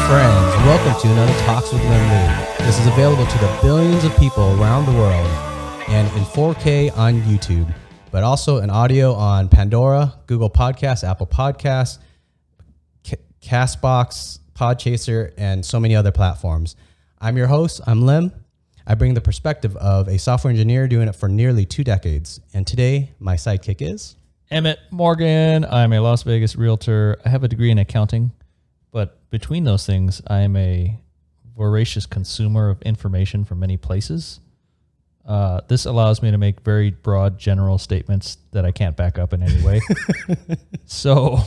friends, welcome to another Talks with Liem. This is available to the billions of people around the world and in 4K on YouTube, but also in audio on Pandora, Google Podcasts, Apple Podcasts, CastBox, Podchaser, and so many other platforms. I'm your host, I'm Liem. I bring the perspective of a software engineer doing it for nearly 2 decades. And today, my sidekick is... Emmett Morgan. I'm a Las Vegas realtor. I have a degree in accounting, but between those things, I am a voracious consumer of information from many places. This allows me to make very broad, general statements that I can't back up in any way. So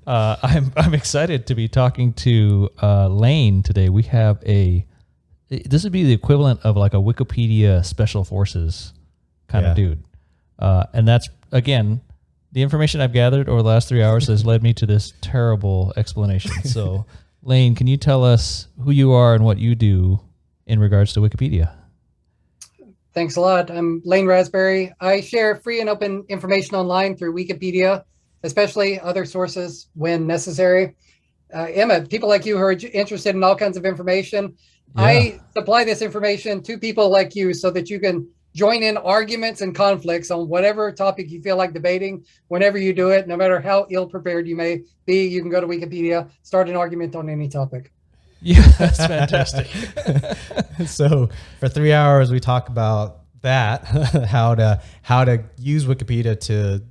I'm excited to be talking to Lane today. We have this would be the equivalent of like a Wikipedia Special Forces kind of dude. And that's, again, the information I've gathered over the last 3 hours has led me to this terrible explanation. So, Lane, can you tell us who you are and what you do in regards to Wikipedia? Thanks a lot. I'm Lane Raspberry. I share free and open information online through Wikipedia, especially other sources when necessary. Emma, people like you who are interested in all kinds of information, I supply this information to people like you so that you can join in arguments and conflicts on whatever topic you feel like debating. Whenever you do it, no matter how ill-prepared you may be, you can go to Wikipedia, start an argument on any topic. Yeah, that's fantastic. So for 3 hours, we talk about that, how to use Wikipedia to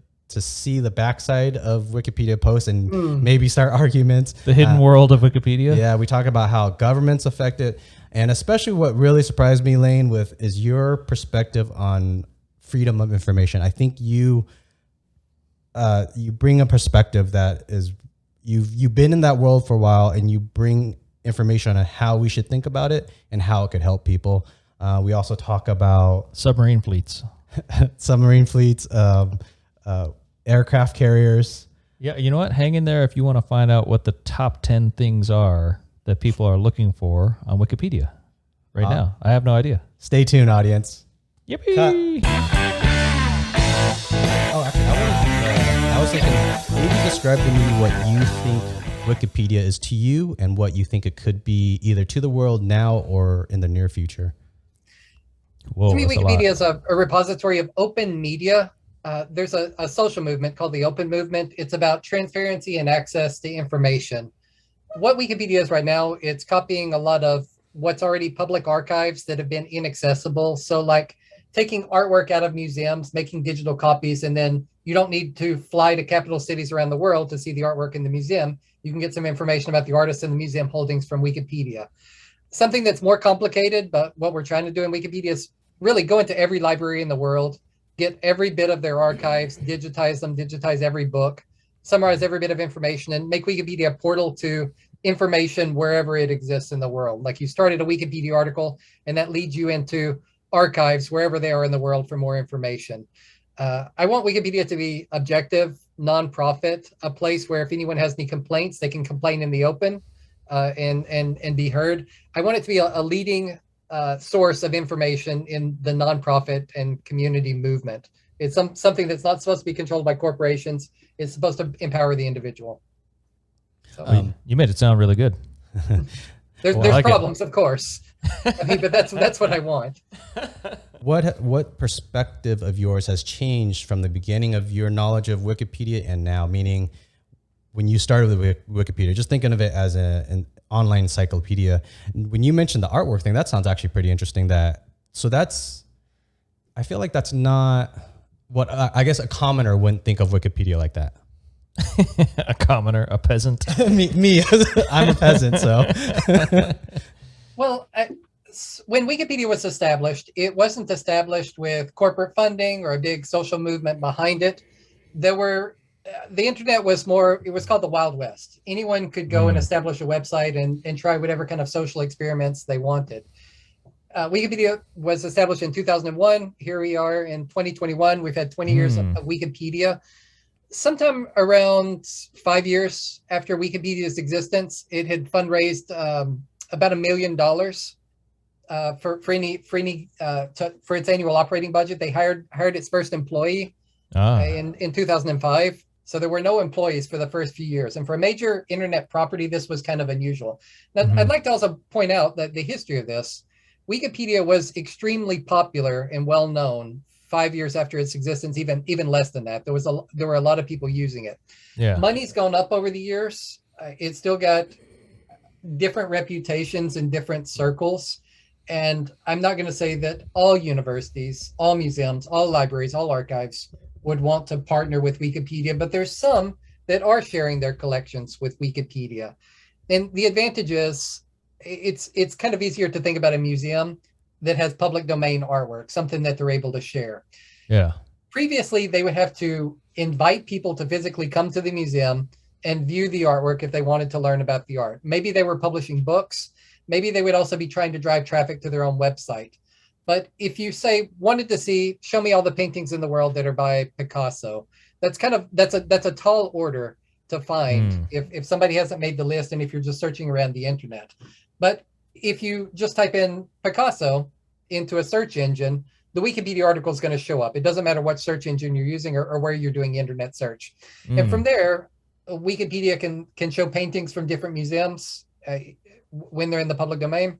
see the backside of Wikipedia posts and maybe start arguments. The hidden world of Wikipedia. Yeah, we talk about how governments affect it. And especially what really surprised me, Lane, is your perspective on freedom of information. I think you bring a perspective that is, you've been in that world for a while, and you bring information on how we should think about it and how it could help people. We also talk about submarine fleets, aircraft carriers. Yeah, you know what? Hang in there if you want to find out what the top 10 things are that people are looking for on Wikipedia right now. I have no idea. Stay tuned, audience. Yippee! Actually, I was thinking, maybe describe to me what you think Wikipedia is to you and what you think it could be either to the world now or in the near future. Whoa, to me, Wikipedia is a repository of open media. There's a social movement called the Open Movement. It's about transparency and access to information. What Wikipedia is right now, it's copying a lot of what's already public archives that have been inaccessible. So like taking artwork out of museums, making digital copies, and then you don't need to fly to capital cities around the world to see the artwork in the museum. You can get some information about the artists and the museum holdings from Wikipedia. Something that's more complicated, but what we're trying to do in Wikipedia is really go into every library in the world, get every bit of their archives, digitize them, digitize every book, summarize every bit of information, and make Wikipedia a portal to information wherever it exists in the world. Like you started a Wikipedia article, and that leads you into archives wherever they are in the world for more information. I want Wikipedia to be objective, non-profit, a place where if anyone has any complaints, they can complain in the open and be heard. I want it to be a leading source of information in the nonprofit and community movement. It's something that's not supposed to be controlled by corporations. It's supposed to empower the individual. So, you made it sound really good. There's like problems, of course. I mean, but that's what I want. What perspective of yours has changed from the beginning of your knowledge of Wikipedia and now? Meaning, when you started with Wikipedia, just thinking of it as an online encyclopedia. When you mentioned the artwork thing, that sounds actually pretty interesting. I feel like that's not what I guess a commoner wouldn't think of Wikipedia like that. A commoner, a peasant. me, I'm a peasant, so. Well, when Wikipedia was established, it wasn't established with corporate funding or a big social movement behind it. The internet was it was called the Wild West. Anyone could go and establish a website and try whatever kind of social experiments they wanted. Wikipedia was established in 2001. Here we are in 2021. We've had 20 years of Wikipedia. Sometime around 5 years after Wikipedia's existence, it had fundraised about $1 million for its annual operating budget. They hired its first employee in 2005. So there were no employees for the first few years. And for a major internet property, this was kind of unusual. Now, I'd like to also point out that the history of this, Wikipedia was extremely popular and well known 5 years after its existence, even less than that. There were a lot of people using it. Yeah. Money's gone up over the years. It's still got different reputations in different circles. And I'm not going to say that all universities, all museums, all libraries, all archives would want to partner with Wikipedia, but there's some that are sharing their collections with Wikipedia. And the advantage is it's kind of easier to think about a museum that has public domain artwork, something that they're able to share. Yeah. Previously, they would have to invite people to physically come to the museum and view the artwork if they wanted to learn about the art. Maybe they were publishing books. Maybe they would also be trying to drive traffic to their own website. But if you say wanted to see, show me all the paintings in the world that are by Picasso, that's a tall order to find if somebody hasn't made the list and if you're just searching around the internet. But if you just type in Picasso into a search engine, the Wikipedia article is going to show up. It doesn't matter what search engine you're using or where you're doing internet search. And from there, Wikipedia can show paintings from different museums when they're in the public domain,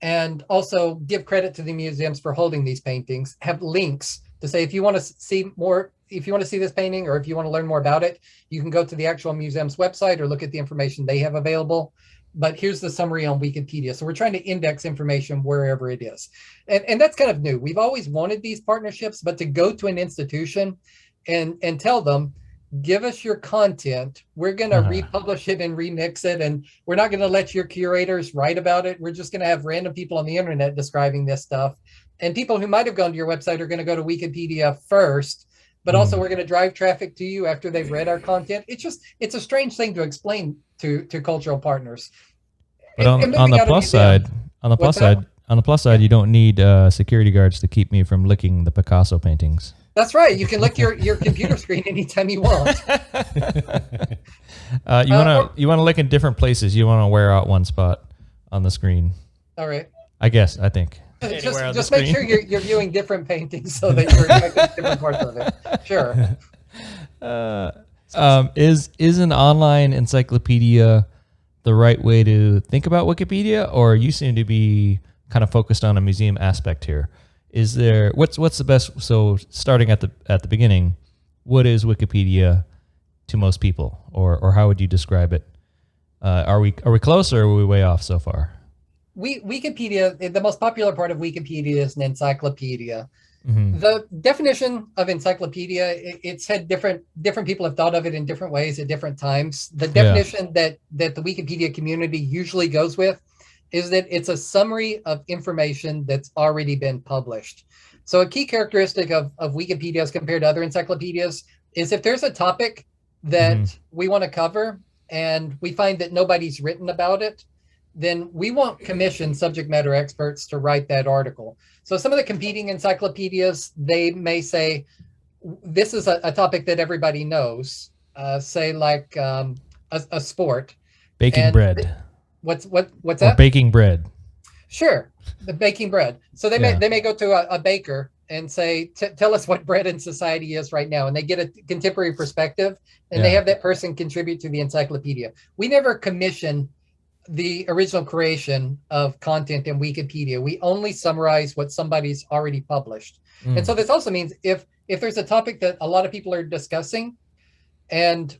and also give credit to the museums for holding these paintings, have links to say, if you want to see more, if you want to see this painting, or if you want to learn more about it, you can go to the actual museum's website or look at the information they have available. But here's the summary on Wikipedia. So we're trying to index information wherever it is. And that's kind of new. We've always wanted these partnerships, but to go to an institution and tell them, give us your content. We're going to republish it and remix it. And we're not going to let your curators write about it. We're just going to have random people on the internet describing this stuff. And people who might have gone to your website are going to go to Wikipedia first, but also we're going to drive traffic to you after they've read our content. It's a strange thing to explain to cultural partners. But on the plus side, you don't need security guards to keep me from licking the Picasso paintings. That's right. You can lick your computer screen anytime you want. You want to lick in different places. You want to wear out one spot on the screen. All right. I think. Just make sure you're viewing different paintings so that you're affecting different parts of it. Sure. Is an online encyclopedia the right way to think about Wikipedia, or you seem to be kind of focused on a museum aspect here? Is there what's the best? So starting at the beginning, what is Wikipedia to most people, or how would you describe it? Are we close, or are we way off so far? Wikipedia, the most popular part of Wikipedia is an encyclopedia. The definition of encyclopedia, it's had different people have thought of it in different ways at different times. The definition that the Wikipedia community usually goes with is that it's a summary of information that's already been published. So a key characteristic of Wikipedia as compared to other encyclopedias is if there's a topic that we want to cover and we find that nobody's written about it, then we won't commission subject matter experts to write that article. So some of the competing encyclopedias, they may say, this is a topic that everybody knows, say like a sport. Baking bread. What's that? Or baking bread. Sure, the baking bread. So they may go to a baker and say, tell us what bread in society is right now. And they get a contemporary perspective and they have that person contribute to the encyclopedia. We never commission the original creation of content in Wikipedia. We only summarize what somebody's already published. And so this also means if there's a topic that a lot of people are discussing and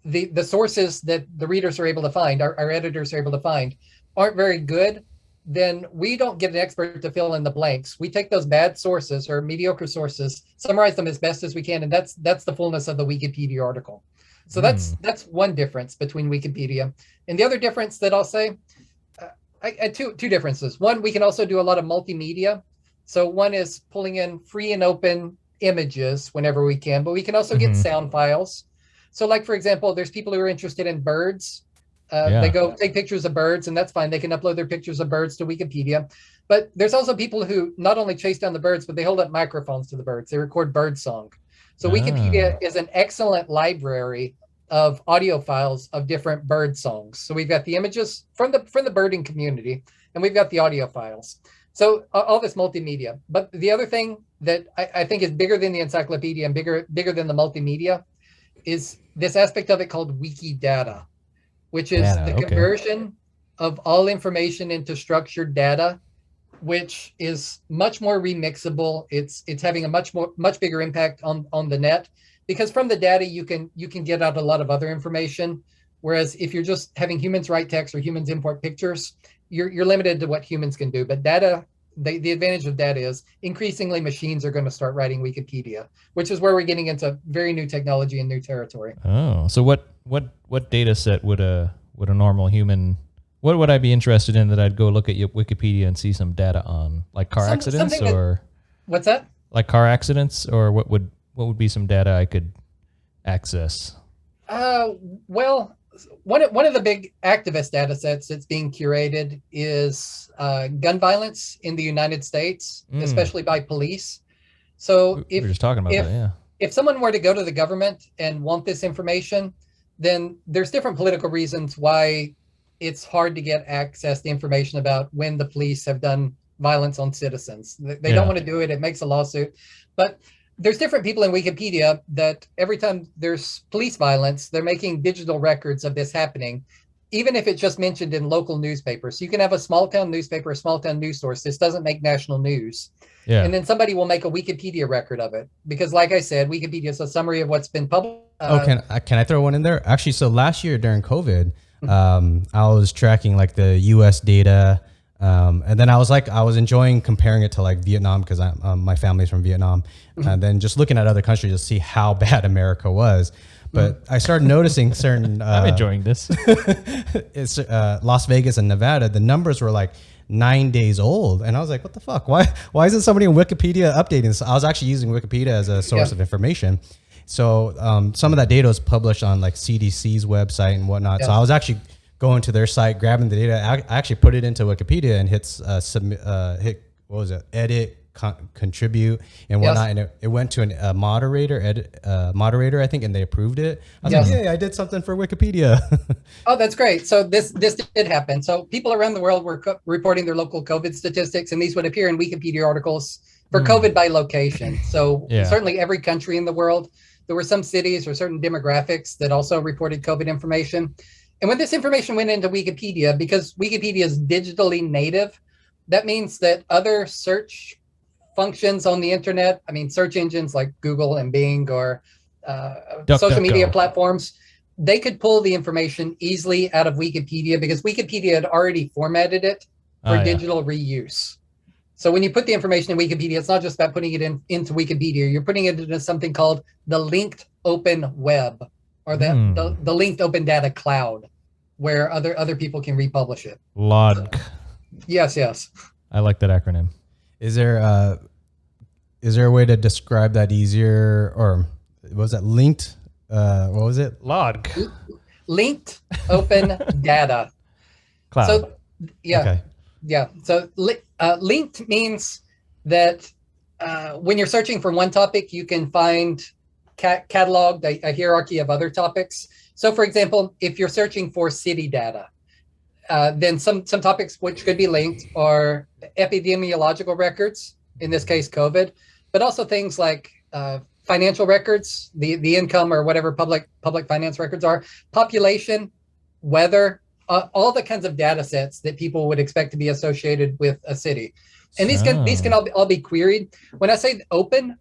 the sources that the readers are able to find, our editors are able to find, aren't very good, then we don't get an expert to fill in the blanks. We take those bad sources or mediocre sources, summarize them as best as we can, and that's the fullness of the Wikipedia article. So that's one difference between Wikipedia. And the other difference that I'll say, two differences. One, we can also do a lot of multimedia. So one is pulling in free and open images whenever we can, but we can also get sound files. So like, for example, there's people who are interested in birds. They go take pictures of birds, and that's fine. They can upload their pictures of birds to Wikipedia. But there's also people who not only chase down the birds, but they hold up microphones to the birds. They record bird song. So Wikipedia is an excellent library of audio files of different bird songs. So we've got the images from the birding community, and we've got the audio files. So all this multimedia. But the other thing that I think is bigger than the encyclopedia and bigger than the multimedia is this aspect of it called wiki data, which is the okay. conversion of all information into structured data, which is much more remixable. It's having a much bigger impact on the net, because from the data you can get out a lot of other information. Whereas if you're just having humans write text or humans import pictures, you're limited to what humans can do. But data, the advantage of data is increasingly machines are going to start writing Wikipedia, which is where we're getting into very new technology and new territory. Oh, so what data set would a normal human, what would I be interested in that I'd go look at your Wikipedia and see some data on? Like car accidents, or what's that? Like car accidents, or what would be some data I could access? Well, one of the big activist data sets that's being curated is gun violence in the United States, especially by police. So we were just talking about that, yeah. If someone were to go to the government and want this information, then there's different political reasons why it's hard to get access to information about when the police have done violence on citizens. They don't want to do it. It makes a lawsuit. But there's different people in Wikipedia that every time there's police violence, they're making digital records of this happening, even if it's just mentioned in local newspapers. So you can have a small town newspaper, a small town news source. This doesn't make national news. Yeah. And then somebody will make a Wikipedia record of it. Because like I said, Wikipedia is a summary of what's been published. Can I throw one in there? Actually, so last year during COVID, I was tracking like the US data. And then I was enjoying comparing it to like Vietnam, because my family's from Vietnam, and then just looking at other countries to see how bad America was. But I started noticing certain. I'm enjoying this. It's Las Vegas and Nevada. The numbers were like 9 days old, and I was like, "What the fuck? Why isn't somebody in Wikipedia updating this?" I was actually using Wikipedia as a source of information. So some of that data was published on like CDC's website and whatnot. So I was actually going to their site, grabbing the data. I actually put it into Wikipedia and hit submit, hit, what was it? Edit, contribute, and whatnot. And it went to a moderator, moderator, I think, and they approved it. I was like, "Yay, I did something for Wikipedia." Oh, that's great. So this did happen. So people around the world were reporting their local COVID statistics, and these would appear in Wikipedia articles for COVID by location. So certainly every country in the world, there were some cities or certain demographics that also reported COVID information. And when this information went into Wikipedia, because Wikipedia is digitally native, that means that other search functions on the internet, I mean, search engines like Google and Bing or social media platforms, they could pull the information easily out of Wikipedia because Wikipedia had already formatted it for digital reuse. So when you put the information in Wikipedia, it's not just about putting it into Wikipedia. You're putting it into something called the linked open web, or the linked open data cloud, where other people can republish it. LODC. Yes. I like that acronym. Is there a way to describe that easier, or was that linked? What was it? LODC. Linked open data cloud. So So linked means that when you're searching for one topic, you can find cataloged a hierarchy of other topics. So for example, if you're searching for city data, then some topics which could be linked are epidemiological records, in this case COVID, but also things like financial records, the income or whatever public finance records are, population, weather, all the kinds of data sets that people would expect to be associated with a city. And these can all be queried. When I say open,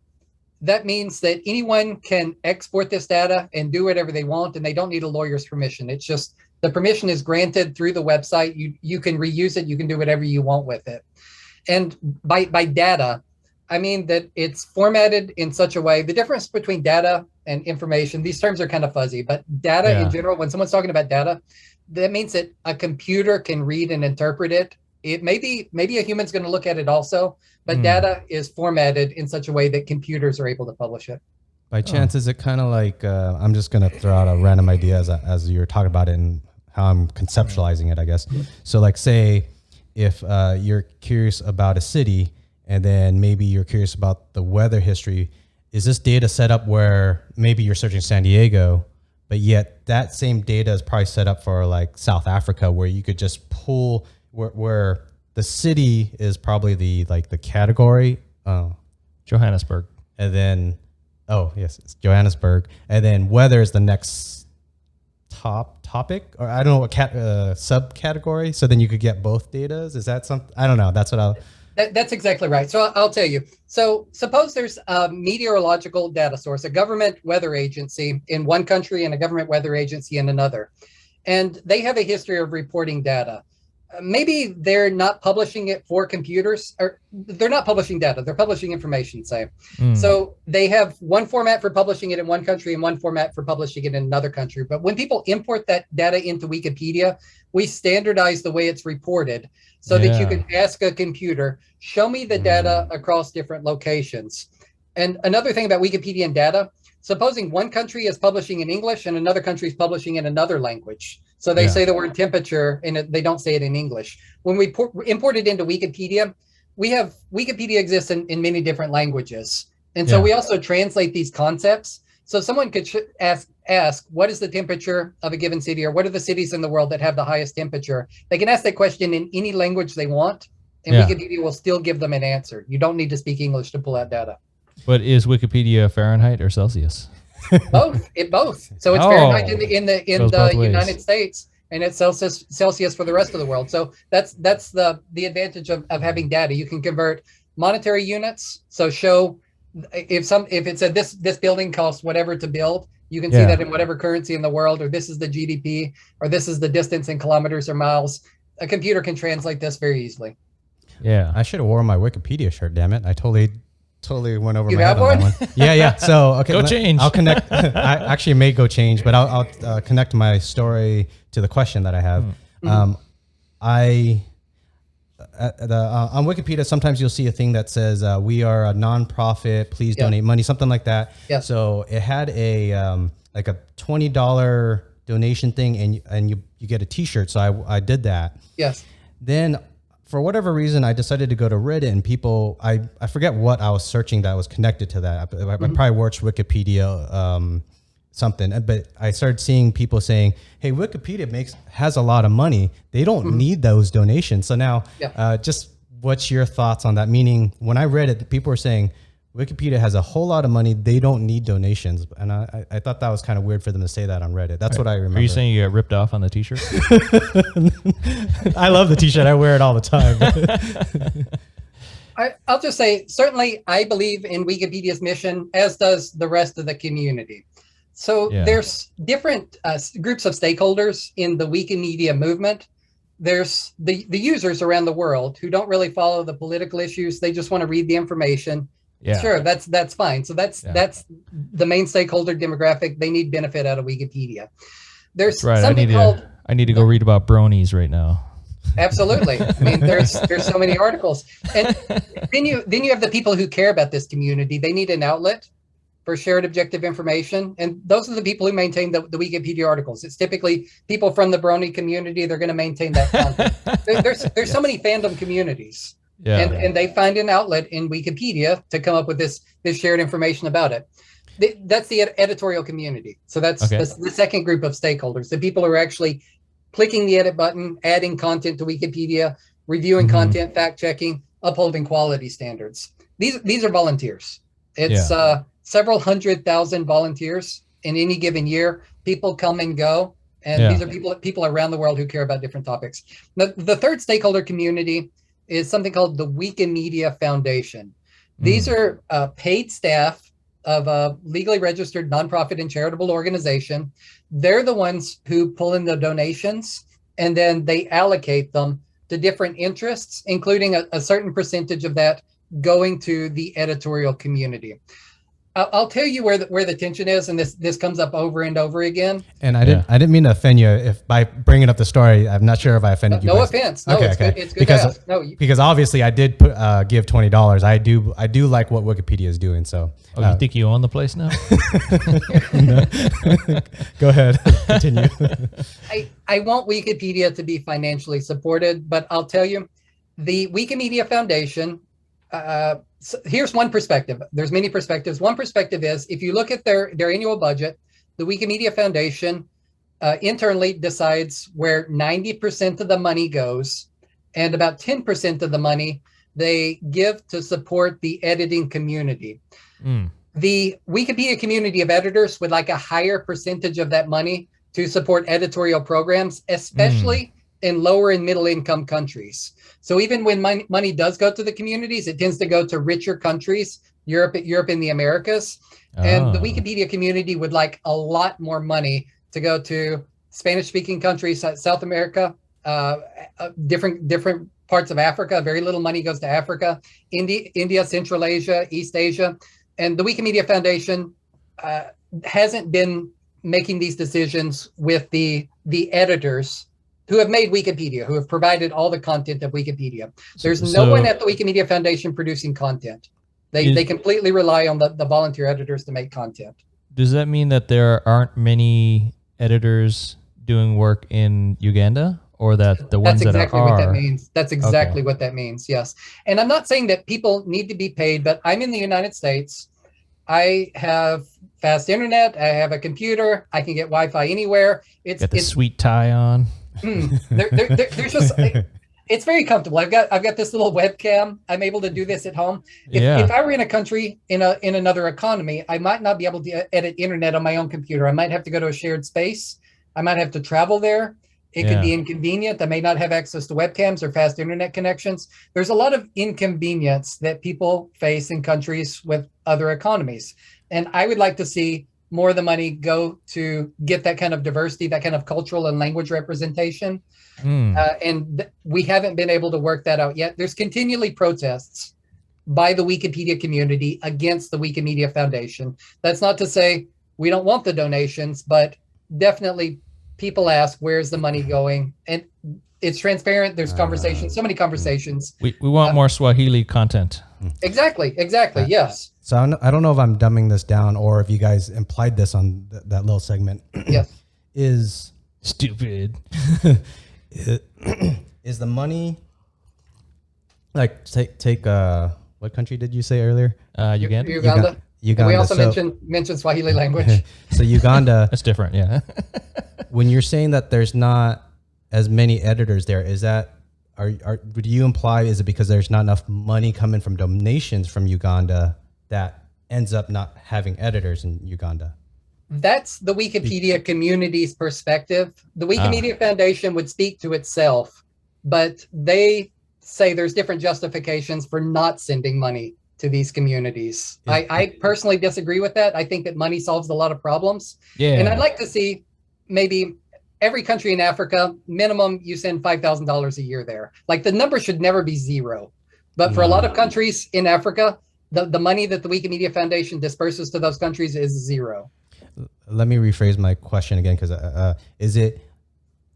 that means that anyone can export this data and do whatever they want, and they don't need a lawyer's permission. It's just the permission is granted through the website. You can reuse it. You can do whatever you want with it. And by data, I mean that it's formatted in such a way. The difference between data and information, these terms are kind of fuzzy, but data in general, when someone's talking about data, that means that a computer can read and interpret it. It maybe a human's going to look at it also, but data is formatted in such a way that computers are able to publish it. By chance, is it kind of like, I'm just going to throw out a random idea as you're talking about it and how I'm conceptualizing it, I guess. So like say if you're curious about a city and then maybe you're curious about the weather history, is this data set up where maybe you're searching San Diego, but yet that same data is probably set up for like South Africa, where you could just pull where the city is probably the category, Johannesburg, and then Oh, yes, it's Johannesburg. And then weather is the next topic, or I don't know what subcategory. So then you could get both datas. Is that something? I don't know. That's what I'll. That's exactly right. So I'll tell you. So suppose there's a meteorological data source, a government weather agency in one country and a government weather agency in another, and they have a history of reporting data. Maybe they're not publishing it for computers, or they're not publishing data, they're publishing information, say. So they have one format for publishing it in one country and one format for publishing it in another country. But when people import that data into Wikipedia, we standardize the way it's reported so that you can ask a computer, show me the data across different locations. And another thing about Wikipedian data, supposing one country is publishing in English and another country is publishing in another language. So they say the word temperature and they don't say it in English. When we import it into Wikipedia, Wikipedia exists in many different languages. And so we also translate these concepts. So someone could ask, what is the temperature of a given city, or what are the cities in the world that have the highest temperature? They can ask that question in any language they want, and Wikipedia will still give them an answer. You don't need to speak English to pull out data. But is Wikipedia Fahrenheit or Celsius? Both. So it's Fahrenheit in the United States, and it's Celsius for the rest of the world. So that's the advantage of having data. You can convert monetary units. So show if it said this building costs whatever to build, you can see that in whatever currency in the world, or this is the GDP, or this is the distance in kilometers or miles. A computer can translate this very easily. Yeah, I should have worn my Wikipedia shirt. Damn it! I totally went over you my head on that one. Yeah. So okay, go change. I'll connect. I actually may go change, but I'll connect my story to the question that I have. On Wikipedia, sometimes you'll see a thing that says we are a nonprofit. Please donate money, something like that. Yeah. So it had a like a $20 donation thing, and you get a T-shirt. So I did that. Yes. Then, for whatever reason, I decided to go to Reddit, and people, I forget what I was searching that was connected to that. I probably watched Wikipedia something, but I started seeing people saying, hey, Wikipedia has a lot of money. They don't need those donations. So now just what's your thoughts on that? Meaning, when I read it, people were saying Wikipedia has a whole lot of money. They don't need donations. And I thought that was kind of weird for them to say that on Reddit. That's what I remember. Are you saying you got ripped off on the T-shirt? I love the T-shirt. I wear it all the time. I'll just say, certainly I believe in Wikipedia's mission, as does the rest of the community. So there's different groups of stakeholders in the Wikimedia movement. There's the users around the world who don't really follow the political issues. They just want to read the information. Yeah. Sure, that's fine. So that's the main stakeholder demographic. They need benefit out of Wikipedia. There's something called. I need to go read about bronies right now. Absolutely. I mean, there's so many articles, and then you have the people who care about this community. They need an outlet for shared objective information, and those are the people who maintain the Wikipedia articles. It's typically people from the brony community. They're going to maintain that content. There's so many fandom communities. Yeah. And they find an outlet in Wikipedia to come up with this shared information about it. That's the editorial community. So that's the second group of stakeholders, the people who are actually clicking the edit button, adding content to Wikipedia, reviewing content, fact checking, upholding quality standards. These are volunteers. It's several 100,000 volunteers in any given year. People come and go, and these are people around the world who care about different topics. The third stakeholder community is something called the Wikimedia Foundation. These are paid staff of a legally registered nonprofit and charitable organization. They're the ones who pull in the donations, and then they allocate them to different interests, including a certain percentage of that going to the editorial community. I'll tell you where the tension is, and this comes up over and over again. And I didn't mean to offend you if by bringing up the story. I'm not sure if I offended you. No offense. No, it's good because because obviously I did give $20. I do like what Wikipedia is doing. So you think you own the place now? Go ahead, continue. I want Wikipedia to be financially supported, but I'll tell you, the Wikimedia Foundation. So here's one perspective. There's many perspectives. One perspective is if you look at their annual budget, the Wikimedia Foundation internally decides where 90% of the money goes, and about 10% of the money they give to support the editing community. The Wikipedia community of editors would like a higher percentage of that money to support editorial programs, especially in lower and middle income countries. So even when money does go to the communities, it tends to go to richer countries, Europe and the Americas. And the Wikipedia community would like a lot more money to go to Spanish-speaking countries, South America, different parts of Africa. Very little money goes to Africa, India, Central Asia, East Asia. And the Wikimedia Foundation hasn't been making these decisions with the editors who have made Wikipedia, who have provided all the content of Wikipedia. There's no one at the Wikimedia Foundation producing content. They completely rely on the volunteer editors to make content. Does that mean that there aren't many editors doing work in Uganda, or that the ones That's exactly that are? What that means. That's exactly what that means. Yes. And I'm not saying that people need to be paid, but I'm in the United States. I have fast internet. I have a computer. I can get Wi-Fi anywhere. Got the sweet tie on. There's just, it's very comfortable. I've got this little webcam. I'm able to do this at home. If I were in a country in another economy, I might not be able to edit internet on my own computer. I might have to go to a shared space. I might have to travel there. It could be inconvenient. I may not have access to webcams or fast internet connections. There's a lot of inconvenience that people face in countries with other economies. And I would like to see more of the money go to get that kind of diversity, that kind of cultural and language representation. And we haven't been able to work that out yet. There's continually protests by the Wikipedia community against the Wikimedia Foundation. That's not to say we don't want the donations, but definitely people ask, where's the money going? And it's transparent. There's conversations, so many conversations. We want more Swahili content. Exactly. Yes. So I don't know if I'm dumbing this down or if you guys implied this on that little segment. Yes. Is stupid. Is the money like take what country did you say earlier? Uganda. And we also mentioned Swahili language. So Uganda. That's different, yeah. When you're saying that there's not as many editors there, is that do you imply, is it because there's not enough money coming from donations from Uganda that ends up not having editors in Uganda? That's the Wikipedia community's perspective. The Wikimedia Foundation would speak to itself, but they say there's different justifications for not sending money to these communities. I personally disagree with that. I think that money solves a lot of problems. Yeah. And I'd like to see maybe every country in Africa, minimum you send $5,000 a year there. Like the number should never be zero. But for a lot of countries in Africa, the money that the Wikimedia Foundation disperses to those countries is zero. Let me rephrase my question again, because is it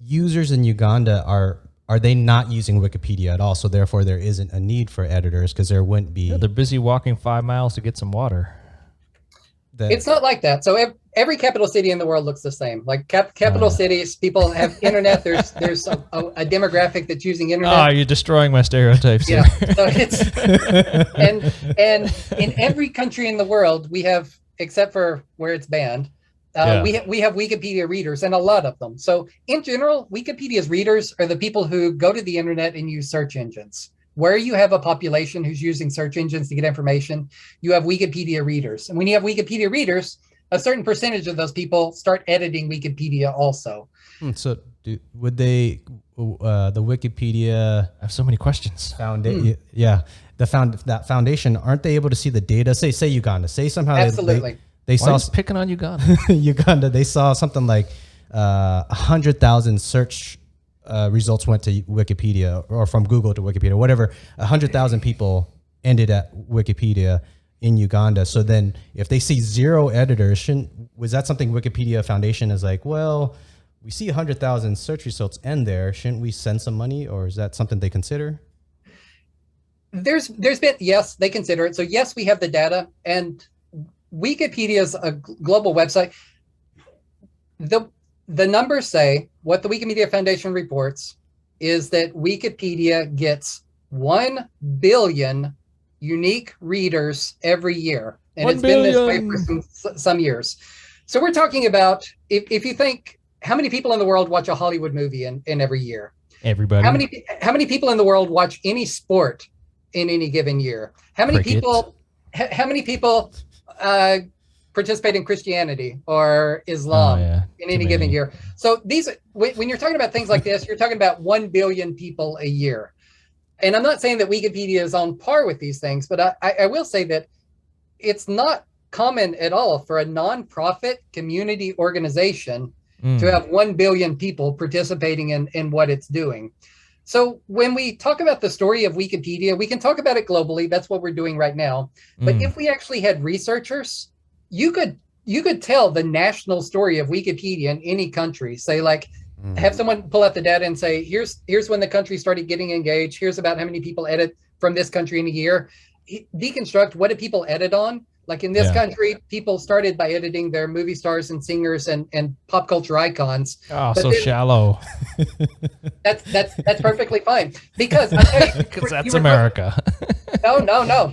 users in Uganda are they not using Wikipedia at all? So therefore there isn't a need for editors because there wouldn't be. Yeah, they're busy walking 5 miles to get some water. It's not like that. So every capital city in the world looks the same. Like capital cities, people have internet. There's a demographic that's using internet. You're destroying my stereotypes. Yeah. So it's and in every country in the world, we have, except for where it's banned, we have Wikipedia readers, and a lot of them. So in general, Wikipedia's readers are the people who go to the internet and use search engines. Where you have a population who's using search engines to get information, you have Wikipedia readers. And when you have Wikipedia readers, a certain percentage of those people start editing Wikipedia also. So would they, the Wikipedia... I have so many questions. Yeah. That foundation, aren't they able to see the data? Say Uganda. Say somehow... Absolutely. They Why saw picking on Uganda. Uganda. They saw something like 100,000 search results went to Wikipedia, or from Google to Wikipedia, whatever. 100,000 people ended at Wikipedia in Uganda. So then, if they see zero editors, was that something Wikipedia Foundation is like? Well, we see 100,000 search results end there. Shouldn't we send some money, or is that something they consider? There's been, yes, they consider it. So yes, we have the data, and Wikipedia is a global website. The numbers say, what the Wikimedia Foundation reports is that Wikipedia gets 1 billion unique readers every year. And it's been this way for some years. So we're talking about, if you think, how many people in the world watch a Hollywood movie in every year? Everybody. How many people in the world watch any sport in any given year? How many people participate in Christianity or Islam in any given year. So when you're talking about things like this, you're talking about 1 billion people a year. And I'm not saying that Wikipedia is on par with these things, but I will say that it's not common at all for a nonprofit community organization to have 1 billion people participating in what it's doing. So when we talk about the story of Wikipedia, we can talk about it globally. That's what we're doing right now. But if we actually had researchers, you could tell the national story of Wikipedia in any country. Say, like, have someone pull out the data and say, here's when the country started getting engaged. Here's about how many people edit from this country in a year. Deconstruct, what do people edit on? Like in this country, people started by editing their movie stars and singers and pop culture icons. Oh, but so shallow. That's perfectly fine, because I tell you, because that's America. No.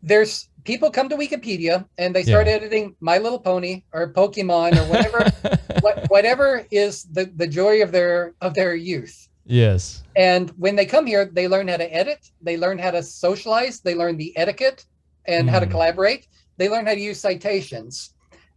There's people come to Wikipedia and they start editing My Little Pony or Pokemon or whatever, whatever is the joy of their youth. Yes. And when they come here, they learn how to edit. They learn how to socialize. They learn the etiquette and how to collaborate. They learn how to use citations.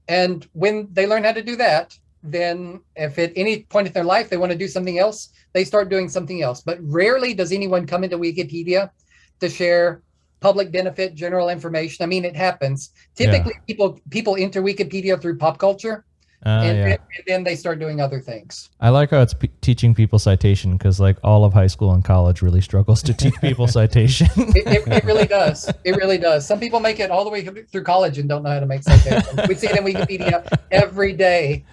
And when they learn how to do that, then if at any point in their life they want to do something else, they start doing something else. But rarely does anyone come into Wikipedia to share public benefit, general information. I mean, it happens. Typically, people enter Wikipedia through pop culture, and then they start doing other things. I like how it's teaching people citation, because like all of high school and college really struggles to teach people citation. It really does. It really does. Some people make it all the way through college and don't know how to make citations. We see it in Wikipedia every day.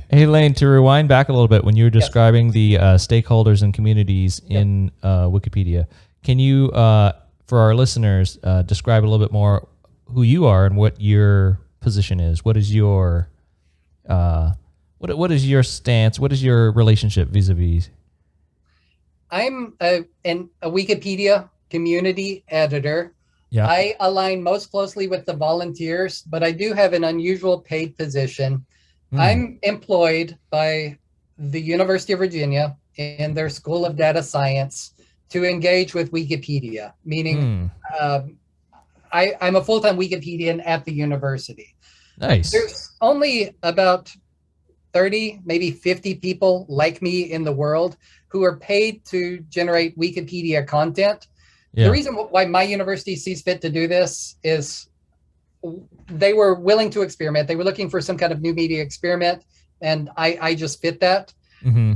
Hey, Lane, to rewind back a little bit, when you were describing the stakeholders and communities in Wikipedia, can you, for our listeners, describe a little bit more who you are and what your position is? What is your what is your stance? What is your relationship vis-a-vis? I'm a Wikipedia community editor. Yeah. I align most closely with the volunteers, but I do have an unusual paid position. I'm employed by the University of Virginia in their School of Data Science to engage with Wikipedia, meaning I'm a full-time Wikipedian at the university. Nice. There's only about 30, maybe 50 people like me in the world who are paid to generate Wikipedia content. Yeah. The reason why my university sees fit to do this is they were willing to experiment. They were looking for some kind of new media experiment, and I just fit that. Mm-hmm.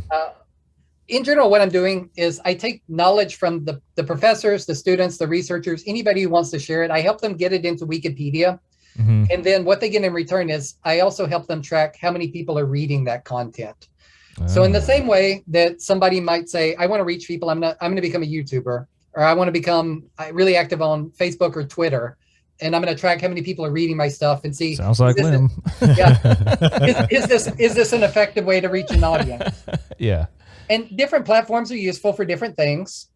In general, what I'm doing is I take knowledge from the professors, the students, the researchers, anybody who wants to share it. I help them get it into Wikipedia. Mm-hmm. And then what they get in return is I also help them track how many people are reading that content. So in the same way that somebody might say, I want to reach people, I'm going to become a YouTuber, or I want to become really active on Facebook or Twitter, and I'm going to track how many people are reading my stuff and see. Sounds like Liem. Is this an effective way to reach an audience? Yeah. And different platforms are useful for different things.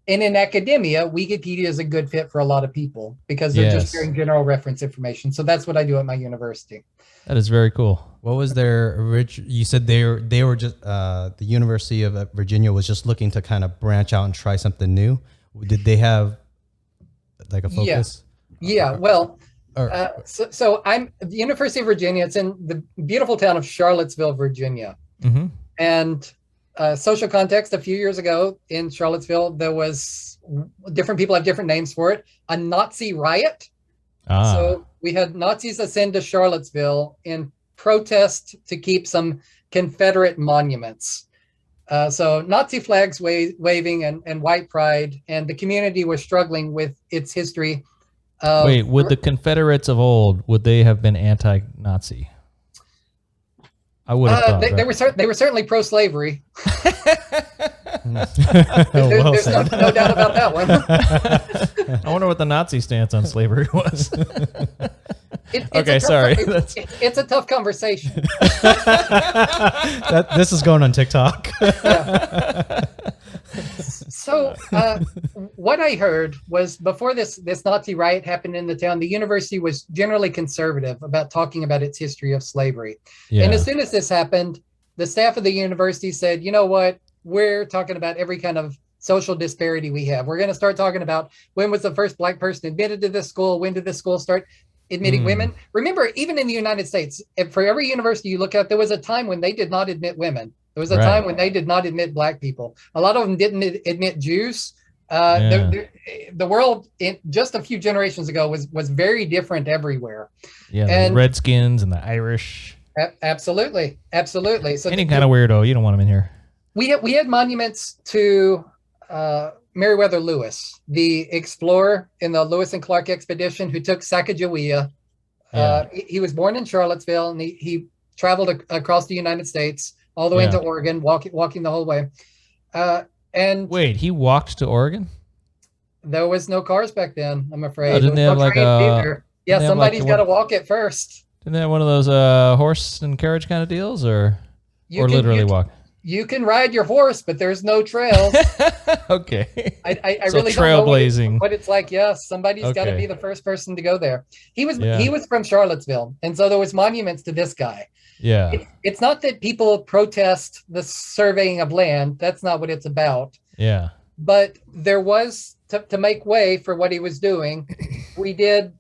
And in academia, Wikipedia is a good fit for a lot of people because they're just sharing general reference information. So that's what I do at my university. That is very cool. What was their you said they were just the University of Virginia was just looking to kind of branch out and try something new. Did they have like a focus? Yeah. Well, so I'm at the University of Virginia. It's in the beautiful town of Charlottesville, Virginia. Mm-hmm. And social context, a few years ago in Charlottesville, there was different people have different names for it. A Nazi riot. So we had Nazis ascend to Charlottesville in protest to keep some Confederate monuments. So Nazi flags waving and white pride, and the community was struggling with its history. Wait, would the Confederates of old, would they have been anti-Nazi? I would have thought. They were certainly pro-slavery. There's no doubt about that one. I wonder what the Nazi stance on slavery was. Sorry. It's a tough conversation. This is going on TikTok. Yeah. So what I heard was before this Nazi riot happened in the town, the university was generally conservative about talking about its history of slavery. Yeah. And as soon as this happened, the staff of the university said, you know what, we're talking about every kind of social disparity we have. We're going to start talking about when was the first Black person admitted to this school? When did this school start admitting women? Remember, even in the United States, for every university you look at, there was a time when they did not admit women. There was a time when they did not admit Black people. A lot of them didn't admit Jews. The world just a few generations ago was very different everywhere. Yeah, and the Redskins and the Irish. Absolutely. So any kind of weirdo, you don't want them in here. We had monuments to Meriwether Lewis, the explorer in the Lewis and Clark expedition who took Sacagawea. He was born in Charlottesville, and he traveled across the United States all the way into Oregon, walking the whole way. And wait, he walked to Oregon? There was no cars back then, I'm afraid. Didn't they have like a? Yeah, somebody's got to walk it first. Didn't they have one of those horse and carriage kind of deals, or literally walk? You can ride your horse, but there's no trails. Okay. I so really trailblazing. don't know what it's like. Yes, somebody's got to be the first person to go there. He was from Charlottesville, and so there was monuments to this guy. Yeah. It's not that people protest the surveying of land. That's not what it's about. Yeah. But there was, to make way for what he was doing, we did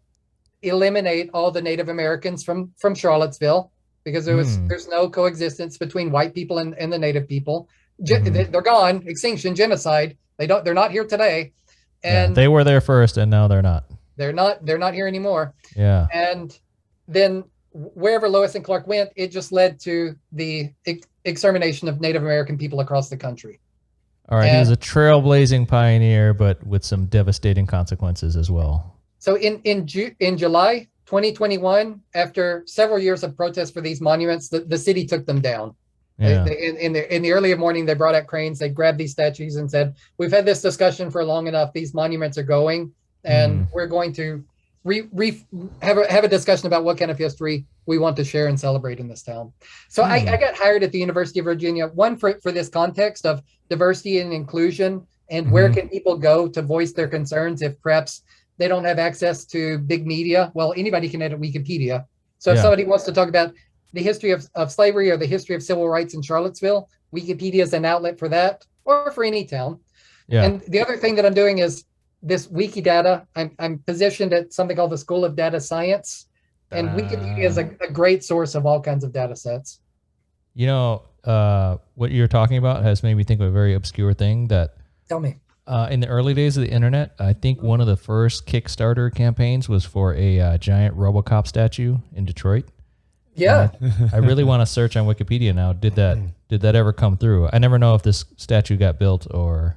eliminate all the Native Americans from Charlottesville, because there's no coexistence between white people and the Native people. They're gone, extinction, genocide. They're not here today. And they were there first, and now they're not. They're not here anymore. Yeah. And then wherever Lewis and Clark went, it just led to the extermination of Native American people across the country. All right, he was a trailblazing pioneer, but with some devastating consequences as well. So in July 2021, after several years of protests for these monuments, the city took them down. Yeah. In the early morning, they brought out cranes. They grabbed these statues and said, "We've had this discussion for long enough. These monuments are going, and we're going to have a discussion about what kind of history we want to share and celebrate in this town." So I got hired at the University of Virginia, one for this context of diversity and inclusion, and where can people go to voice their concerns if perhaps they don't have access to big media. Well, anybody can edit Wikipedia. So if somebody wants to talk about the history of slavery or the history of civil rights in Charlottesville, Wikipedia is an outlet for that, or for any town. Yeah. And the other thing that I'm doing is this Wikidata. I'm positioned at something called the School of Data Science, and Wikipedia is a great source of all kinds of data sets. You know, what you're talking about has made me think of a very obscure thing that... Tell me. In the early days of the internet, I think one of the first Kickstarter campaigns was for a giant Robocop statue in Detroit. Yeah. I really want to search on Wikipedia now. Did that ever come through? I never know if this statue got built or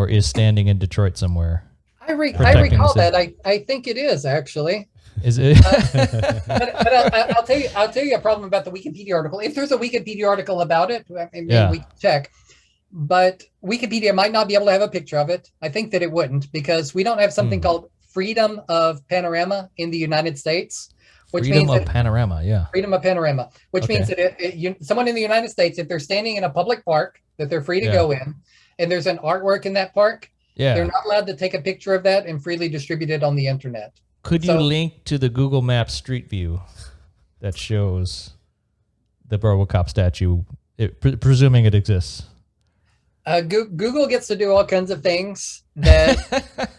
is standing in Detroit somewhere. I recall that. I think it is, actually. Is it? But I'll tell you a problem about the Wikipedia article. If there's a Wikipedia article about it, maybe we can check. But Wikipedia might not be able to have a picture of it. I think that it wouldn't, because we don't have something called freedom of panorama in the United States. Freedom of panorama, yeah. Freedom of panorama, which means that someone in the United States, if they're standing in a public park that they're free to go in, and there's an artwork in that park, they're not allowed to take a picture of that and freely distribute it on the internet. Could you link to the Google Maps Street View that shows the Robocop statue, presuming it exists? Google gets to do all kinds of things that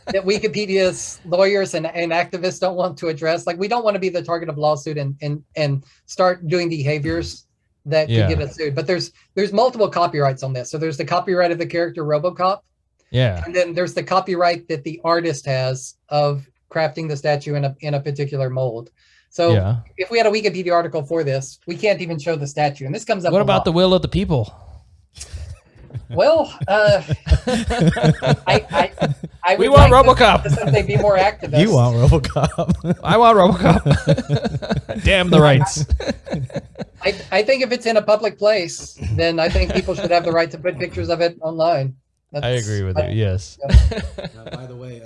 Wikipedia's lawyers and activists don't want to address. Like, we don't want to be the target of lawsuit and start doing behaviors that could get us sued. But there's multiple copyrights on this. So there's the copyright of the character Robocop. Yeah. And then there's the copyright that the artist has of crafting the statue in a particular mold. So if we had a Wikipedia article for this, we can't even show the statue. And this comes up. What about the will of the people? Well, we want Robocop. They'd be more activists. You want Robocop. I want Robocop. Damn the rights. I think if it's in a public place, then I think people should have the right to put pictures of it online. I agree with you. Yes. By the way,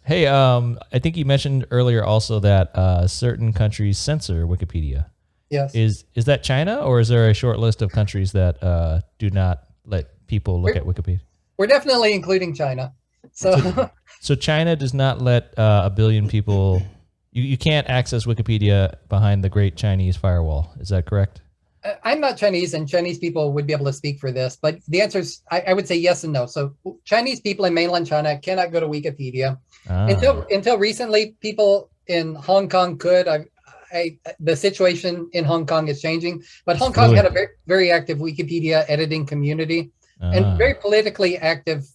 hey, I think you mentioned earlier also that certain countries censor Wikipedia. Yes. Is that China, or is there a short list of countries that do not let people look at Wikipedia? We're definitely including China. So China does not let a billion people. You can't access Wikipedia behind the Great Chinese Firewall. Is that correct? I'm not Chinese, and Chinese people would be able to speak for this, but the answer is I would say yes and no. So Chinese people in mainland China cannot go to Wikipedia. Until recently, people in Hong Kong could. The situation in Hong Kong is changing, but Hong Kong had a very, very active Wikipedia editing community and very politically active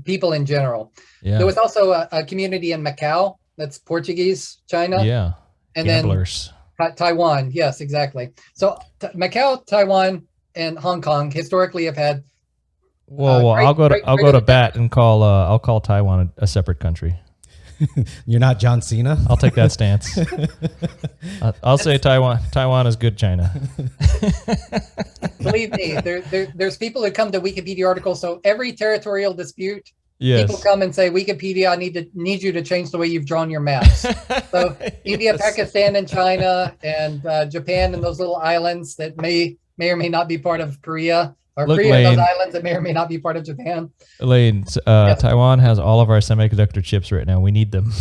people in general. Yeah. There was also a community in Macau, that's Portuguese China. Yeah. And Gamblers. Then Taiwan. Yes, exactly. So Macau, Taiwan, and Hong Kong historically have had. Well, I'll go to bat and call. I'll call Taiwan a separate country. You're not John Cena. I'll take that stance. I'll say Taiwan is good China. Believe me, there's people who come to Wikipedia articles. So every territorial dispute, yes. People come and say, Wikipedia, I need you to change the way you've drawn your maps. So India, yes. Pakistan, and China, and Japan, and those little islands that may or may not be part of Korea. Or look, Korea, Lane, those islands that may or may not be part of Japan. Lane, yes. Taiwan has all of our semiconductor chips right now. We need them.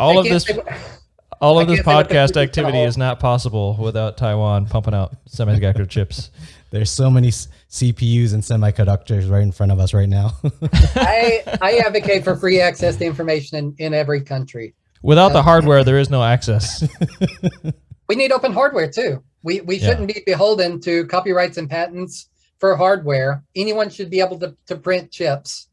All of this podcast activity is not possible without Taiwan pumping out semiconductor chips. There's so many CPUs and semiconductors right in front of us right now. I advocate for free access to information in every country. Without the hardware, there is no access. We need open hardware too. We shouldn't be beholden to copyrights and patents for hardware. Anyone should be able to print chips,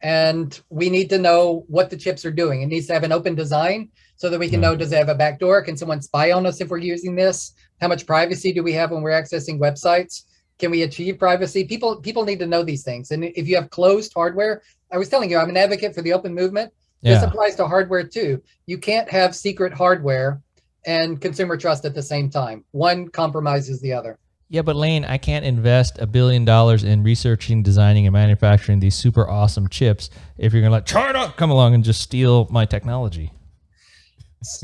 and we need to know what the chips are doing. It needs to have an open design so that we can know, does it have a backdoor? Can someone spy on us if we're using this? How much privacy do we have when we're accessing websites? Can we achieve privacy? People need to know these things. And if you have closed hardware, I was telling you, I'm an advocate for the open movement. Yeah. This applies to hardware too. You can't have secret hardware and consumer trust at the same time. One compromises the other. Yeah, but Lane, I can't invest $1 billion in researching, designing, and manufacturing these super awesome chips if you're going to let China come along and just steal my technology.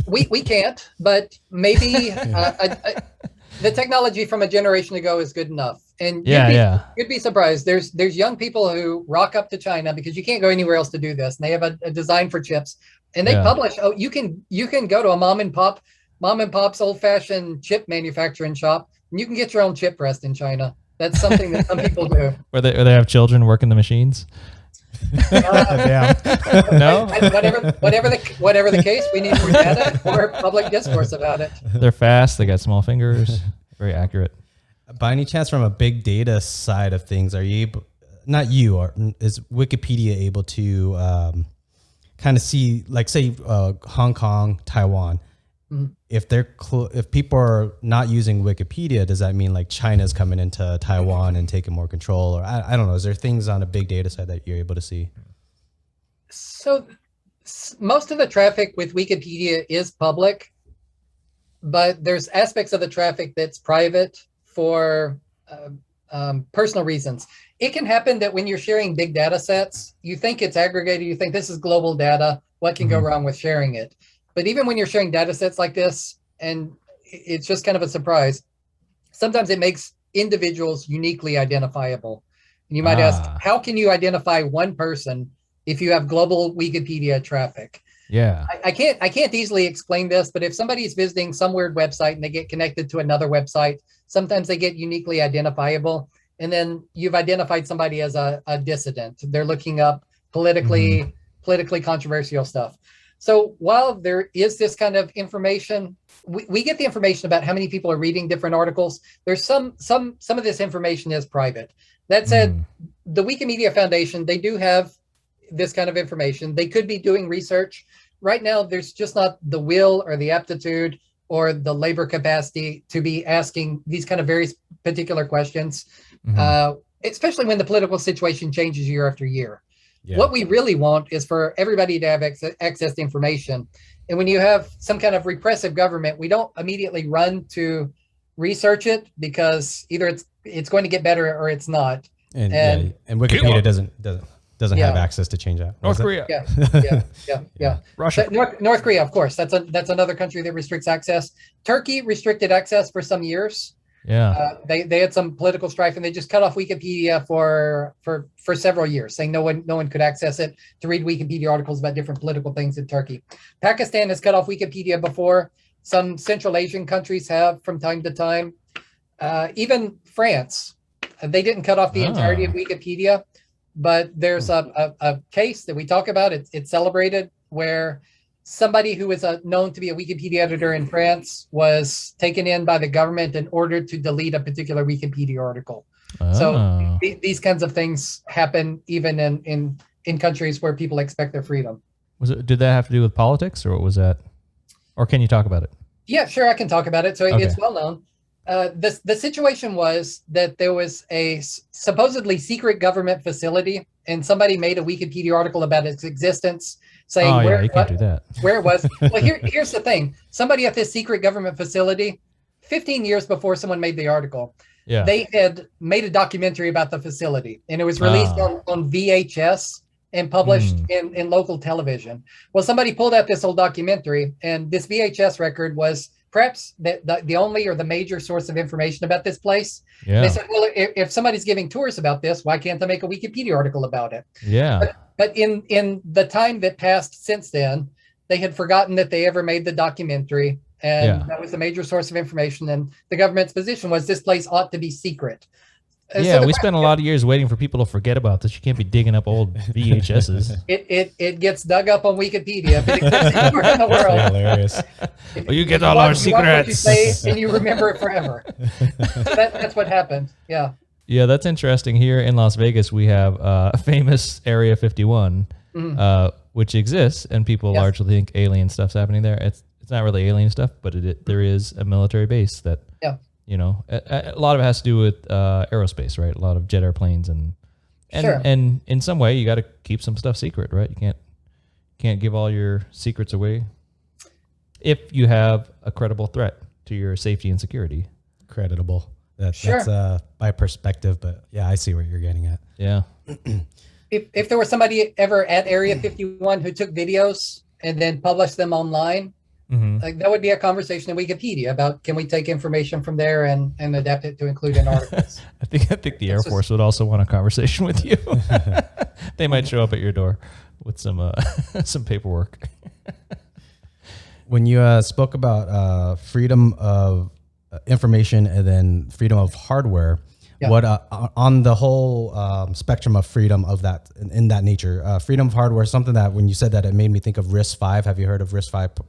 We can't, but maybe the technology from a generation ago is good enough. And you'd be surprised. There's young people who rock up to China because you can't go anywhere else to do this. And they have a design for chips, and they publish. Oh, you can go to a mom and pop's old-fashioned chip manufacturing shop, and you can get your own chip pressed in China. That's something that some people do. Where they have children working the machines. No. Whatever the case, we need more data or public discourse about it. They're fast. They got small fingers. Very accurate. By any chance, from a big data side of things, are you able? Not you, or is Wikipedia able to kind of see, like, say, Hong Kong, Taiwan? Mm-hmm. If people are not using Wikipedia, does that mean like China's coming into Taiwan and taking more control? Or I don't know. Is there things on a big data side that you're able to see? So most of the traffic with Wikipedia is public, but there's aspects of the traffic that's private for personal reasons. It can happen that when you're sharing big data sets, you think it's aggregated, you think this is global data, what can go wrong with sharing it? But even when you're sharing data sets like this, and it's just kind of a surprise, sometimes it makes individuals uniquely identifiable. And you might ask, how can you identify one person if you have global Wikipedia traffic? Yeah, I can't easily explain this, but if somebody is visiting some weird website and they get connected to another website, sometimes they get uniquely identifiable. And then you've identified somebody as a dissident. They're looking up politically controversial stuff. So while there is this kind of information, we get the information about how many people are reading different articles. There's some of this information is private. That said, the Wikimedia Foundation, they do have this kind of information. They could be doing research. Right now, there's just not the will or the aptitude or the labor capacity to be asking these kind of very particular questions, especially when the political situation changes year after year. Yeah. What we really want is for everybody to have access to information. And when you have some kind of repressive government, we don't immediately run to research it because either it's going to get better or it's not. And Wikipedia doesn't have access to change that. North Korea. Yeah. Russia. North Korea, of course. That's another country that restricts access. Turkey restricted access for some years. Yeah. They had some political strife and they just cut off Wikipedia for several years, saying no one could access it to read Wikipedia articles about different political things in Turkey. Pakistan has cut off Wikipedia before, Some Central Asian countries have from time to time. Even France, they didn't cut off the entirety of Wikipedia, but there's a case that we talk about. It's celebrated where somebody who is known to be a Wikipedia editor in France was taken in by the government and ordered to delete a particular Wikipedia article. So these kinds of things happen even in countries where people expect their freedom. Did that have to do with politics, or what was that? Or can you talk about it? Yeah, sure, I can talk about it. So it's well known. The situation was that there was a supposedly secret government facility, and somebody made a Wikipedia article about its existence, saying you can't do that. Where it was. Well, here's the thing. Somebody at this secret government facility, 15 years before someone made the article, they had made a documentary about the facility, and it was released on VHS and published in local television. Well, somebody pulled out this old documentary, and this VHS record was perhaps the only or the major source of information about this place. Yeah. They said, well, if somebody's giving tours about this, why can't they make a Wikipedia article about it? Yeah. But in the time that passed since then, they had forgotten that they ever made the documentary, and that was the major source of information. And the government's position was this place ought to be secret. Yeah, we spent a lot of years waiting for people to forget about this. You can't be digging up old VHSs. It gets dug up on Wikipedia, but it exists anywhere in the world. Hilarious. Well, you get all our secrets. What you say, and you remember it forever. That's what happened. Yeah. Yeah, that's interesting. Here in Las Vegas, we have a famous Area 51, which exists, and people largely think alien stuff's happening there. It's not really alien stuff, but there is a military base that. Yeah. You know, a lot of it has to do with aerospace, right? A lot of jet airplanes and in some way you got to keep some stuff secret, right? You can't give all your secrets away if you have a credible threat to your safety and security. Creditable. That's my perspective, but yeah, I see what you're getting at. Yeah. If there was somebody ever at Area 51 who took videos and then published them online, like that would be a conversation in Wikipedia about, can we take information from there and adapt it to include in articles? I think the Air Force would also want a conversation with you. They might show up at your door with some paperwork. When you spoke about freedom of information and then freedom of hardware, what on the whole spectrum of freedom of that in that nature, freedom of hardware, something that when you said that, it made me think of Risc-V. Have you heard of Risc-V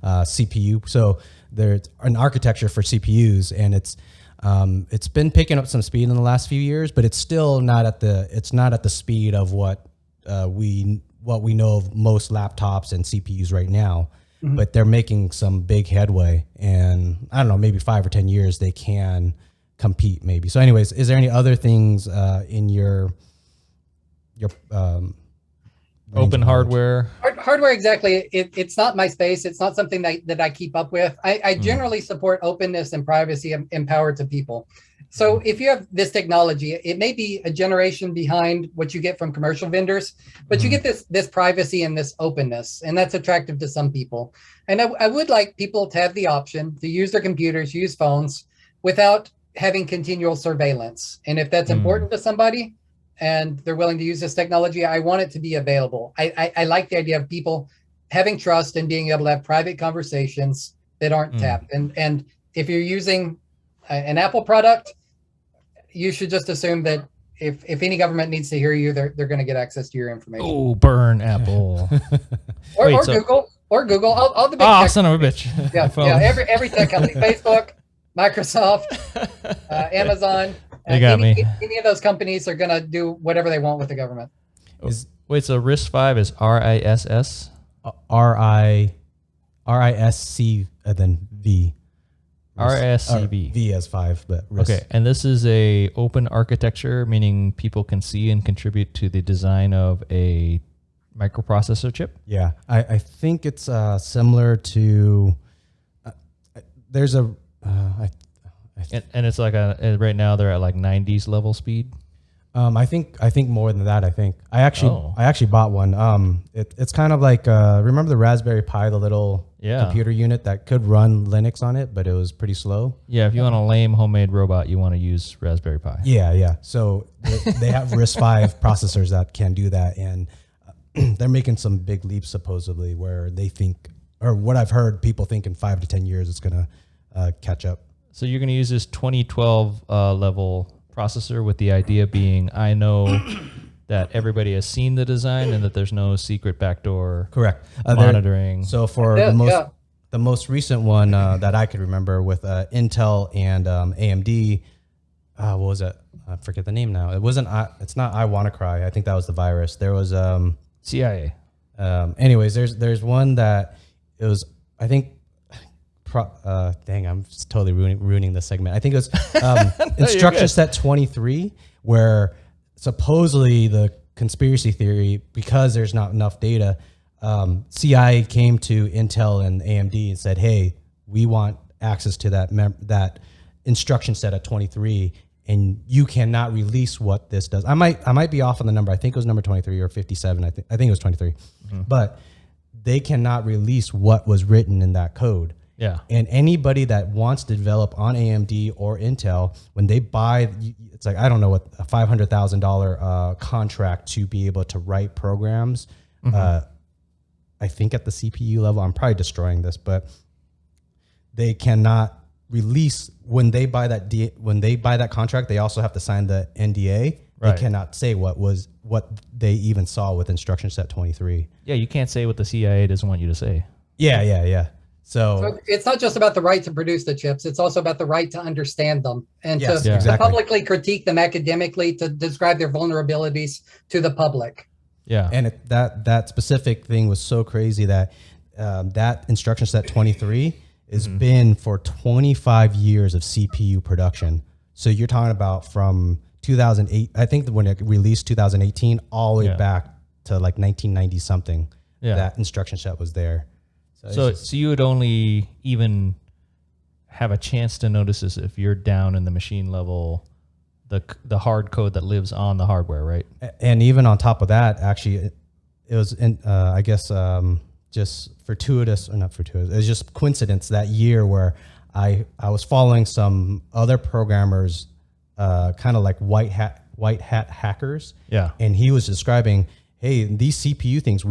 CPU? So there's an architecture for CPUs, and it's been picking up some speed in the last few years, but it's still not at the speed of what we know of most laptops and CPUs right now. But they're making some big headway, and I don't know, maybe 5 or 10 years they can compete maybe. So anyways, is there any other things in your open hardware? Hardware, exactly. It's not my space. It's not something that I keep up with. I generally support openness and privacy and power to people. So if you have this technology, it may be a generation behind what you get from commercial vendors, but you get this privacy and this openness, and that's attractive to some people. And I would like people to have the option to use their computers, use phones without having continual surveillance. And if that's important to somebody and they're willing to use this technology, I want it to be available. I like the idea of people having trust and being able to have private conversations that aren't tapped. And if you're using an Apple product, you should just assume that if any government needs to hear you, they're going to get access to your information. Oh, burn Apple. or Google, all the big tech son of a bitch. Every tech company, Facebook, Microsoft, Amazon. Any of those companies are going to do whatever they want with the government. Wait, so Risc-V is RISS? RISC and then V. RSCV. V as 5, but RISC. Okay, and this is a open architecture, meaning people can see and contribute to the design of a microprocessor chip? Yeah, I think it's similar to, there's a, and it's like right now they're at like 90s level speed. I think more than that. I actually bought one. It's kind of like remember the Raspberry Pi, the little computer unit that could run Linux on it, but it was pretty slow. Yeah, if you want a lame homemade robot, you want to use Raspberry Pi. Yeah. So they have Risc-V processors that can do that, and they're making some big leaps supposedly where they think or what I've heard people think in 5 to 10 years it's going to catch up. So you're going to use this 2012 level processor with the idea being, I know that everybody has seen the design and that there's no secret backdoor correct monitoring. So for the most recent one that I could remember with Intel and AMD, what was it? I forget the name now. It wasn't. It's not I Wanna Cry. I think that was the virus. There was CIA. Anyways, there's one that it was. I think. Dang, I'm just totally ruining this segment. I think it was instruction set 23, where supposedly the conspiracy theory, because there's not enough data, CIA came to Intel and AMD and said, "Hey, we want access to that instruction set at 23, and you cannot release what this does." I might be off on the number. I think it was number 23 or 57. I think it was 23, but they cannot release what was written in that code. Yeah. And anybody that wants to develop on AMD or Intel, when they buy, it's like, I don't know what, a $500,000 contract to be able to write programs. I think at the CPU level, I'm probably destroying this, but they cannot release when they buy that contract. They also have to sign the NDA. Right. They cannot say what they even saw with instruction set 23. Yeah, you can't say what the CIA doesn't want you to say. Yeah. So it's not just about the right to produce the chips. It's also about the right to understand them and to publicly critique them academically, to describe their vulnerabilities to the public. Yeah. And that specific thing was so crazy that that instruction set 23 has been for 25 years of CPU production. So you're talking about from 2008, I think when it released 2018, all the way back to like 1990 something. Yeah. That instruction set was there. So you would only even have a chance to notice this if you're down in the machine level, the hard code that lives on the hardware, right? And even on top of that, actually, it was I guess just fortuitous, or not fortuitous. It was just coincidence that year where I was following some other programmers, kind of like white hat hackers. Yeah. And he was describing, hey, these CPU things,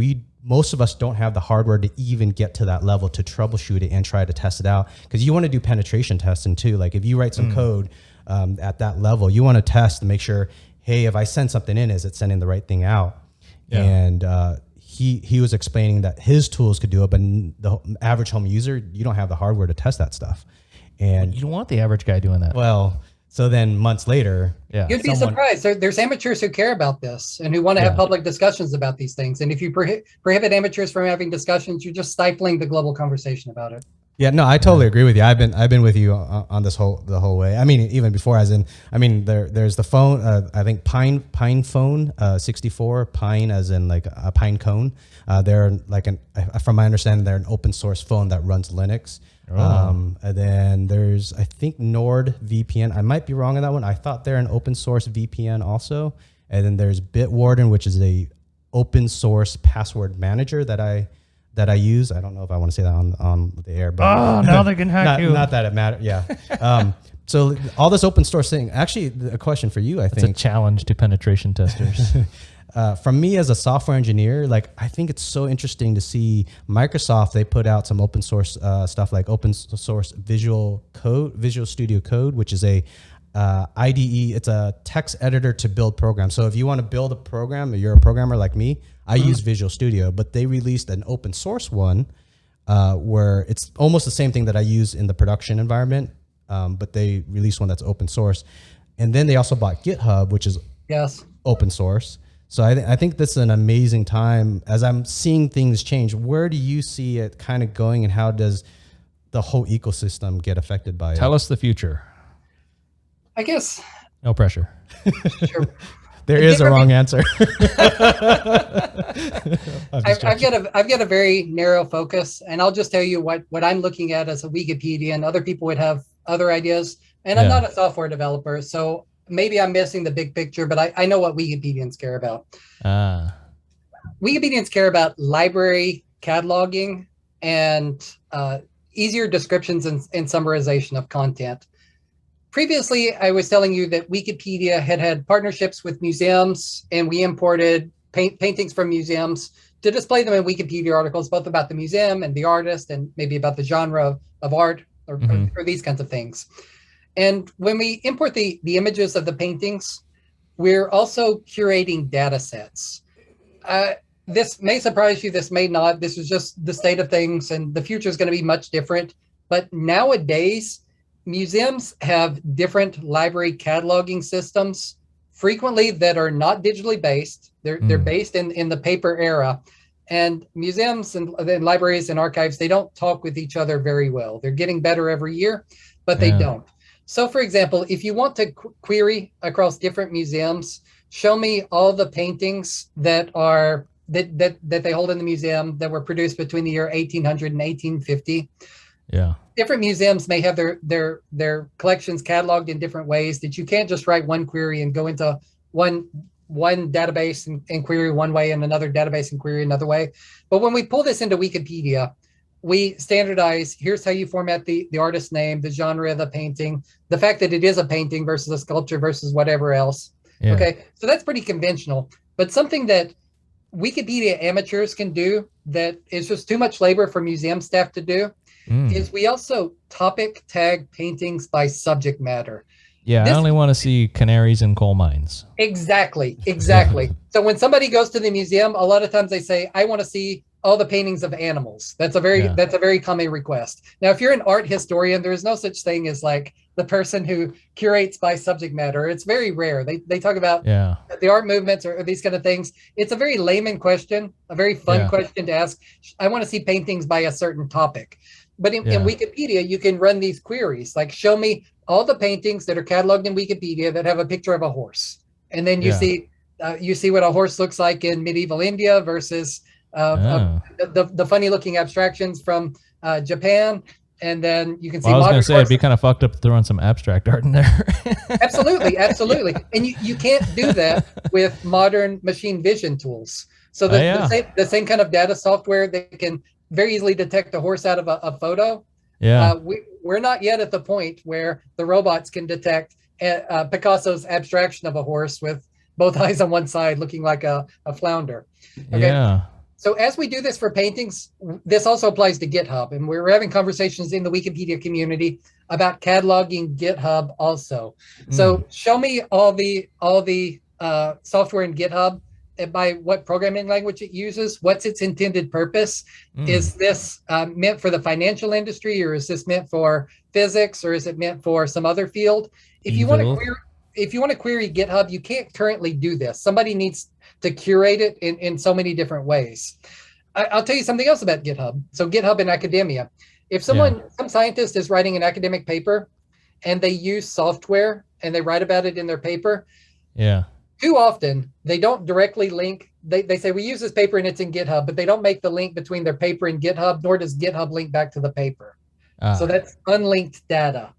most of us don't have the hardware to even get to that level to troubleshoot it and try to test it out. Because you want to do penetration testing too. Like if you write some code at that level, you want to test to make sure, hey, if I send something in, is it sending the right thing out? Yeah. And he was explaining that his tools could do it, but the average home user, you don't have the hardware to test that stuff. And you don't want the average guy doing that. Well, so then months later, you'd be surprised. There's amateurs who care about this and who want to have public discussions about these things. And if you prohibit amateurs from having discussions, you're just stifling the global conversation about it. Yeah, no, I totally agree with you. I've been with you on this the whole way. I mean, even before, there's the phone. I think Pine phone 64, Pine as in like a pine cone. They're like from my understanding, they're an open source phone that runs Linux. And then there's, I think, NordVPN. I might be wrong on that one. I thought they're an open source VPN also. And then there's Bitwarden, which is a open source password manager that I use. I don't know if I want to say that on the air, but now they can hack you. Not that it matters. Yeah. So all this open source thing, actually a question for you, I think. It's a challenge to penetration testers. From me as a software engineer, like I think it's so interesting to see Microsoft, they put out some open source stuff like open source Visual Studio Code, which is a IDE. It's a text editor to build programs. So if you want to build a program, or you're a programmer like me, I use Visual Studio, but they released an open source one where it's almost the same thing that I use in the production environment, but they released one that's open source. And then they also bought GitHub, which is open source. So I think this is an amazing time as I'm seeing things change. Where do you see it kind of going, and how does the whole ecosystem get affected by it? Tell us the future. I guess. No pressure. Sure. There is a wrong answer. I've got a very narrow focus, and I'll just tell you what I'm looking at as a Wikipedian. Other people would have other ideas, and I'm not a software developer, so maybe I'm missing the big picture, but I know what Wikipedians care about. Wikipedians care about library cataloging and easier descriptions and summarization of content. Previously, I was telling you that Wikipedia had partnerships with museums, and we imported paintings from museums to display them in Wikipedia articles, both about the museum and the artist and maybe about the genre of art or these kinds of things. And when we import the images of the paintings, we're also curating data sets. This may surprise you, this may not. This is just the state of things, and the future is going to be much different. But nowadays, museums have different library cataloging systems, frequently that are not digitally based. They're based in the paper era. And museums and libraries and archives, they don't talk with each other very well. They're getting better every year, but they don't. So for example, if you want to query across different museums, show me all the paintings that are that they hold in the museum that were produced between the year 1800 and 1850. Yeah. Different museums may have their collections cataloged in different ways that you can't just write one query and go into one database and query one way and another database and query another way. But when we pull this into Wikipedia, we standardize, here's how you format the artist's name, the genre of the painting, the fact that it is a painting versus a sculpture versus whatever else. Yeah. Okay, so that's pretty conventional. But something that Wikipedia amateurs can do that is just too much labor for museum staff to do is we also topic tag paintings by subject matter. Yeah, I only want to see canaries in coal mines. Exactly. So when somebody goes to the museum, a lot of times they say, I want to see all the paintings of animals. That's a very common request. Now, if you're an art historian, there is no such thing as like the person who curates by subject matter. It's very rare. They talk about the art movements or these kind of things. It's a very layman question, a very fun question to ask. I want to see paintings by a certain topic. But in Wikipedia, you can run these queries, like show me all the paintings that are cataloged in Wikipedia that have a picture of a horse. And then you see what a horse looks like in medieval India versus the funny looking abstractions from Japan. And then you can see. I was going to say it'd be kind of fucked up throwing some abstract art in there. Absolutely. And you can't do that with modern machine vision tools. So the same kind of data software that can very easily detect a horse out of a photo. We're not yet at the point where the robots can detect Picasso's abstraction of a horse with both eyes on one side looking like a flounder. Okay. Yeah. So as we do this for paintings, this also applies to GitHub, and we're having conversations in the Wikipedia community about cataloging GitHub also. So show me all the software in GitHub, by what programming language it uses, what's its intended purpose. Is this meant for the financial industry, or is this meant for physics, or is it meant for some other field? If you want to query GitHub, you can't currently do this. Somebody needs to curate it in so many different ways. I'll tell you something else about GitHub. So GitHub in academia, if some scientist is writing an academic paper and they use software and they write about it in their paper, too often they don't directly link. They say, we use this paper and it's in GitHub, but they don't make the link between their paper and GitHub, nor does GitHub link back to the paper. So that's unlinked data.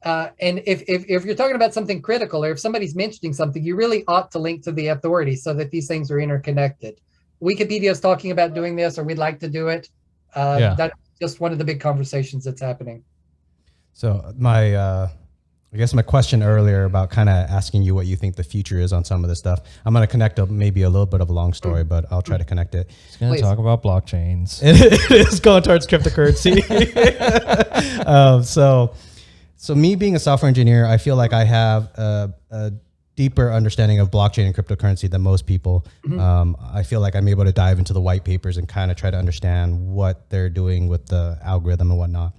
And if you're talking about something critical, or if somebody's mentioning something, you really ought to link to the authority so that these things are interconnected. Wikipedia is talking about doing this, or we'd like to do it. That's just one of the big conversations that's happening. So I guess my question earlier about kind of asking you what you think the future is on some of this stuff, I'm going to connect maybe a little bit of a long story, but I'll try to connect it. It's going to talk about blockchains. It is going towards cryptocurrency. So me being a software engineer, I feel like I have a deeper understanding of blockchain and cryptocurrency than most people. I feel like I'm able to dive into the white papers and kind of try to understand what they're doing with the algorithm and whatnot.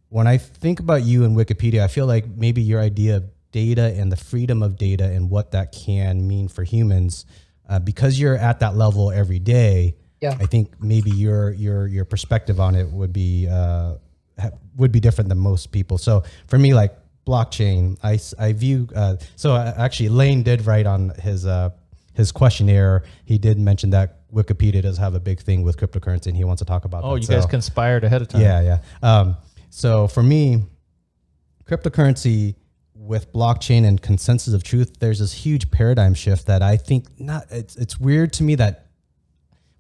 When I think about you and Wikipedia, I feel like maybe your idea of data and the freedom of data and what that can mean for humans, because you're at that level every day. I think maybe your perspective on it would be different than most people. So for me, like blockchain, I view. So actually, Lane did write on his questionnaire. He did mention that Wikipedia does have a big thing with cryptocurrency, and he wants to talk about. Oh, you guys conspired ahead of time. Yeah. So for me, cryptocurrency with blockchain and consensus of truth, there's this huge paradigm shift that I think it's weird to me that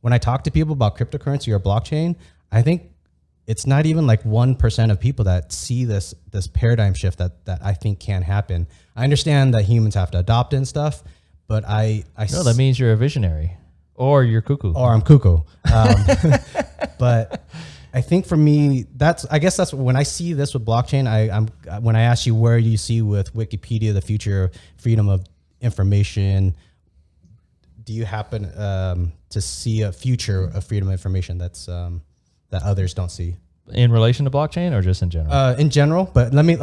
when I talk to people about cryptocurrency or blockchain, I think it's not even like 1% of people that see this paradigm shift that I think can happen. I understand that humans have to adopt it and stuff, but No, that means you're a visionary. Or you're cuckoo. Or I'm cuckoo. But I think for me, I guess that's when I see this with blockchain. When I ask you where do you see with Wikipedia the future of freedom of information, do you happen to see a future of freedom of information that's that others don't see? In relation to blockchain or just in general? In general, but let me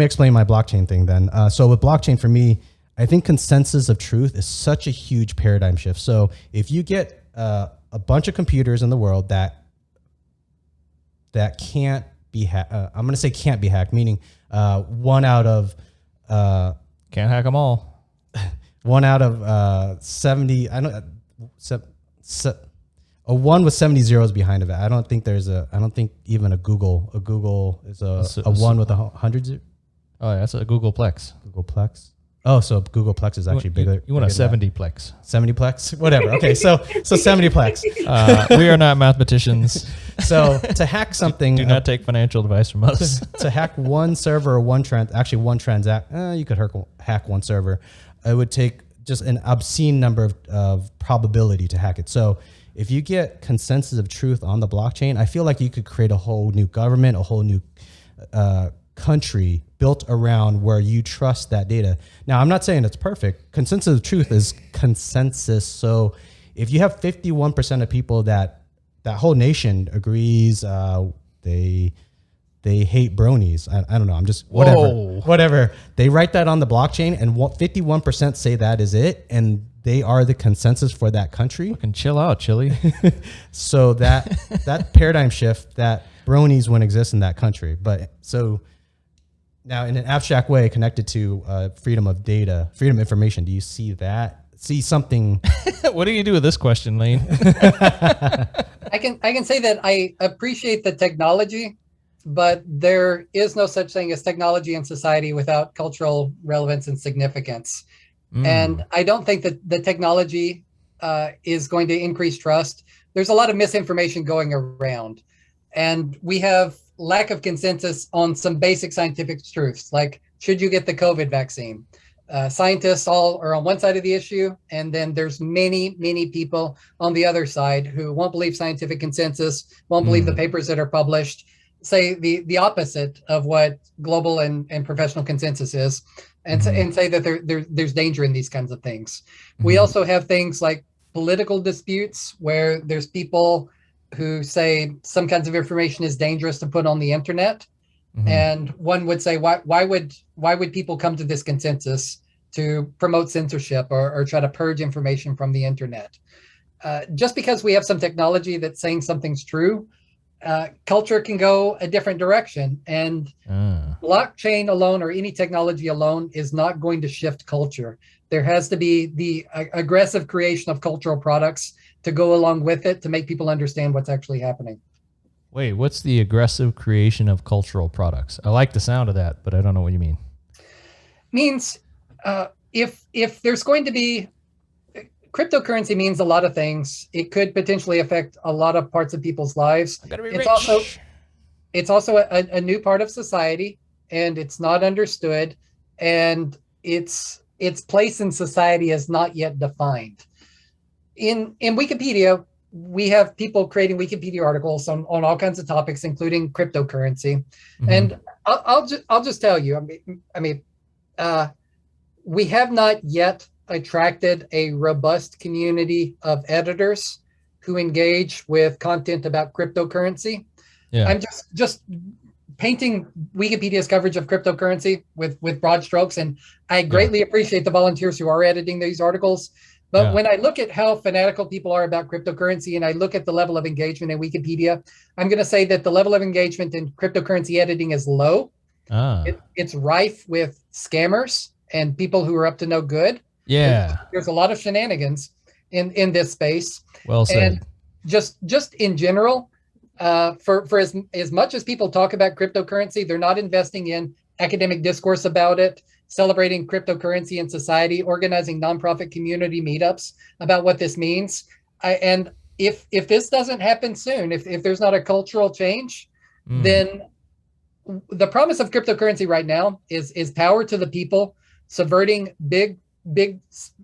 explain my blockchain thing then. So with blockchain, for me, I think consensus of truth is such a huge paradigm shift. So if you get a bunch of computers in the world that can't be hacked, I'm going to say can't be hacked, meaning one out of can't hack them all. 1 out of 70. I don't. A 1 with 70 zeros behind of it. I don't think even a Google is a 1 with 100 zeros. Oh, yeah, that's a Googleplex. Googleplex. Oh, so Googleplex is actually bigger. You want a 70-plex. 70-plex? Whatever. Okay, so 70-plex. We are not mathematicians. So to hack something. Do not take financial advice from us. To hack one server or one transact, you could hack one server. It would take just an obscene number of probability to hack it. So if you get consensus of truth on the blockchain, I feel like you could create a whole new government, a whole new country built around where you trust that data. Now, I'm not saying it's perfect. Consensus of truth is consensus. So if you have 51% of people that whole nation agrees, they hate bronies. I don't know. I'm just whatever. They write that on the blockchain and 51% say that is it. And they are the consensus for that country. Fucking chill out, Chile. So that paradigm shift, that bronies wouldn't exist in that country. But so now in an abstract way connected to freedom of data, freedom of information, do you see that? See something? What do you do with this question, Lane? I can say that I appreciate the technology, but there is no such thing as technology in society without cultural relevance and significance. And I don't think that the technology is going to increase trust. There's a lot of misinformation going around, and we have lack of consensus on some basic scientific truths, like should you get the COVID vaccine? Scientists all are on one side of the issue, and then there's many people on the other side who won't believe scientific consensus, won't believe the papers that are published, say the opposite of what global and professional consensus is, and say that there's danger in these kinds of things. We also have things like political disputes where there's people who say some kinds of information is dangerous to put on the internet. And one would say, why would people come to this consensus to promote censorship or try to purge information from the internet? Just because we have some technology that's saying something's true, culture can go a different direction. And blockchain alone or any technology alone is not going to shift culture. There has to be the aggressive creation of cultural products to go along with it to make people understand what's actually happening. Wait, what's the aggressive creation of cultural products? I like the sound of that, but I don't know what you mean. Means if there's going to be cryptocurrency means a lot of things. It could potentially affect a lot of parts of people's lives. It's also a new part of society, and it's not understood, and its place in society is not yet defined. In Wikipedia, we have people creating Wikipedia articles on all kinds of topics, including cryptocurrency. And I'll just tell you, we have not yet attracted a robust community of editors who engage with content about cryptocurrency. Yeah. I'm just painting Wikipedia's coverage of cryptocurrency with broad strokes, and I greatly appreciate the volunteers who are editing these articles. But when I look at how fanatical people are about cryptocurrency, and I look at the level of engagement in Wikipedia, I'm going to say that the level of engagement in cryptocurrency editing is low. It's rife with scammers and people who are up to no good. Yeah, there's a lot of shenanigans in this space. Well said. And just in general, for as much as people talk about cryptocurrency, they're not investing in academic discourse about it, celebrating cryptocurrency in society, organizing nonprofit community meetups about what this means. And if this doesn't happen soon, if there's not a cultural change, then the promise of cryptocurrency right now is power to the people, subverting big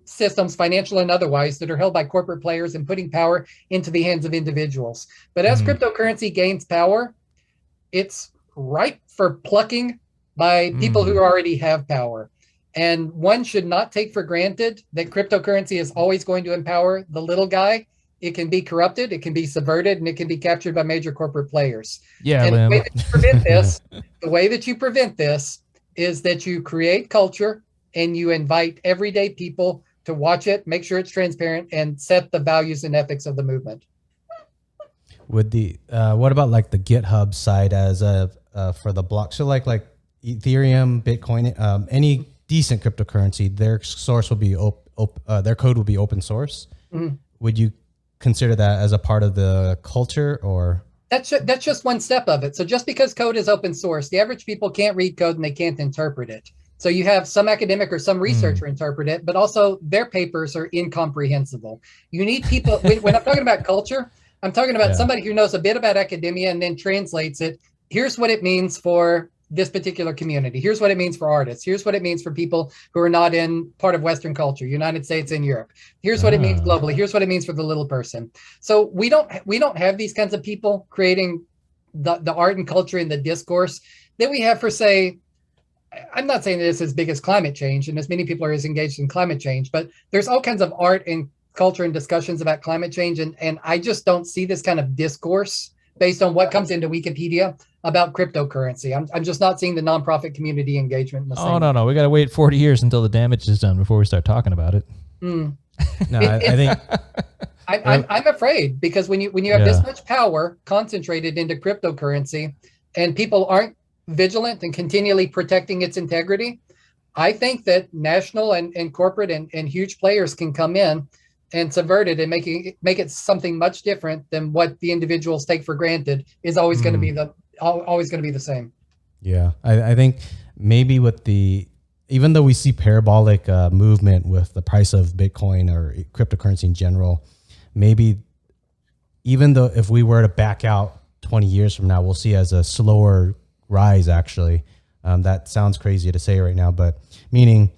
systems, financial and otherwise, that are held by corporate players and putting power into the hands of individuals. But as cryptocurrency gains power, it's ripe for plucking by people who already have power. And one should not take for granted that cryptocurrency is always going to empower the little guy. It can be corrupted, it can be subverted, and it can be captured by major corporate players. Yeah, and Liem. the way that you prevent this is that you create culture and you invite everyday people to watch it, make sure it's transparent, and set the values and ethics of the movement. With the what about like the GitHub side as for the block? So like Ethereum, Bitcoin, any decent cryptocurrency, their source will be their code will be open source. Would you consider that as a part of the culture, or? That's just one step of it. So just because code is open source, the average people can't read code and they can't interpret it. So you have some academic or some researcher interpret it, but also their papers are incomprehensible. You need people, when I'm talking about culture, I'm talking about somebody who knows a bit about academia and then translates it. Here's what it means for this particular community. Here's what it means for artists. Here's what it means for people who are not in part of Western culture, United States and Europe. Here's what it means globally. Here's what it means for the little person. So we don't have these kinds of people creating the art and culture and the discourse that we have for, say, I'm not saying that it's as big as climate change and as many people are as engaged in climate change, but there's all kinds of art and culture and discussions about climate change. And I just don't see this kind of discourse based on what comes into Wikipedia about cryptocurrency. I'm just not seeing the nonprofit community engagement in the same. No. We got to wait 40 years until the damage is done before we start talking about it. No, I think I'm afraid, because when you have this much power concentrated into cryptocurrency and people aren't vigilant and continually protecting its integrity, I think that national and corporate and huge players can come in and subvert it and make it something much different than what the individuals take for granted is always going to be the same. Yeah, I think maybe with even though we see parabolic movement with the price of Bitcoin or cryptocurrency in general, maybe even though if we were to back out 20 years from now, we'll see as a slower rise, actually. That sounds crazy to say right now, but meaning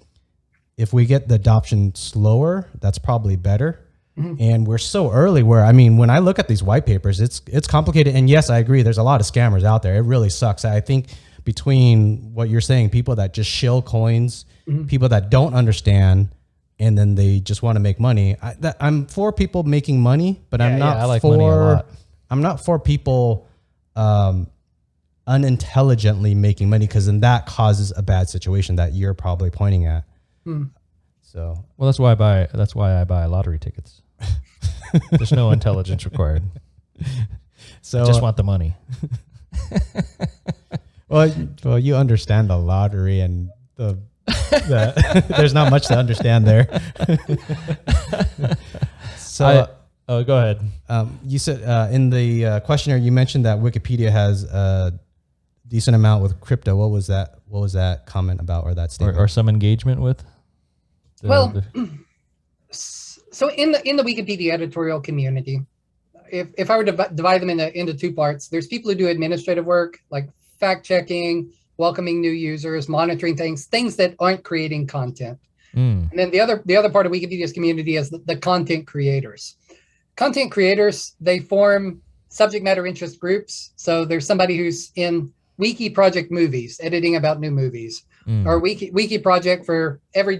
if we get the adoption slower, that's probably better. And we're so early where, I mean, when I look at these white papers, it's complicated. And yes, I agree. There's a lot of scammers out there. It really sucks. I think between what you're saying, people that just shill coins, people that don't understand, and then they just want to make money. I'm for people making money, but I'm not I like money a lot. I'm not for people unintelligently making money, because then that causes a bad situation that you're probably pointing at. So well, that's why I buy lottery tickets. There's no intelligence required. So I just want the money. Well, you understand the lottery and there's not much to understand there. So go ahead. You said in the questionnaire you mentioned that Wikipedia has a decent amount with crypto. What was that comment about, or that statement? Or some engagement with? So in the Wikipedia editorial community, if I were to divide them into two parts, there's people who do administrative work like fact checking, welcoming new users, monitoring things that aren't creating content. And then the other part of Wikipedia's community is the content creators. Content creators, they form subject matter interest groups. So there's somebody who's in Wiki Project movies, editing about new movies, or Wiki Project for every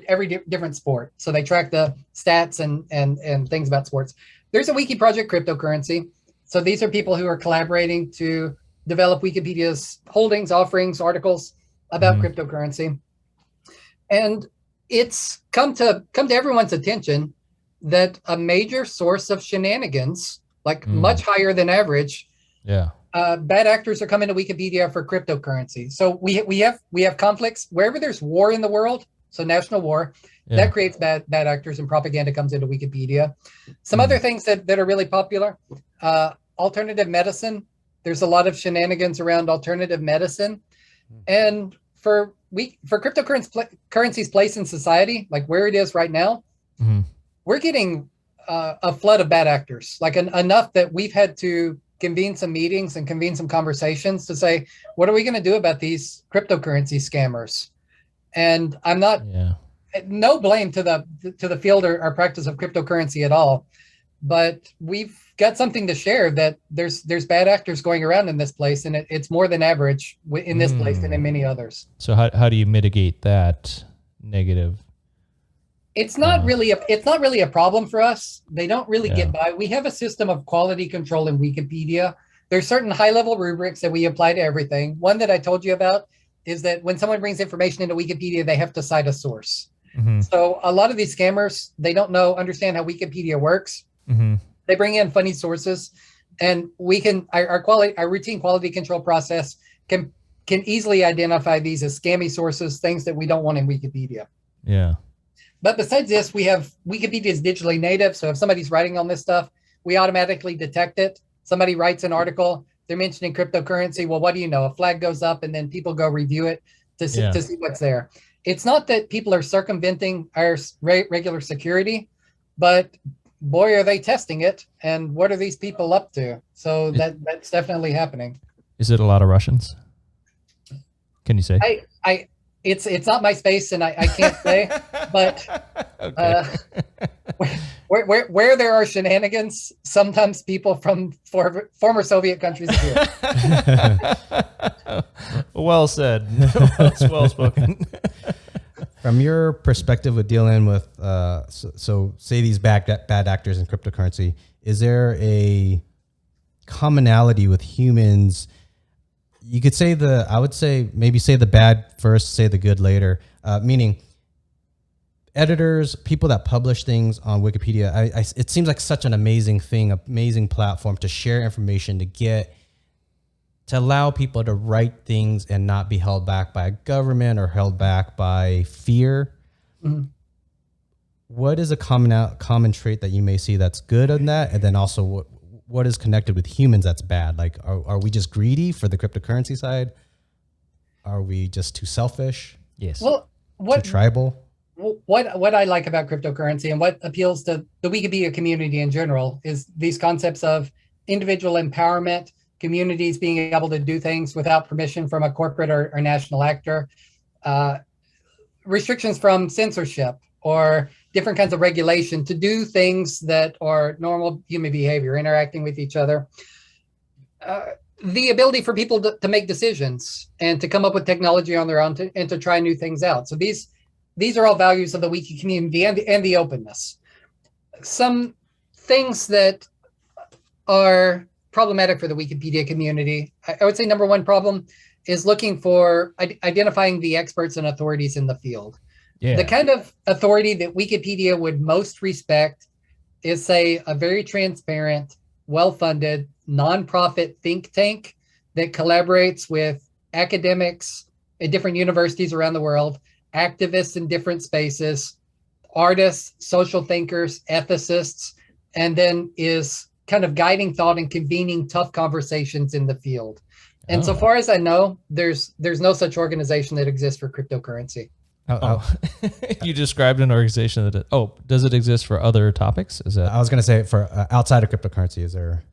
different sport. So they track the stats and things about sports. There's a Wiki Project cryptocurrency. So these are people who are collaborating to develop Wikipedia's holdings, offerings, articles about cryptocurrency. And it's come to everyone's attention that a major source of shenanigans, like much higher than average, bad actors are coming to Wikipedia for cryptocurrency. So we have conflicts wherever there's war in the world. So national war, that creates bad actors, and propaganda comes into Wikipedia. Some other things that are really popular, alternative medicine. There's a lot of shenanigans around alternative medicine, and for cryptocurrency's place in society, like where it is right now, we're getting a flood of bad actors, like enough that we've had to convene some meetings and convene some conversations to say, what are we going to do about these cryptocurrency scammers? And I'm not, no blame to the field or practice of cryptocurrency at all, but we've got something to share that there's bad actors going around in this place, and it's more than average in this place than in many others. So how do you mitigate that negative? It's not really a problem for us. They don't really get by. We have a system of quality control in Wikipedia. There's certain high-level rubrics that we apply to everything. One that I told you about is that when someone brings information into Wikipedia, they have to cite a source. Mm-hmm. So a lot of these scammers, they don't understand how Wikipedia works. Mm-hmm. They bring in funny sources, and we can our routine quality control process can easily identify these as scammy sources, things that we don't want in Wikipedia. Yeah. But besides this, we have Wikipedia is digitally native. So if somebody's writing on this stuff, we automatically detect it. Somebody writes an article, they're mentioning cryptocurrency. Well, what do you know? A flag goes up, and then people go review it to see what's there. It's not that people are circumventing our regular security, but boy, are they testing it. And what are these people up to? So that's definitely happening. Is it a lot of Russians? Can you say? It's not my space, and I can't say, but where there are shenanigans, sometimes people from former Soviet countries appear. Well said. That's well spoken. From your perspective of dealing with, so say these bad actors in cryptocurrency, is there a commonality with humans? You could say I would say maybe say the bad first, say the good later, meaning editors, people that publish things on Wikipedia. It seems like such an amazing thing, amazing platform to share information, to allow people to write things and not be held back by a government or held back by fear. Mm-hmm. What is a common trait that you may see that's good in that? And then also what is connected with humans that's bad? Like, are we just greedy for the cryptocurrency side? Are we just too selfish? Yes. Well, too tribal? What I like about cryptocurrency and what appeals to the Wikipedia community in general is these concepts of individual empowerment, communities being able to do things without permission from a corporate or national actor, restrictions from censorship or different kinds of regulation to do things that are normal human behavior, interacting with each other. The ability for people to make decisions and to come up with technology on their own and to try new things out. So these are all values of the wiki community and the openness. Some things that are problematic for the Wikipedia community, I would say number one problem is looking for identifying the experts and authorities in the field. Yeah. The kind of authority that Wikipedia would most respect is, say, a very transparent, well-funded, nonprofit think tank that collaborates with academics at different universities around the world, activists in different spaces, artists, social thinkers, ethicists, and then is kind of guiding thought and convening tough conversations in the field. And so far as I know, there's no such organization that exists for cryptocurrency. You described an organization that does it exist for other topics? Is that? I was going to say for outside of cryptocurrency, is there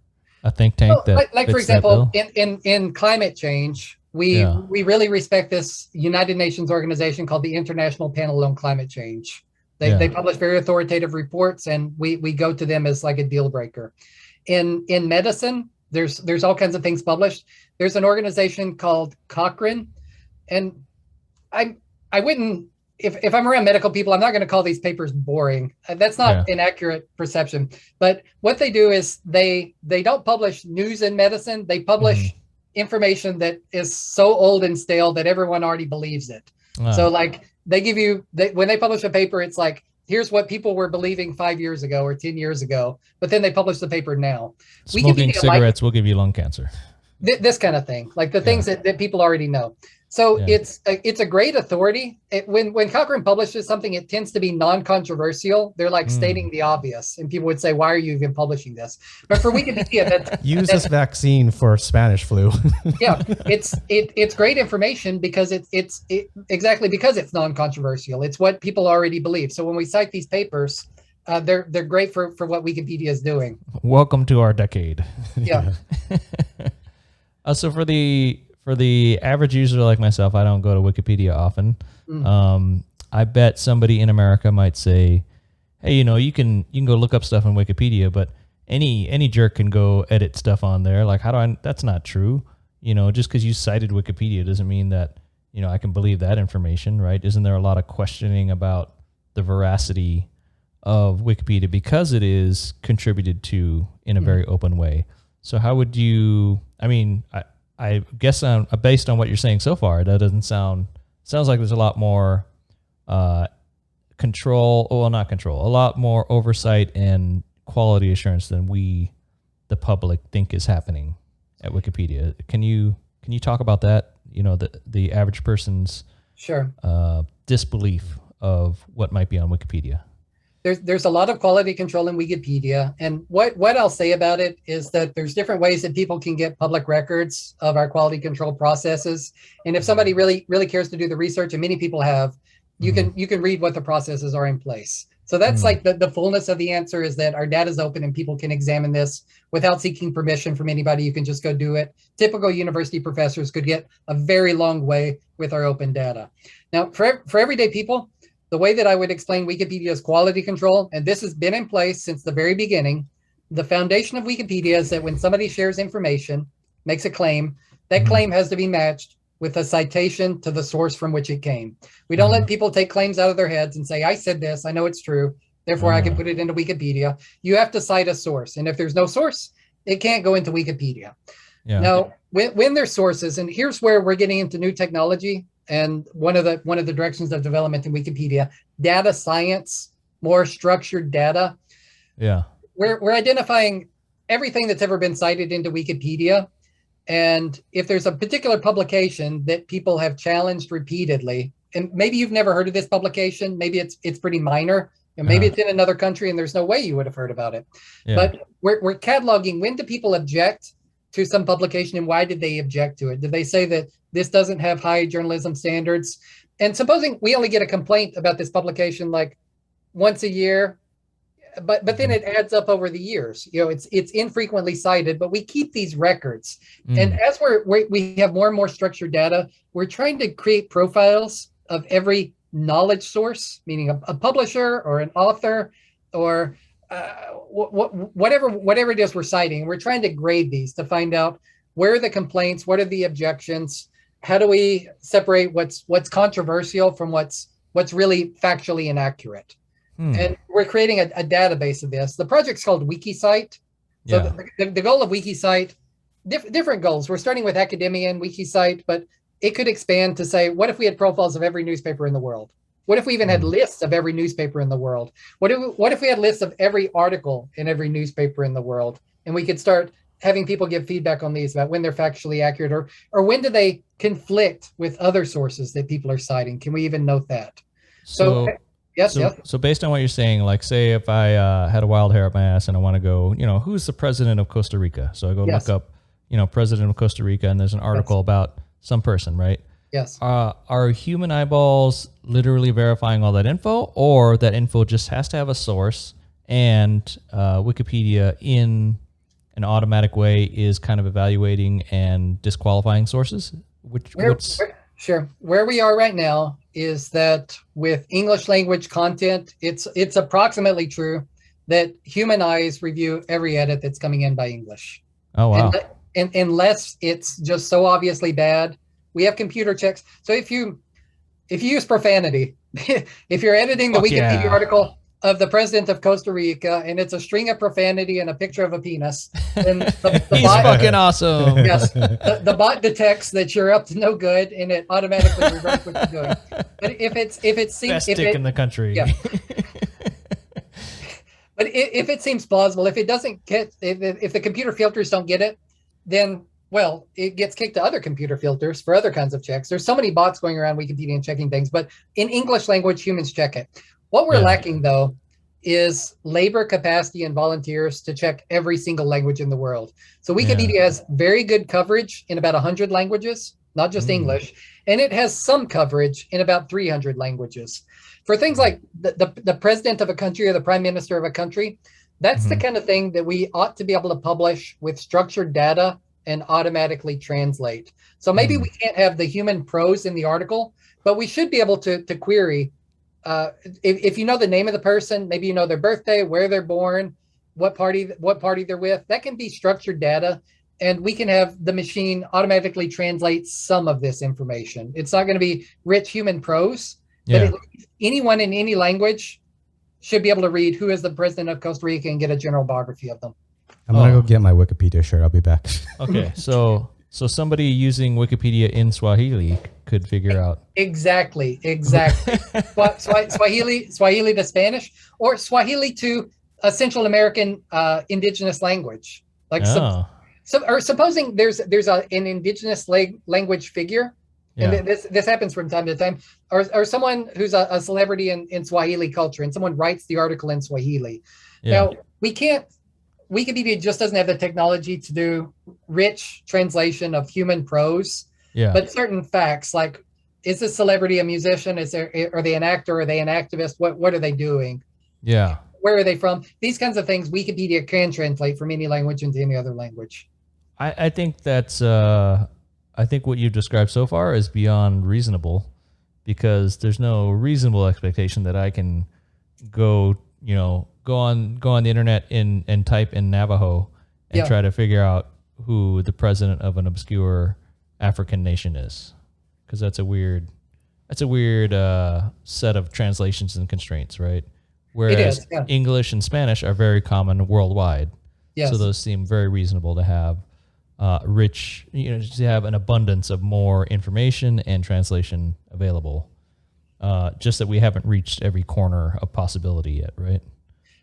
a think tank like for example, in climate change, we really respect this United Nations organization called the International Panel on Climate Change. They publish very authoritative reports, and we go to them as like a deal breaker. In medicine, there's all kinds of things published. There's an organization called Cochrane, and I wouldn't, if I'm around medical people, I'm not going to call these papers boring. That's not an accurate perception. But what they do is they don't publish news in medicine. They publish information that is so old and stale that everyone already believes it. So like they give you, when they publish a paper, it's like, here's what people were believing 5 years ago or 10 years ago, but then they publish the paper now. Smoking cigarettes will give you lung cancer. This kind of thing, like the things that people already know. So it's a great authority. When Cochrane publishes something, it tends to be non-controversial. They're like stating the obvious, and people would say, "Why are you even publishing this?" But for Wikipedia, use this vaccine for Spanish flu. Yeah, it's great information because it's exactly because it's non-controversial. It's what people already believe. So when we cite these papers, they're great for what Wikipedia is doing. Welcome to our decade. Yeah. So for the average user like myself, I don't go to Wikipedia often. I bet somebody in America might say, hey, you can go look up stuff on Wikipedia, but any jerk can go edit stuff on there. Like, that's not true. Just because you cited Wikipedia doesn't mean that, I can believe that information, right? Isn't there a lot of questioning about the veracity of Wikipedia because it is contributed to in a very open way? So how would you, I guess based on what you're saying so far, that sounds like there's a lot more a lot more oversight and quality assurance than we, the public, think is happening at Wikipedia. Can you talk about that? The average person's disbelief of what might be on Wikipedia. There's a lot of quality control in Wikipedia, and what I'll say about it is that there's different ways that people can get public records of our quality control processes. And if somebody really cares to do the research, and many people have, you can read what the processes are in place. So that's like the fullness of the answer is that our data is open and people can examine this without seeking permission from anybody. You can just go do it. Typical university professors could get a very long way with our open data. Now, for everyday people, the way that I would explain Wikipedia's quality control, and this has been in place since the very beginning, the foundation of Wikipedia is that when somebody shares information, makes a claim, that claim has to be matched with a citation to the source from which it came. We don't let people take claims out of their heads and say, I said this, I know it's true, therefore I can put it into Wikipedia. You have to cite a source. And if there's no source, it can't go into Wikipedia. Yeah. Now, when there's sources, and here's where we're getting into new technology, and one of the directions of development in Wikipedia, data science, more structured data. Yeah. We're identifying everything that's ever been cited into Wikipedia. And if there's a particular publication that people have challenged repeatedly, and maybe you've never heard of this publication, maybe it's pretty minor, and maybe it's in another country and there's no way you would have heard about it. Yeah. But we're cataloging, when do people object to some publication and why did they object to it? Did they say that this doesn't have high journalism standards? And supposing we only get a complaint about this publication like once a year, but then it adds up over the years. It's infrequently cited, but we keep these records. And as we have more and more structured data, we're trying to create profiles of every knowledge source, meaning a publisher or an author or whatever it is we're citing. We're trying to grade these to find out where are the complaints, what are the objections, how do we separate what's controversial from what's really factually inaccurate. And we're creating a database of this. The project's called WikiCite. So the goal of WikiCite, different goals. We're starting with academia and WikiCite, but it could expand to say, what if we had profiles of every newspaper in the world? What if we even had lists of every newspaper in the world? What if we had lists of every article in every newspaper in the world? And we could start having people give feedback on these about when they're factually accurate or when do they conflict with other sources that people are citing? Can we even note that? Yes. So based on what you're saying, like say if I had a wild hair up my ass and I want to go, who's the president of Costa Rica? So I go look up, president of Costa Rica, and there's an article about some person, right? Yes. Are human eyeballs literally verifying all that info, or that info just has to have a source and Wikipedia in an automatic way is kind of evaluating and disqualifying sources? Sure. Where we are right now is that with English language content, it's approximately true that human eyes review every edit that's coming in by English. Oh, wow. And unless it's just so obviously bad, we have computer checks. So if you use profanity, if you're editing the Wikipedia article of the president of Costa Rica and it's a string of profanity and a picture of a penis, then he's fucking awesome. Yes, the bot detects that you're up to no good and it automatically reverts what you're doing. But if it seems best stick in the country, yeah. But if it seems plausible, if it doesn't get, if the computer filters don't get it, then it gets kicked to other computer filters for other kinds of checks. There's so many bots going around Wikipedia and checking things, but in English language, humans check it. What we're lacking, though, is labor capacity and volunteers to check every single language in the world. So Wikipedia has very good coverage in about 100 languages, not just English, and it has some coverage in about 300 languages. For things like the president of a country or the prime minister of a country, that's the kind of thing that we ought to be able to publish with structured data and automatically translate. So maybe we can't have the human prose in the article, but we should be able to query if you know the name of the person, maybe you know their birthday, where they're born, what party they're with, that can be structured data. And we can have the machine automatically translate some of this information. It's not going to be rich human prose, but anyone in any language should be able to read who is the president of Costa Rica and get a general biography of them. I'm going to go get my Wikipedia shirt. I'll be back. Okay, so somebody using Wikipedia in Swahili could figure out. Exactly. Swahili to Spanish, or Swahili to a Central American indigenous language. Like or supposing there's an indigenous language figure, and this happens from time to time, or someone who's a celebrity in Swahili culture, and someone writes the article in Swahili. Now Wikipedia just doesn't have the technology to do rich translation of human prose, but certain facts like, is this celebrity a musician? Are they an actor? Are they an activist? What are they doing? Yeah. Where are they from? These kinds of things Wikipedia can translate from any language into any other language. I think that's I think what you've described so far is beyond reasonable, because there's no reasonable expectation that I can go on the internet and type in Navajo and try to figure out who the president of an obscure African nation is, because that's a weird set of translations and constraints, right? Whereas English and Spanish are very common worldwide. Yes. So those seem very reasonable to have rich, to have an abundance of more information and translation available. Just that we haven't reached every corner of possibility yet, right?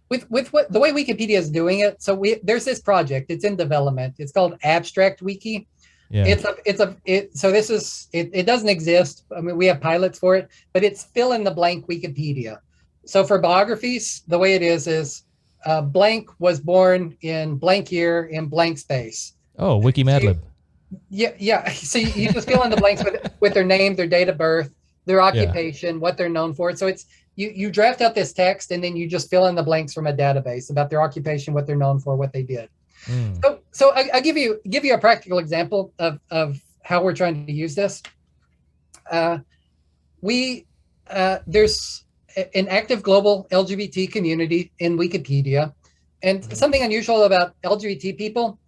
With what the way Wikipedia is doing it, so there's this project. It's in development. It's called Abstract Wiki. Yeah. It doesn't exist. I mean, we have pilots for it, but it's fill in the blank Wikipedia. So for biographies, the way it is blank was born in blank year in blank space. Oh, Wiki Mad Lib. Yeah. So you just fill in the blanks with their name, their date of birth, their occupation, what they're known for. So it's you draft out this text and then you just fill in the blanks from a database about their occupation, what they're known for, what they did. So I give you a practical example of how we're trying to use this. There's an active global LGBT community in Wikipedia, and something unusual about LGBT people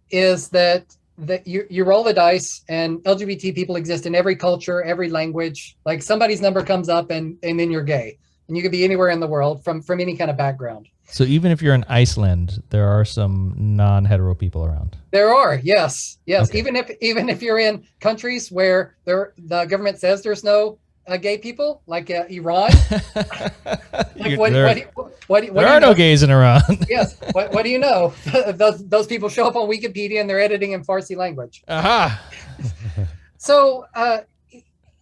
is that you roll the dice, and LGBT people exist in every culture, every language. Like somebody's number comes up, and then you're gay, and you could be anywhere in the world from any kind of background. So even if you're in Iceland, there are some non-hetero people around. There are, yes. Okay. Even if you're in countries where the government says there's no gay people, like Iran. There are no gays in Iran. Yes. What do you know? Those people show up on Wikipedia and they're editing in Farsi language. Aha. So that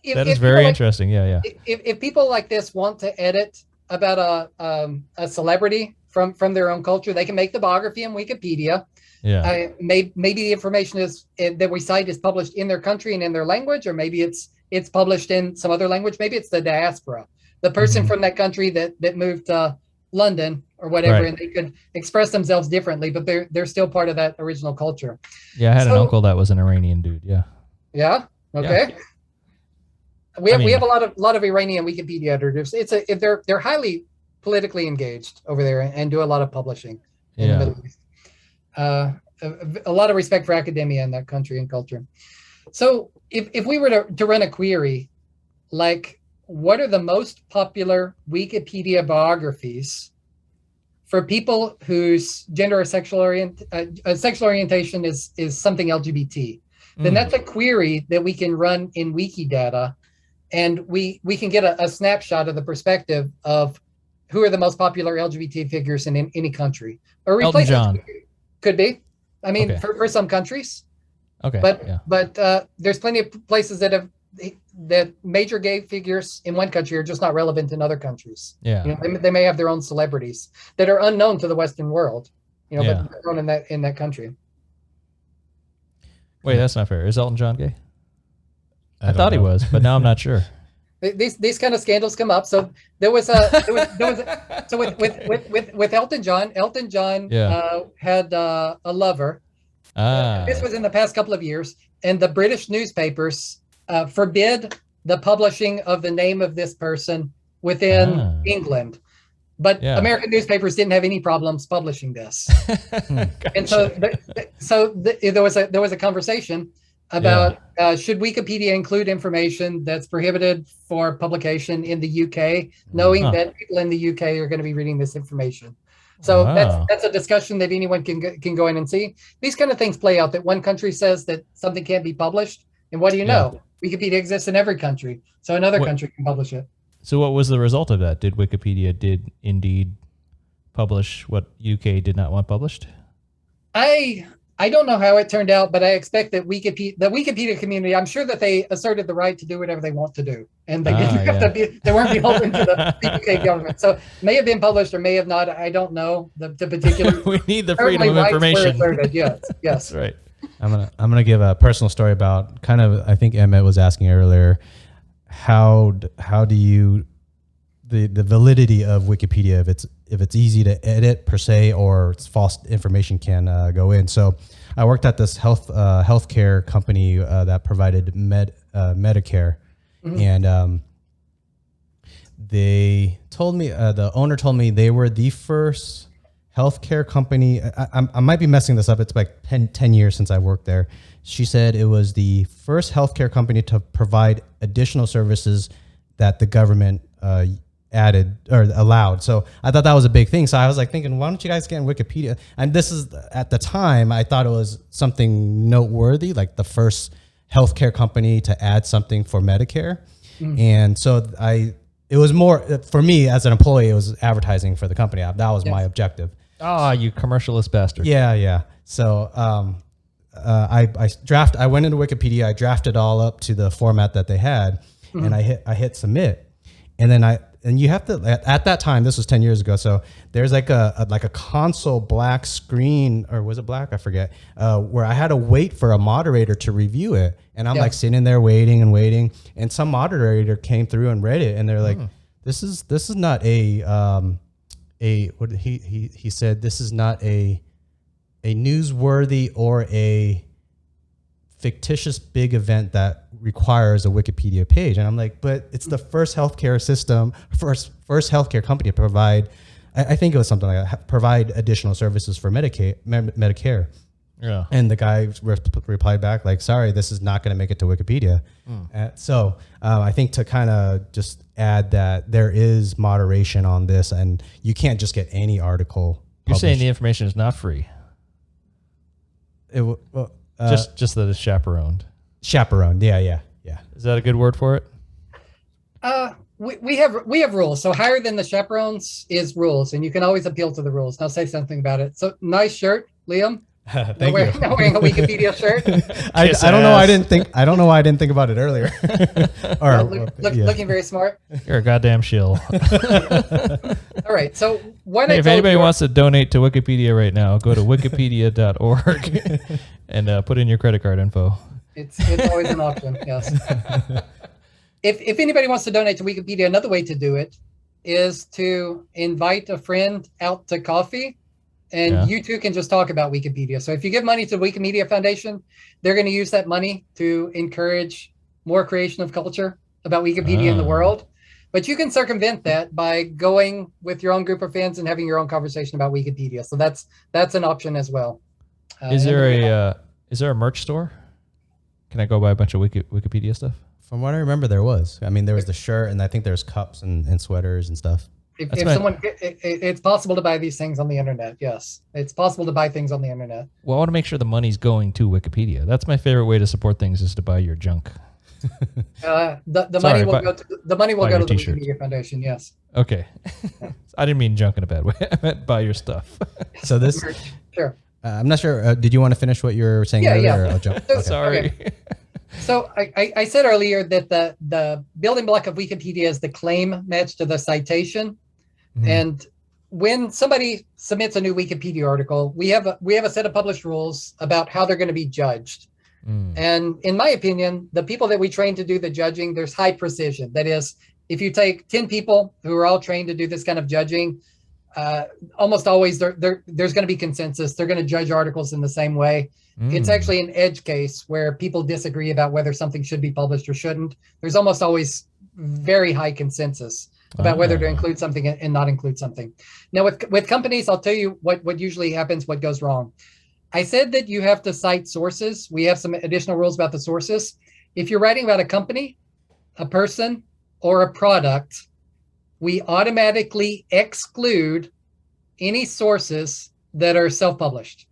is very interesting. Yeah. If people like this want to edit about a celebrity from their own culture, they can make the biography in Wikipedia. Yeah. Maybe the information that we cite is published in their country and in their language, or maybe it's published in some other language. Maybe it's the diaspora, the person from that country that moved to London or whatever, right. And they could express themselves differently, but they're still part of that original culture. Yeah, I had an uncle that was an Iranian dude. Yeah. Yeah. Okay. Yeah. We have a lot of Iranian Wikipedia editors. They're highly politically engaged over there and do a lot of publishing in the Middle East. A lot of respect for academia in that country and culture. So if we were to run a query, like what are the most popular Wikipedia biographies for people whose gender or sexual orientation is something LGBT, then that's a query that we can run in Wikidata, and we can get a snapshot of the perspective of who are the most popular LGBT figures in any country. Or Elton John. Could be. I mean, for some countries. Okay. But there's plenty of places that major gay figures in one country are just not relevant in other countries. Yeah. They may have their own celebrities that are unknown to the Western world, but they're known in that country. Wait, that's not fair. Is Elton John gay? I thought he was, but now I'm not sure. These kind of scandals come up. So there was so with Elton John. Elton John had a lover. This was in the past couple of years, and the British newspapers forbid the publishing of the name of this person within England. But Yeah. American newspapers didn't have any problems publishing this. And so, there was a conversation about should Wikipedia include information that's prohibited for publication in the UK, knowing that people in the UK are going to be reading this information. So that's a discussion that anyone can go in and see. These kind of things play out, that one country says that something can't be published, and what do you know? Wikipedia exists in every country, so another country can publish it. So what was the result of that? Did Wikipedia indeed publish what UK did not want published? I don't know how it turned out, but I expect that the Wikipedia community, I'm sure that they asserted the right to do whatever they want to do, and they didn't have to be. They weren't beholden to the UK government. So it may have been published or may have not. I don't know the particular. We need the freedom of information. Yes. That's right. I'm gonna give a personal story about kind of, I think Emmett was asking earlier, how do you the validity of Wikipedia, if it's easy to edit per se, or it's false information can go in. So I worked at this healthcare company that provided Medicare, and they told me, the owner told me they were the first healthcare company. I might be messing this up. It's like 10 years since I worked there. She said it was the first healthcare company to provide additional services that the government added or allowed. So I thought that was a big thing. So I was like thinking, why don't you guys get in Wikipedia? And this is, at the time, I thought it was something noteworthy, like the first healthcare company to add something for Medicare. And so it was more, for me as an employee, it was advertising for the company. That was my objective. Oh, you commercialist bastard. Yeah. So I went into Wikipedia, I drafted all up to the format that they had, and I hit submit. And then you have to, at that time, this was 10 years ago. So there's like a console black screen, or was it black? I forget, where I had to wait for a moderator to review it. And I'm like sitting there waiting. And some moderator came through and read it. And they're like, this is not what he said, this is not a newsworthy or a fictitious big event that requires a Wikipedia page. And I'm like, but it's the first healthcare system, first healthcare company to provide, I think it was something like that, provide additional services for Medicare. Yeah. And the guy replied back like, sorry, this is not going to make it to Wikipedia. So I think to kind of just add that there is moderation on this, and you can't just get any article published. You're saying the information is not free. Just that it's chaperoned. Chaperoned, yeah. Is that a good word for it? We have rules. So higher than the chaperones is rules, and you can always appeal to the rules. I'll say something about it. So nice shirt, Liam. Thank you. Not wearing a Wikipedia shirt. I don't know. I don't know why I didn't think about it earlier. Looking very smart. You're a goddamn shill. All right. So if anybody wants to donate to Wikipedia right now, go to wikipedia.org and put in your credit card info. It's always an option. Yes. If anybody wants to donate to Wikipedia, another way to do it is to invite a friend out to coffee. And you two can just talk about Wikipedia. So if you give money to the Wikimedia Foundation, they're going to use that money to encourage more creation of culture about Wikipedia in the world. But you can circumvent that by going with your own group of friends and having your own conversation about Wikipedia. So that's an option as well. Is there a merch store? Can I go buy a bunch of Wikipedia stuff? From what I remember, there was. I mean, there was the shirt, and I think there's cups and sweaters and stuff. It's possible to buy these things on the internet. Yes, it's possible to buy things on the internet. Well, I want to make sure the money's going to Wikipedia. That's my favorite way to support things, is to buy your junk. The money will go to the Wikimedia Foundation. Yes. Okay. I didn't mean junk in a bad way. I meant buy your stuff. So this. Sure. I'm not sure. Did you want to finish what you were saying earlier? Yeah. Or I'll jump? Okay. Sorry. Okay. So I said earlier that the building block of Wikipedia is the claim match to the citation. And when somebody submits a new Wikipedia article, we have a set of published rules about how they're going to be judged. And in my opinion, the people that we train to do the judging, there's high precision. That is, if you take 10 people who are all trained to do this kind of judging, almost always there's going to be consensus. They're going to judge articles in the same way. It's actually an edge case where people disagree about whether something should be published or shouldn't. There's almost always very high consensus. about whether to include something and not include something. Now, with companies, I'll tell you what usually happens, what goes wrong. I said that you have to cite sources. We have some additional rules about the sources. If you're writing about a company, a person, or a product, we automatically exclude any sources that are self-published.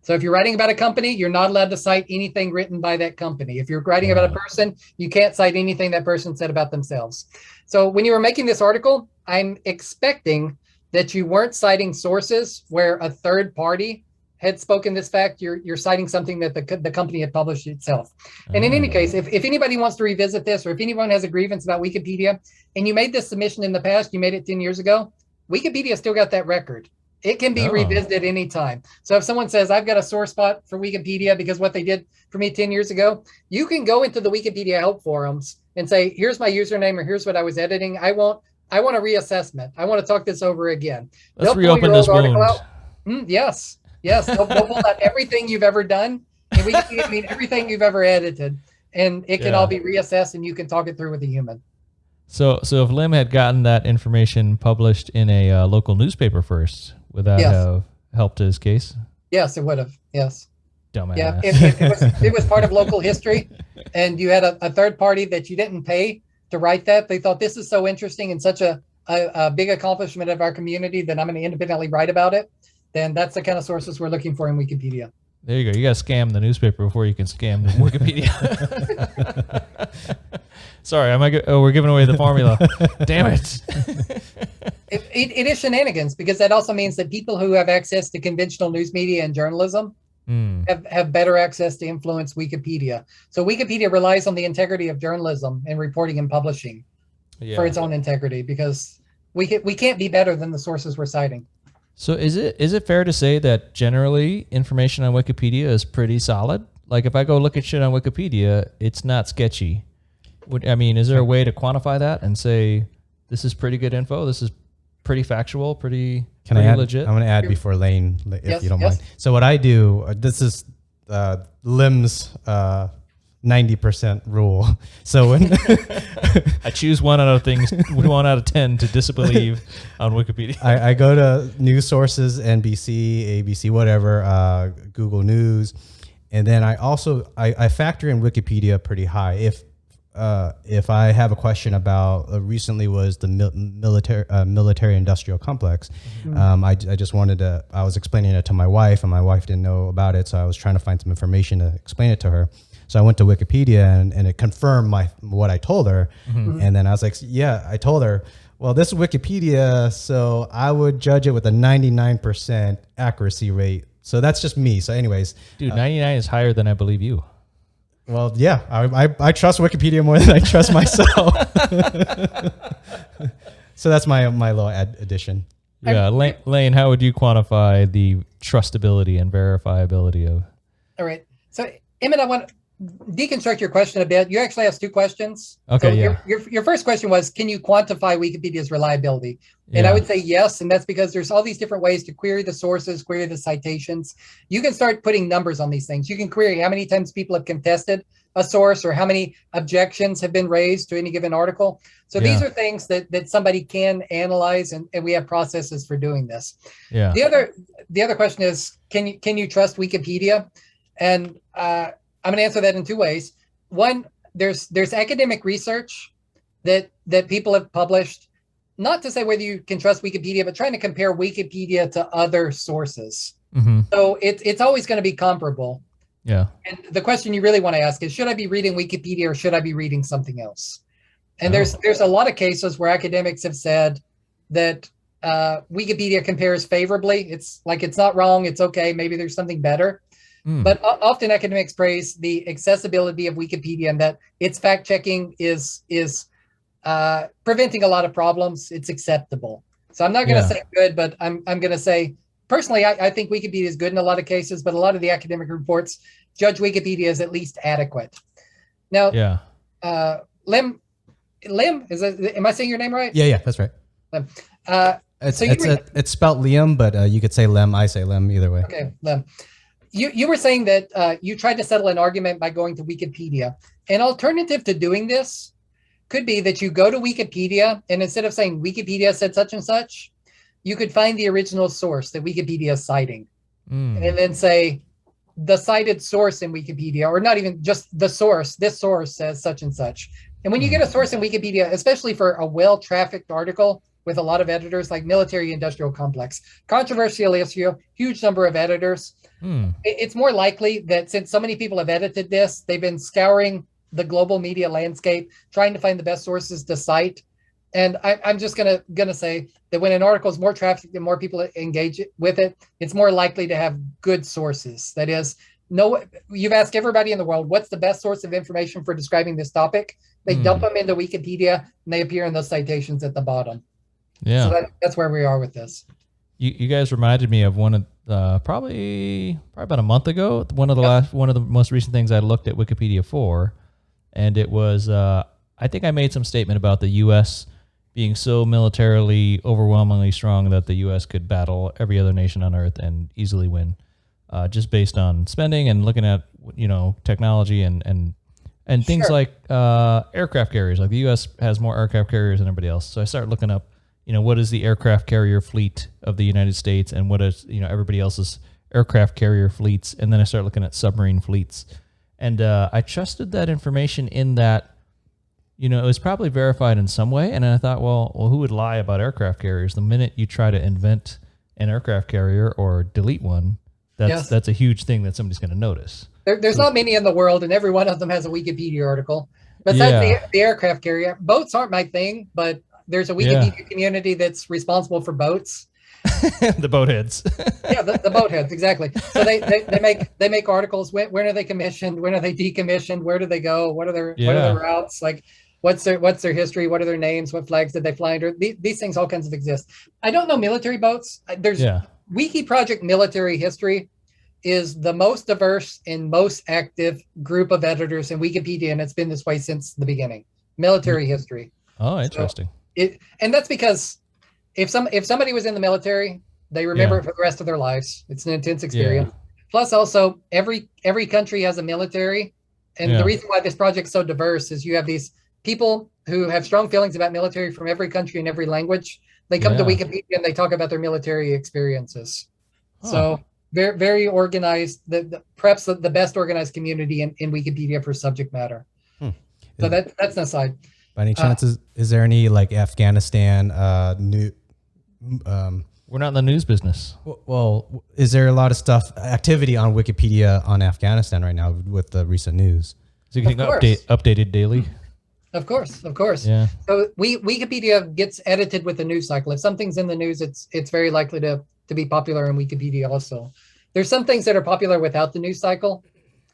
So if you're writing about a company, you're not allowed to cite anything written by that company. If you're writing about a person, you can't cite anything that person said about themselves. So when you were making this article, I'm expecting that you weren't citing sources where a third party had spoken this fact. You're citing something that the company had published itself. And in any case, if anybody wants to revisit this, or if anyone has a grievance about Wikipedia, and you made this submission in the past, you made it 10 years ago, Wikipedia still got that record. It can be revisited anytime. So if someone says, I've got a sore spot for Wikipedia because what they did for me 10 years ago, you can go into the Wikipedia help forums and say, here's my username, or here's what I was editing. I want a reassessment. I want to talk this over again. Let's reopen this wound. Yes. They'll pull out everything you've ever done. And Wikipedia mean everything you've ever edited. And it can all be reassessed, and you can talk it through with a human. So if Liem had gotten that information published in a local newspaper first, would that have helped his case? Yes, it would have. Yes. Dumbass. Yeah, it was part of local history, and you had a third party that you didn't pay to write that. They thought, this is so interesting and such a big accomplishment of our community that I'm going to independently write about it. Then that's the kind of sources we're looking for in Wikipedia. There you go. You got to scam the newspaper before you can scam the Wikipedia. Sorry, we're giving away the formula. Damn it. It is shenanigans, because that also means that people who have access to conventional news media and journalism have better access to influence Wikipedia. So Wikipedia relies on the integrity of journalism and reporting and publishing for its own integrity, because we can't be better than the sources we're citing. So is it fair to say that generally information on Wikipedia is pretty solid? Like if I go look at shit on Wikipedia, it's not sketchy. Is there a way to quantify that and say this is pretty good info, this is pretty factual, pretty legit? I'm going to add before Lane, if you don't mind. So what I do, this is Liem's 90% rule. So when I choose 1 out of 10 to disbelieve on Wikipedia. I go to news sources, NBC, ABC, whatever, Google News, and then I factor in Wikipedia pretty high. If I have a question about recently was the military industrial complex, I just I was explaining it to my wife, and my wife didn't know about it, so I was trying to find some information to explain it to her. So I went to Wikipedia, and it confirmed what I told her. And then I was like, I told her, well, this is Wikipedia, so I would judge it with a 99% accuracy rate. So that's just me. So anyways. Dude, 99 is higher than I believe you. Well, yeah, I trust Wikipedia more than I trust myself. So that's my little addition. Yeah, Lane, how would you quantify the trustability and verifiability of? All right. So, Emmett, I want to deconstruct your question a bit. You actually asked 2 questions. Okay, so your first question was, can you quantify Wikipedia's reliability? And I would say yes, and that's because there's all these different ways to query the sources, query the citations. You can start putting numbers on these things. You can query how many times people have contested a source, or how many objections have been raised to any given article. So these are things that somebody can analyze, and we have processes for doing this. Yeah. The other question is, can you trust Wikipedia? And I'm going to answer that in 2 ways. One, there's academic research that people have published, not to say whether you can trust Wikipedia, but trying to compare Wikipedia to other sources. So it's always going to be comparable. Yeah. And the question you really want to ask is, should I be reading Wikipedia or should I be reading something else? And there's a lot of cases where academics have said that Wikipedia compares favorably. It's like, it's not wrong. It's okay. Maybe there's something better. But often academics praise the accessibility of Wikipedia and that its fact checking is preventing a lot of problems. It's acceptable. So I'm not going to say good, but I'm going to say, personally, I think Wikipedia is good in a lot of cases, but a lot of the academic reports judge Wikipedia as at least adequate. Now, Liem, am I saying your name right? Yeah, that's right. Liem. It's spelled Liem, but you could say Lem. I say Lem either way. Okay, Liem. You were saying that you tried to settle an argument by going to Wikipedia. An alternative to doing this could be that you go to Wikipedia, and instead of saying Wikipedia said such and such, you could find the original source that Wikipedia is citing, and then say the cited source in Wikipedia, or not even just the source. This source says such and such. And when you get a source in Wikipedia, especially for a well-trafficked article with a lot of editors, like military-industrial complex, controversial issue, huge number of editors, it's more likely that since so many people have edited this, they've been scouring the global media landscape, trying to find the best sources to cite. And I'm just gonna say that when an article is more trafficked and more people engage with it, it's more likely to have good sources. That is, you've asked everybody in the world, what's the best source of information for describing this topic? They dump them into Wikipedia, and they appear in those citations at the bottom. Yeah, so that's where we are with this. You guys reminded me of one of probably about a month ago. One of the most recent things I looked at Wikipedia for, and it was I think I made some statement about the U.S. being so militarily overwhelmingly strong that the U.S. could battle every other nation on Earth and easily win, just based on spending and looking at technology and things like aircraft carriers. Like the U.S. has more aircraft carriers than everybody else. So I started looking up, what is the aircraft carrier fleet of the United States, and what is everybody else's aircraft carrier fleets, and then I started looking at submarine fleets, and I trusted that information in that. It was probably verified in some way. And then I thought, well, who would lie about aircraft carriers? The minute you try to invent an aircraft carrier or delete one, that's a huge thing that somebody's going to notice. There's not many in the world, and every one of them has a Wikipedia article. Besides the aircraft carrier, boats aren't my thing, but there's a Wikipedia community that's responsible for boats. The boat heads. The boat heads, exactly. So they make articles. When are they commissioned? When are they decommissioned? Where do they go? What are their routes? Like, what's their history? What are their names? What flags did they fly under? These things all kinds of exist. I don't know military boats. There's Wiki Project Military History is the most diverse and most active group of editors in Wikipedia, and it's been this way since the beginning. Military history. Oh, interesting. So and that's because if somebody was in the military, they remember it for the rest of their lives. It's an intense experience. Plus, also every country has a military, and the reason why this project's so diverse is you have these people who have strong feelings about military from every country and every language. They come to Wikipedia and they talk about their military experiences. So very, very organized, perhaps the best organized community in Wikipedia for subject matter. So that's an aside. By any chance, is there any like Afghanistan new? We're not in the news business. Well, is there a lot of activity on Wikipedia on Afghanistan right now with the recent news? So you can updated daily? Of course. Yeah. So Wikipedia gets edited with the news cycle. If something's in the news, it's very likely to be popular in Wikipedia also. There's some things that are popular without the news cycle.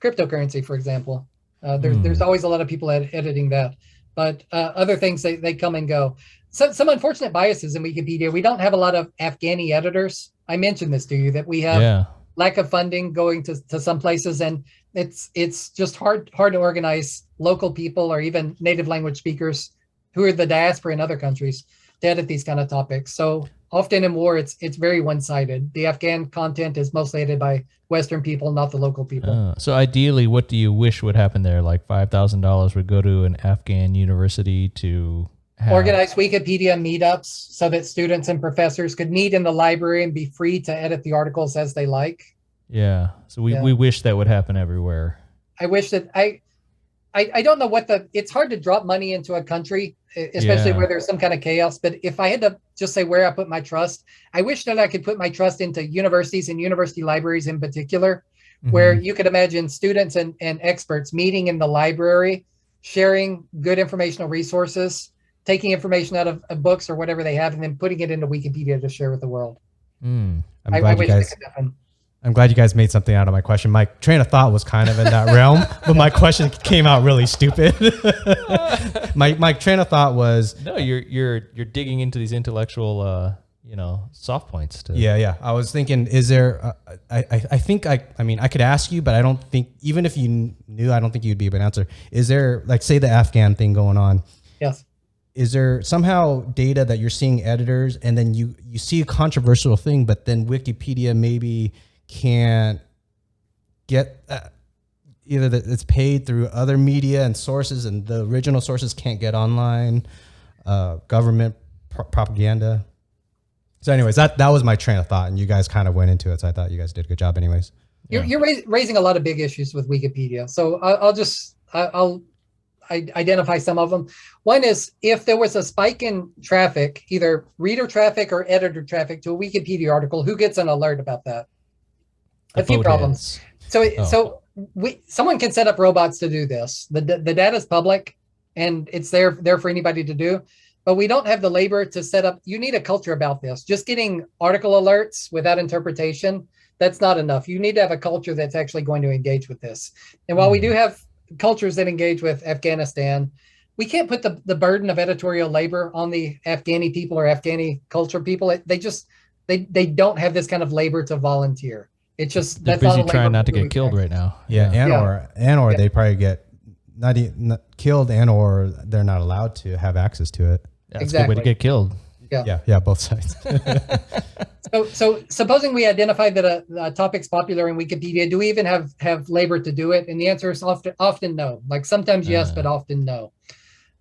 Cryptocurrency, for example. There's always a lot of people editing that. But other things, they come and go. Some unfortunate biases in Wikipedia. We don't have a lot of Afghani editors. I mentioned this to you, that we have lack of funding going to some places, and it's just hard to organize local people or even native language speakers who are the diaspora in other countries to edit these kind of topics. So often in war, it's very one-sided. The Afghan content is mostly edited by Western people, not the local people. So ideally, what do you wish would happen there? Like $5,000 would go to an Afghan university to organize Wikipedia meetups so that students and professors could meet in the library and be free to edit the articles as they like. Yeah. So we wish that would happen everywhere. I wish that I don't know it's hard to drop money into a country, especially where there's some kind of chaos. But if I had to just say where I put my trust, I wish that I could put my trust into universities and university libraries in particular, where you could imagine students and experts meeting in the library, sharing good informational resources, taking information out of books or whatever they have, and then putting it into Wikipedia to share with the world. I wish that could happen. I'm glad you guys made something out of my question. My train of thought was kind of in that realm, but my question came out really stupid. my train of thought was you're digging into these intellectual soft points. I was thinking, is there? I mean, I could ask you, but I don't think, even if you knew, I don't think you'd be able to answer. Is there, like, say the Afghan thing going on? Yes. Is there somehow data that you're seeing editors, and then you see a controversial thing, but then Wikipedia maybe can't get either that it's paid through other media and sources, and the original sources can't get online, government propaganda. So anyways, that was my train of thought, and you guys kind of went into it. So I thought you guys did a good job anyways. You're raising a lot of big issues with Wikipedia. So I'll identify some of them. One is if there was a spike in traffic, either reader traffic or editor traffic to a Wikipedia article, who gets an alert about that? A few problems. So someone can set up robots to do this. The data is public and it's there for anybody to do, but we don't have the labor to set up. You need a culture about this. Just getting article alerts without interpretation, that's not enough. You need to have a culture that's actually going to engage with this. And while we do have cultures that engage with Afghanistan, we can't put the burden of editorial labor on the Afghani people or Afghani culture people. They don't have this kind of labor to volunteer. It's just they're busy trying not to get killed right now. Or they probably get not killed, and or they're not allowed to have access to it. That's exactly. A good way to get killed. Yeah, both sides. So supposing we identify that a topic's popular in Wikipedia, do we even have labor to do it? And the answer is often no. Like sometimes yes, but often no.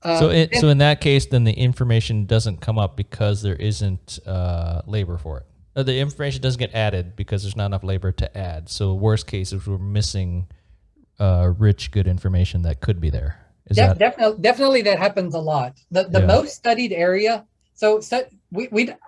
So in that case, then the information doesn't come up because there isn't labor for it. The information doesn't get added because there's not enough labor to add. So worst case is we're missing rich, good information that could be there. Definitely that happens a lot. The most studied area. So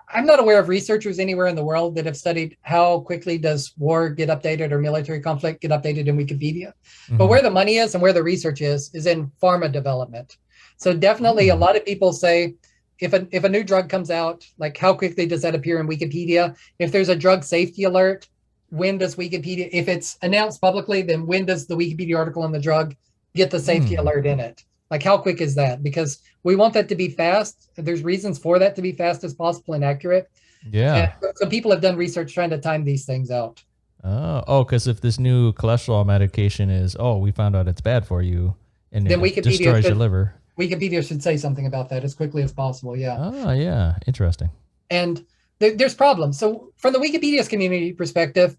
I'm not aware of researchers anywhere in the world that have studied how quickly does war get updated or military conflict get updated in Wikipedia. Mm-hmm. But where the money is and where the research is in pharma development. So definitely a lot of people say, if a new drug comes out, like how quickly does that appear in Wikipedia? If there's a drug safety alert, when does Wikipedia, if it's announced publicly, then when does the Wikipedia article on the drug get the safety alert in it? Like how quick is that? Because we want that to be fast. There's reasons for that to be fast as possible and accurate. Yeah. And so people have done research trying to time these things out. Because if this new cholesterol medication is, we found out it's bad for you, and then it destroys your liver. Wikipedia should say something about that as quickly as possible. Yeah. Oh, yeah. Interesting. And there's problems. So from the Wikipedia's community perspective,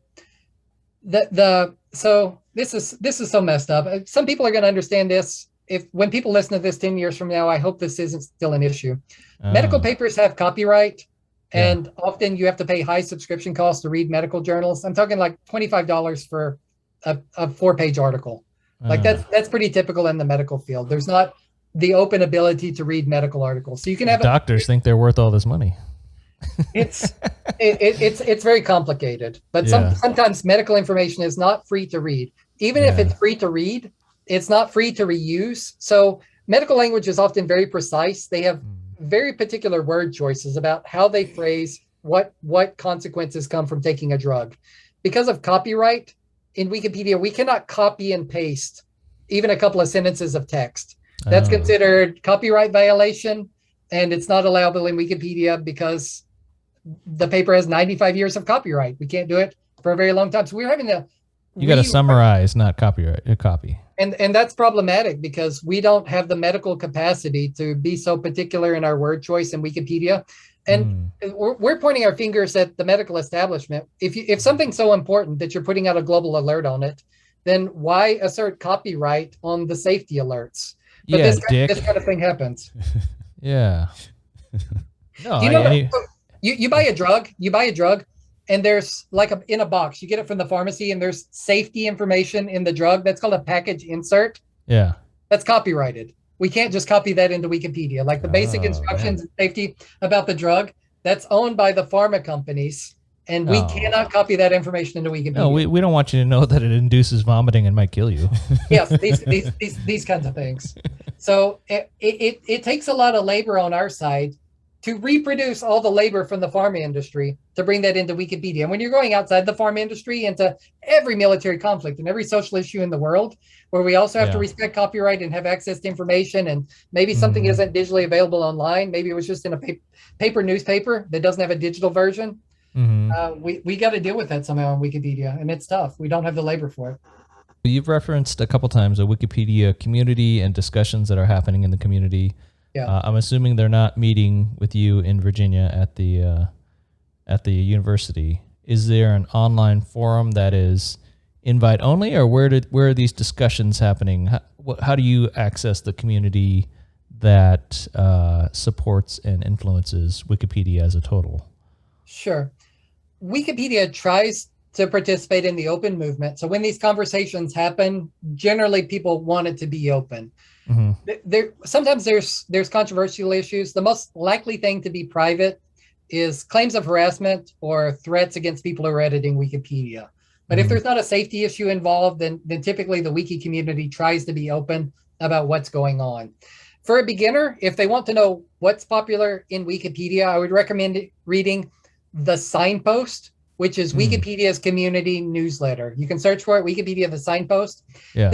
so this is so messed up. Some people are going to understand this. When people listen to this 10 years from now, I hope this isn't still an issue. Medical papers have copyright, and often you have to pay high subscription costs to read medical journals. I'm talking like $25 for a 4-page article. Like that's pretty typical in the medical field. There's not the open ability to read medical articles. So you can have doctors think they're worth all this money. It's very complicated, but sometimes medical information is not free to read. Even if it's free to read, it's not free to reuse. So medical language is often very precise. They have very particular word choices about how they phrase what consequences come from taking a drug. Because of copyright in Wikipedia, we cannot copy and paste even a couple of sentences of text. That's considered copyright violation, and it's not allowable in Wikipedia because the paper has 95 years of copyright. We can't do it for a very long time. So we're having to... You got to summarize, not copyright, a copy. And that's problematic because we don't have the medical capacity to be so particular in our word choice in Wikipedia. And we're pointing our fingers at the medical establishment. If something's so important that you're putting out a global alert on it, then why assert copyright on the safety alerts? But this kind of thing happens. Yeah. No, you buy a drug, and there's like in a box, you get it from the pharmacy, and there's safety information in the drug. That's called a package insert. Yeah. That's copyrighted. We can't just copy that into Wikipedia. Like the basic instructions and safety about the drug, that's owned by the pharma companies. And we cannot copy that information into Wikipedia. No, we don't want you to know that it induces vomiting and might kill you. Yes, these kinds of things. So it takes a lot of labor on our side to reproduce all the labor from the pharma industry to bring that into Wikipedia. And when you're going outside the pharma industry into every military conflict and every social issue in the world, where we also have to respect copyright and have access to information, and maybe something isn't digitally available online, maybe it was just in a paper newspaper that doesn't have a digital version. We got to deal with that somehow on Wikipedia, and it's tough. We don't have the labor for it. You've referenced a couple times a Wikipedia community and discussions that are happening in the community. Yeah. I'm assuming they're not meeting with you in Virginia at the university. Is there an online forum that is invite only, or where are these discussions happening? How do you access the community that supports and influences Wikipedia as a total? Sure. Wikipedia tries to participate in the open movement. So when these conversations happen, generally people want it to be open. Sometimes there's controversial issues. The most likely thing to be private is claims of harassment or threats against people who are editing Wikipedia. But if there's not a safety issue involved, then typically the wiki community tries to be open about what's going on. For a beginner, if they want to know what's popular in Wikipedia, I would recommend reading the Signpost, which is Wikipedia's community newsletter. You can search for it, Wikipedia the Signpost. Yeah.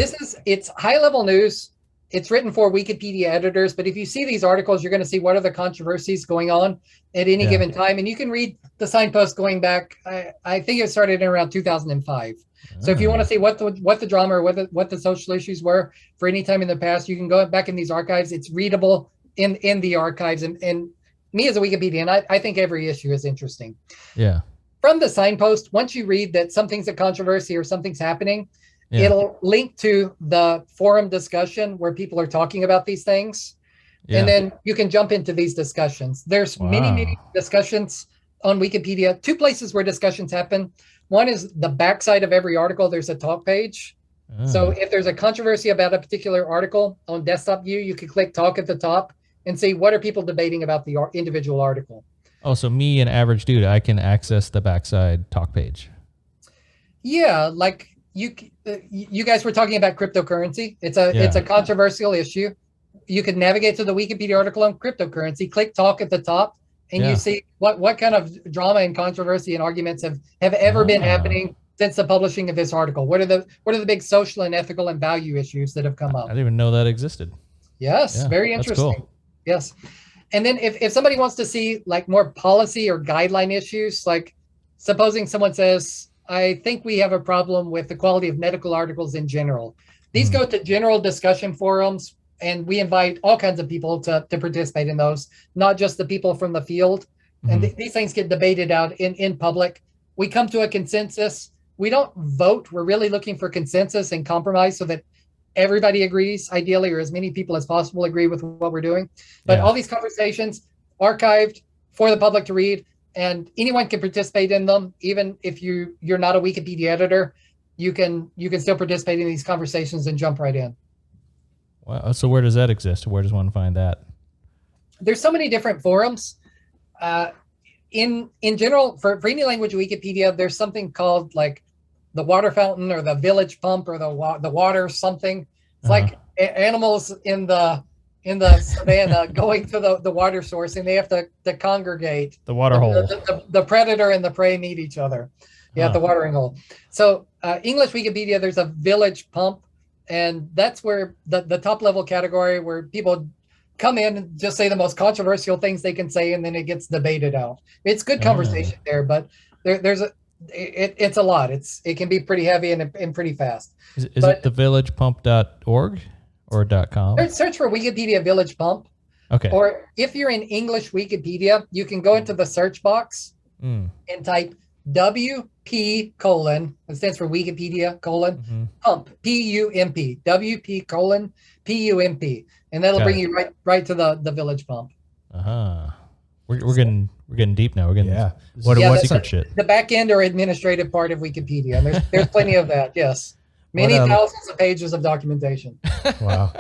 It's high-level news. It's written for Wikipedia editors, but if you see these articles, you're going to see what are the controversies going on at any given time. And you can read the Signpost going back, I think it started in around 2005. So if you want to see what the drama or what the social issues were for any time in the past, you can go back in these archives. It's readable in the archives. And me as a Wikipedian, I think every issue is interesting. Yeah. From the Signpost, once you read that something's a controversy or something's happening, it'll link to the forum discussion where people are talking about these things. Yeah. And then you can jump into these discussions. There's many discussions on Wikipedia. Two places where discussions happen. One is the backside of every article. There's a talk page. So if there's a controversy about a particular article on desktop view, you can click talk at the top and see what are people debating about the individual article. Oh, so me, an average dude, I can access the backside talk page. Yeah, like you guys were talking about cryptocurrency. It's a controversial issue. You can navigate to the Wikipedia article on cryptocurrency, click talk at the top, and you see what kind of drama and controversy and arguments have ever been happening since the publishing of this article. What are the big social and ethical and value issues that have come up? I didn't even know that existed. Yes, very interesting. That's cool. Yes. And then if somebody wants to see like more policy or guideline issues, like supposing someone says, I think we have a problem with the quality of medical articles in general. These go to general discussion forums, and we invite all kinds of people to participate in those, not just the people from the field. And these things get debated out in public. We come to a consensus. We don't vote. We're really looking for consensus and compromise so that everybody agrees, ideally, or as many people as possible agree with what we're doing. But all these conversations archived for the public to read, and anyone can participate in them. Even if you're not a Wikipedia editor, you can still participate in these conversations and jump right in. Wow. So where does that exist? Where does one find that? There's so many different forums. In general, for any language Wikipedia, there's something called like the water fountain or the village pump or the water something. It's like animals in the savannah going to the water source, and they have to congregate. The water hole. The predator and the prey meet each other. Yeah, the watering hole. So English Wikipedia, there's a village pump, and that's where the top level category where people come in and just say the most controversial things they can say, and then it gets debated out. It's good conversation there, but it's a lot. It can be pretty heavy and pretty fast. Is it thevillagepump.org or .com? Search for Wikipedia Village Pump. Okay. Or if you're in English Wikipedia, you can go into the search box and type WP : it stands for Wikipedia : pump, PUMP, WP : PUMP, and that'll bring you right to the Village Pump. We're getting deep now. We're getting what secret shit. The back end or administrative part of Wikipedia. And there's plenty of that. Yes, many thousands of pages of documentation. Wow.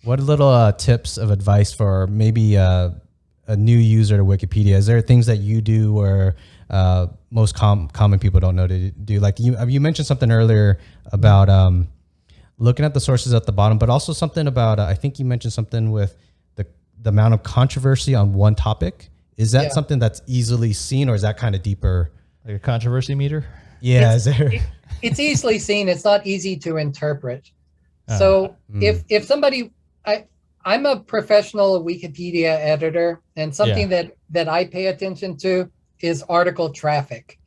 What little tips of advice for maybe a new user to Wikipedia? Is there things that you do where most common people don't know to do? Like you mentioned something earlier about looking at the sources at the bottom, but also something about I think you mentioned something with the amount of controversy on one topic. Is that something that's easily seen, or is that kind of deeper? Like a controversy meter? Yeah, it's easily seen. It's not easy to interpret. So if somebody, I'm a professional Wikipedia editor, and something that I pay attention to is article traffic,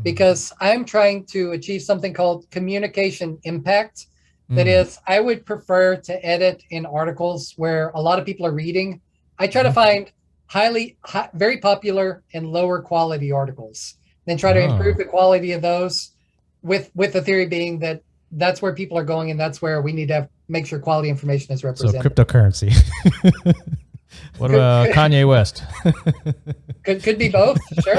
because I'm trying to achieve something called communication impact. That is, I would prefer to edit in articles where a lot of people are reading. I try to find very popular and lower quality articles, then try to improve the quality of those. with the theory being that that's where people are going, and that's where we need to make sure quality information is So represented. cryptocurrency. What about Kanye West? Could be both, sure.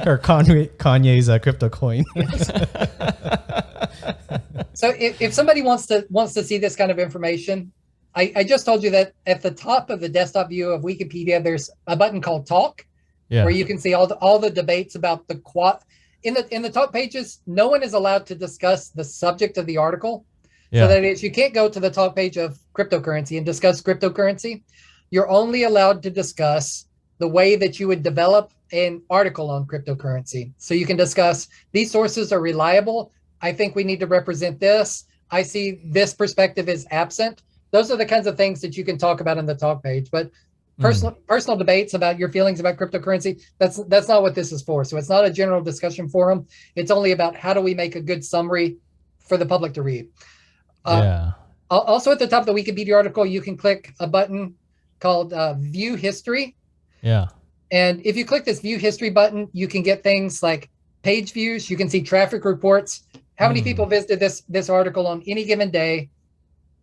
Or Kanye's crypto coin. So if somebody wants to see this kind of information, I just told you that at the top of the desktop view of Wikipedia, there's a button called Talk, where you can see all the debates about the in the top pages. No one is allowed to discuss the subject of the article. So that is, you can't go to the top page of cryptocurrency and discuss cryptocurrency. You're only allowed to discuss the way that you would develop an article on cryptocurrency. So you can discuss, these sources are reliable. I think we need to represent this. I see this perspective is absent. Those are the kinds of things that you can talk about in the talk page. But personal debates about your feelings about cryptocurrency, that's not what this is for. So it's not a general discussion forum. It's only about how do we make a good summary for the public to read. Also at the top of the Wikipedia article, you can click a button called View History. And if you click this View History button, you can get things like page views. You can see traffic reports, how many people visited this article on any given day,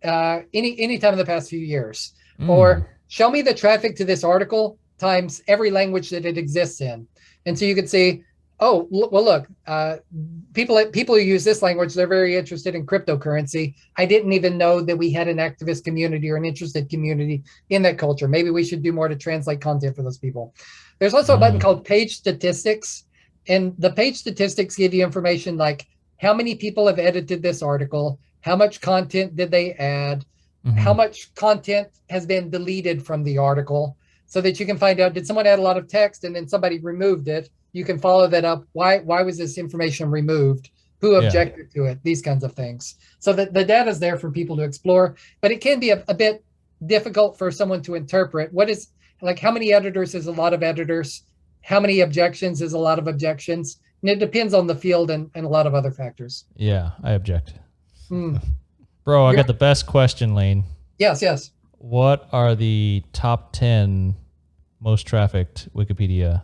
any time in the past few years, or show me the traffic to this article times every language that it exists in. And so you can see, oh, well, look, people who use this language, they're very interested in cryptocurrency. I didn't even know that we had an activist community or an interested community in that culture. Maybe we should do more to translate content for those people. There's also a button called Page Statistics. And the page statistics give you information like how many people have edited this article, how much content did they add, how much content has been deleted from the article, so that you can find out, did someone add a lot of text and then somebody removed it? You can follow that up. Why was this information removed? Who objected to it? These kinds of things. So the data is there for people to explore, but it can be a bit difficult for someone to interpret. What is, like, how many editors is a lot of editors? How many objections is a lot of objections? And it depends on the field and a lot of other factors. Yeah, I object. Bro, I got the best question, Lane. Yes. What are the top 10 most trafficked Wikipedia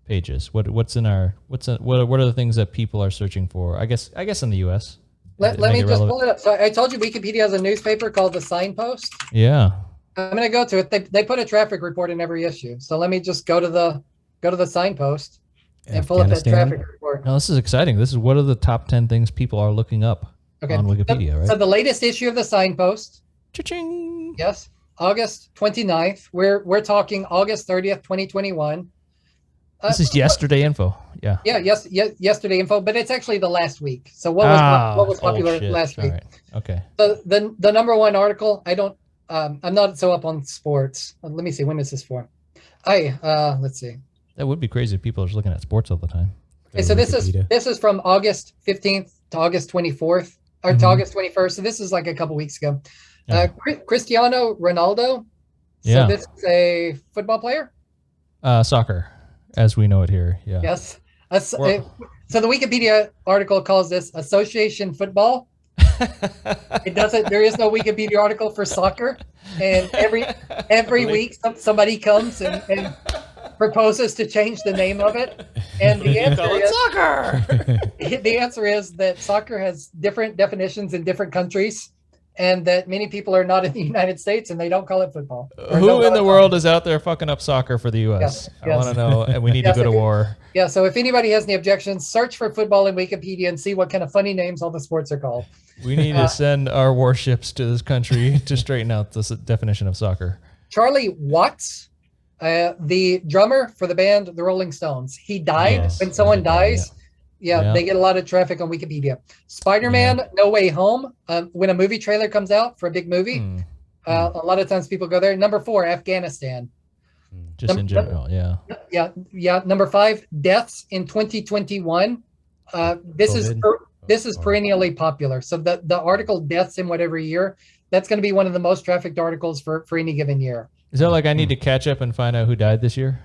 pages? What are the things that people are searching for? I guess in the US. Let me just pull it up. So I told you Wikipedia has a newspaper called the Signpost. Yeah. I'm going to go to it. They put a traffic report in every issue. So let me just go to the Signpost and pull up that traffic report. Now, this is exciting. This is what are the top 10 things people are looking up on Wikipedia, right? So the latest issue of the Signpost. Cha-ching. Yes. August 29th. We're talking August 30th, 2021. This is yesterday info. Yeah. Yesterday info, but it's actually the last week. So what was popular last week? Right. Okay. So the number one article, I'm not so up on sports. Let me see, when is this for? Let's see. That would be crazy if people are just looking at sports all the time. Okay, so this is from August 15th to August 24th or to August 21st. So this is like a couple weeks ago. Cristiano Ronaldo. So this is a football player? Soccer, as we know it here. Yeah. Yes. So the Wikipedia article calls this association football. It doesn't. There is no Wikipedia article for soccer, and every week somebody comes and proposes to change the name of it. And the answer is soccer. The answer is that soccer has different definitions in different countries, and that many people are not in the United States and they don't call it football. Who in the world is out there fucking up soccer for the U.S.? I want to know, and we need to go to war. Yeah, so if anybody has any objections, search for football in Wikipedia and see what kind of funny names all the sports are called. We need to send our warships to this country to straighten out this definition of soccer. Charlie Watts, the drummer for the band The Rolling Stones, he died. When someone dies, they get a lot of traffic on Wikipedia. Spider-Man No Way Home, when a movie trailer comes out for a big movie, a lot of times people go there. Number 4, Afghanistan. Just in general, Yeah. Number 5, deaths in 2021. This is perennially popular. So the article deaths in whatever year, that's going to be one of the most trafficked articles for any given year. Is that like I need to catch up and find out who died this year?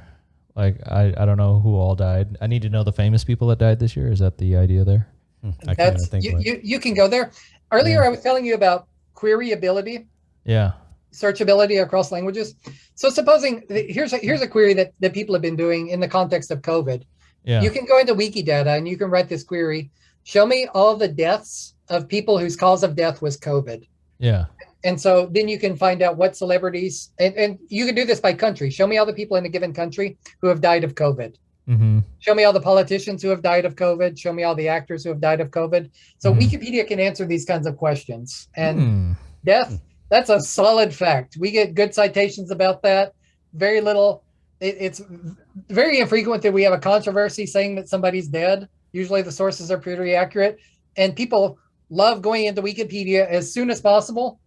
Like I don't know who all died. I need to know the famous people that died this year. Is that the idea there? You can go there. Earlier I was telling you about queryability. Yeah. Searchability across languages. So supposing here's a query that people have been doing in the context of COVID. Yeah. You can go into Wikidata and you can write this query. Show me all the deaths of people whose cause of death was COVID. Yeah. And so then you can find out what celebrities, and you can do this by country. Show me all the people in a given country who have died of COVID. Mm-hmm. Show me all the politicians who have died of COVID. Show me all the actors who have died of COVID. So Wikipedia can answer these kinds of questions. And death, that's a solid fact. We get good citations about that. Very little. It's very infrequent that we have a controversy saying that somebody's dead. Usually the sources are pretty accurate. And people love going into Wikipedia as soon as possible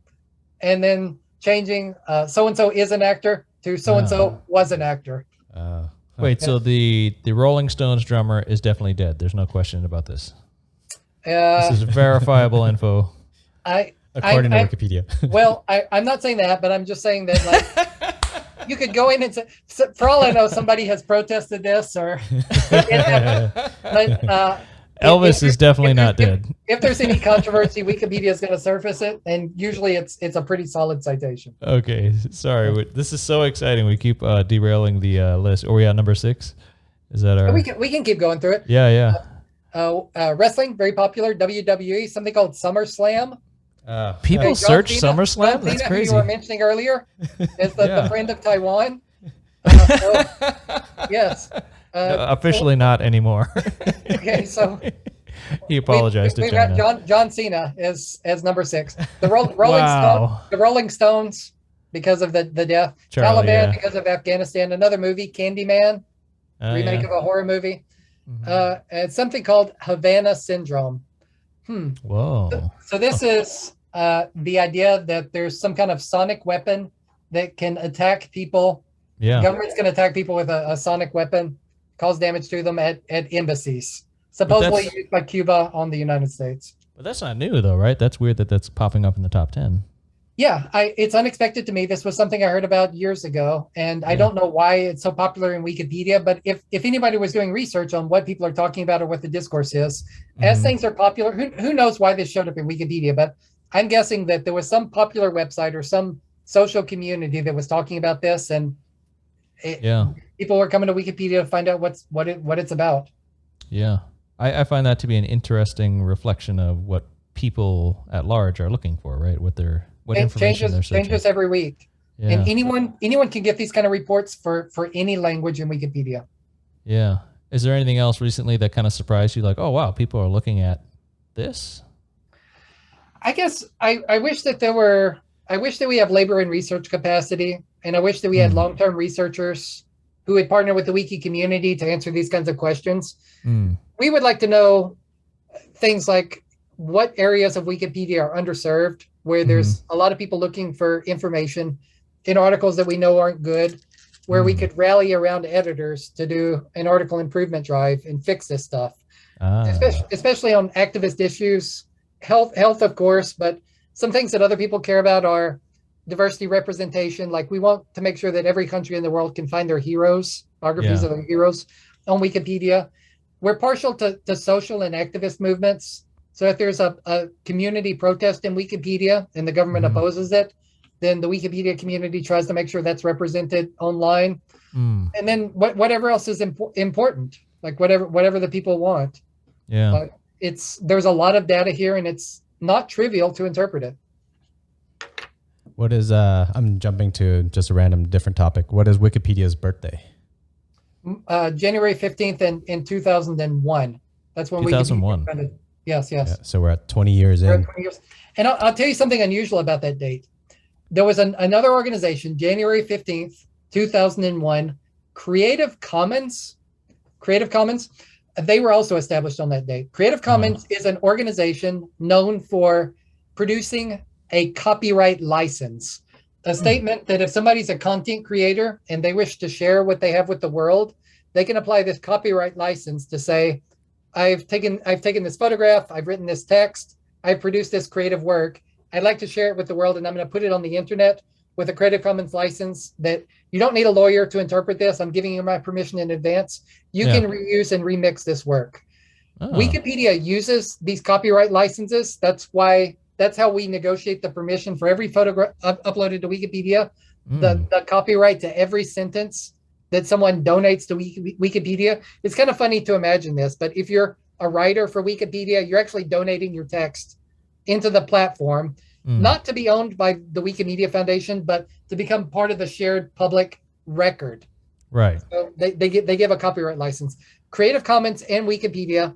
and then changing so-and-so is an actor to so-and-so was an actor. Wait, so the Rolling Stones drummer is definitely dead. There's no question about this. This is verifiable info. According to Wikipedia. Well, I'm not saying that, but I'm just saying that, like, you could go in and say, for all I know, somebody has protested this or. But Elvis is definitely not dead. If there's any controversy, Wikipedia is going to surface it, and usually it's a pretty solid citation. Okay, sorry. This is so exciting. We keep derailing the list. Are we at number 6? Is that our? We can keep going through it. Yeah. Wrestling, very popular. WWE, something called SummerSlam. People search SummerSlam? That's crazy. Who you were mentioning earlier is the friend of Taiwan. Yes. Officially not anymore. Okay, so he apologized to we've China. got John Cena as number 6. The Rolling Stones because of the death. Charlie, Taliban because of Afghanistan. Another movie, Candyman, remake of a horror movie. And something called Havana Syndrome. Whoa. So this is the idea that there's some kind of sonic weapon that can attack people. Yeah. Government's going to attack people with a sonic weapon, cause damage to them at embassies, supposedly used by Cuba on the United States. But that's not new, though, right? That's weird that that's popping up in the top 10. Yeah, it's unexpected to me. This was something I heard about years ago, and I don't know why it's so popular in Wikipedia. But if anybody was doing research on what people are talking about or what the discourse is, as things are popular, who knows why this showed up in Wikipedia? But I'm guessing that there was some popular website or some social community that was talking about this, and people were coming to Wikipedia to find out what it's about. Yeah, I find that to be an interesting reflection of what people at large are looking for, right? What information they're searching. Changes every week. Yeah. And anyone can get these kind of reports for any language in Wikipedia. Yeah. Is there anything else recently that kind of surprised you? Like, oh wow, people are looking at this? I guess I wish that we have labor and research capacity, and I wish that we had long-term researchers who would partner with the wiki community to answer these kinds of questions. We would like to know things like what areas of Wikipedia are underserved, where there's a lot of people looking for information in articles that we know aren't good, where we could rally around editors to do an article improvement drive and fix this stuff, especially on activist issues, health, of course, but some things that other people care about are diversity representation. Like we want to make sure that every country in the world can find their heroes, biographies of their heroes on Wikipedia. We're partial to social and activist movements. So if there's a community protest in Wikipedia and the government opposes it, then the Wikipedia community tries to make sure that's represented online. And then whatever else is important, like whatever the people want. Yeah. There's a lot of data here, and it's not trivial to interpret it. What is, I'm jumping to just a random different topic. What is Wikipedia's birthday? January 15th in 2001. That's when 2001. Wikipedia. Yes. Yeah, so we're at 20 years in. 20 years. And I'll tell you something unusual about that date. There was another organization, January 15th, 2001, Creative Commons. They were also established on that date. Creative Commons is an organization known for producing a copyright license, a statement that if somebody's a content creator and they wish to share what they have with the world, they can apply this copyright license to say, I've taken this photograph, I've written this text, I've produced this creative work, I'd like to share it with the world, and I'm going to put it on the internet with a Creative Commons license that you don't need a lawyer to interpret this. I'm giving you my permission in advance. You can reuse and remix this work. Wikipedia uses these copyright licenses. That's how we negotiate the permission for every photograph uploaded to Wikipedia. The copyright to every sentence that someone donates to Wikipedia. It's kind of funny to imagine this, but if you're a writer for Wikipedia, you're actually donating your text into the platform, not to be owned by the Wikimedia Foundation, but to become part of the shared public record. Right. So they give a copyright license. Creative Commons and Wikipedia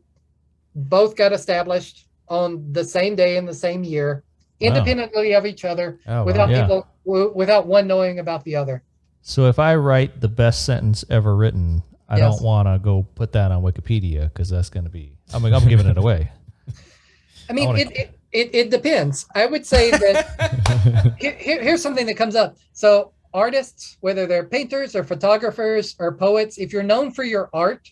both got established on the same day in the same year, independently of each other, without one knowing about the other. So if I write the best sentence ever written, I don't want to go put that on Wikipedia because that's going to be, I'm giving it away. I mean, it depends. I would say that here's something that comes up. So artists, whether they're painters or photographers or poets, if you're known for your art,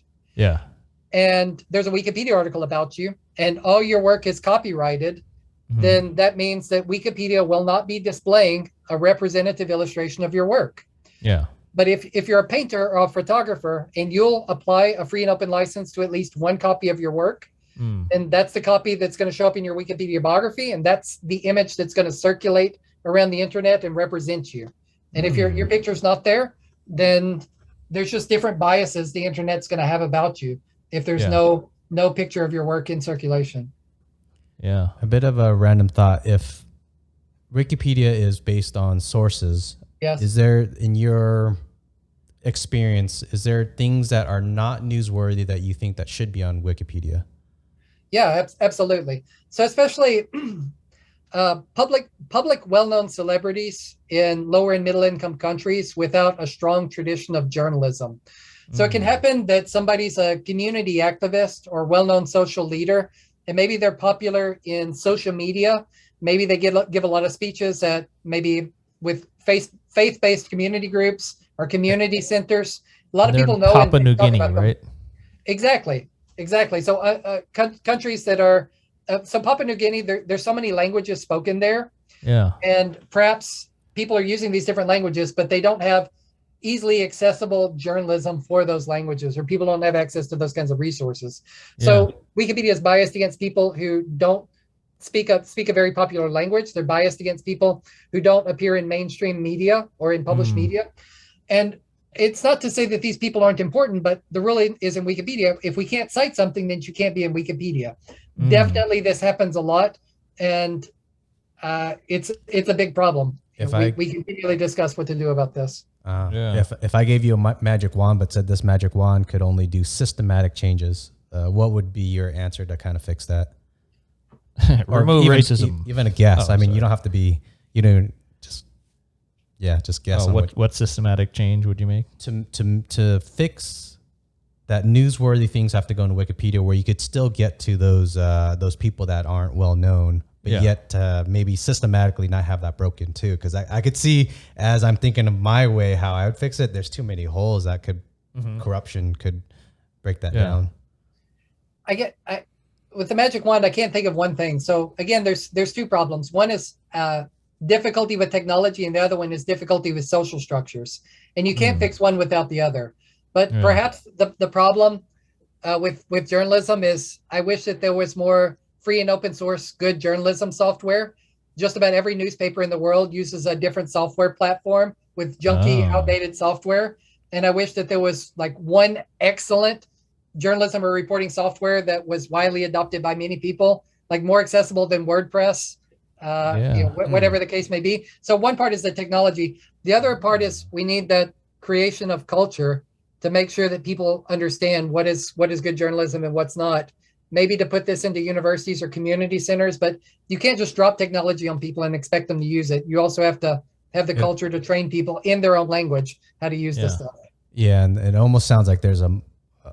and there's a Wikipedia article about you, and all your work is copyrighted, then that means that Wikipedia will not be displaying a representative illustration of your work. Yeah. But if you're a painter or a photographer and you'll apply a free and open license to at least one copy of your work, then that's the copy that's going to show up in your Wikipedia biography, and that's the image that's going to circulate around the internet and represent you. And if your picture's not there, then there's just different biases the internet's going to have about you if there's no picture of your work in circulation. Yeah. A bit of a random thought. If Wikipedia is based on sources, is there, in your experience, is there things that are not newsworthy that you think that should be on Wikipedia? Yeah, absolutely. So especially public well-known celebrities in lower and middle income countries without a strong tradition of journalism. So it can happen that somebody's a community activist or well-known social leader, and maybe they're popular in social media. Maybe they give a lot of speeches at maybe with faith-based community groups or community centers. A lot of people know Papua New Guinea, right? Exactly. So countries that are so Papua New Guinea, there's so many languages spoken there. Yeah. And perhaps people are using these different languages, but they don't have easily accessible journalism for those languages, or people don't have access to those kinds of resources. Yeah. So Wikipedia is biased against people who don't speak a very popular language. They're biased against people who don't appear in mainstream media or in published media. And it's not to say that these people aren't important, but the rule is in Wikipedia, if we can't cite something, then you can't be in Wikipedia. Definitely this happens a lot, and it's a big problem. We continually discuss what to do about this. If I gave you a magic wand but said this magic wand could only do systematic changes, what would be your answer to kind of fix that? Remove racism. Even a guess. I mean, you don't have to be, just guess. What systematic change would you make? To fix that, newsworthy things have to go into Wikipedia, where you could still get to those people that aren't well known, but yet maybe systematically not have that broken too. Because I could see, as I'm thinking of my way how I would fix it, there's too many holes that could corruption could break that down. With the magic wand, I can't think of one thing. So again, there's two problems. One is difficulty with technology, and the other one is difficulty with social structures. And you can't fix one without the other. But perhaps the problem with journalism is, I wish that there was more free and open source good journalism software. Just about every newspaper in the world uses a different software platform with junky, outdated software. And I wish that there was like one excellent journalism or reporting software that was widely adopted by many people, like more accessible than WordPress, whatever the case may be. So one part is the technology. The other part is we need that creation of culture to make sure that people understand what is good journalism and what's not. Maybe to put this into universities or community centers, but you can't just drop technology on people and expect them to use it. You also have to have the culture to train people in their own language how to use this stuff. Yeah, and it almost sounds like there's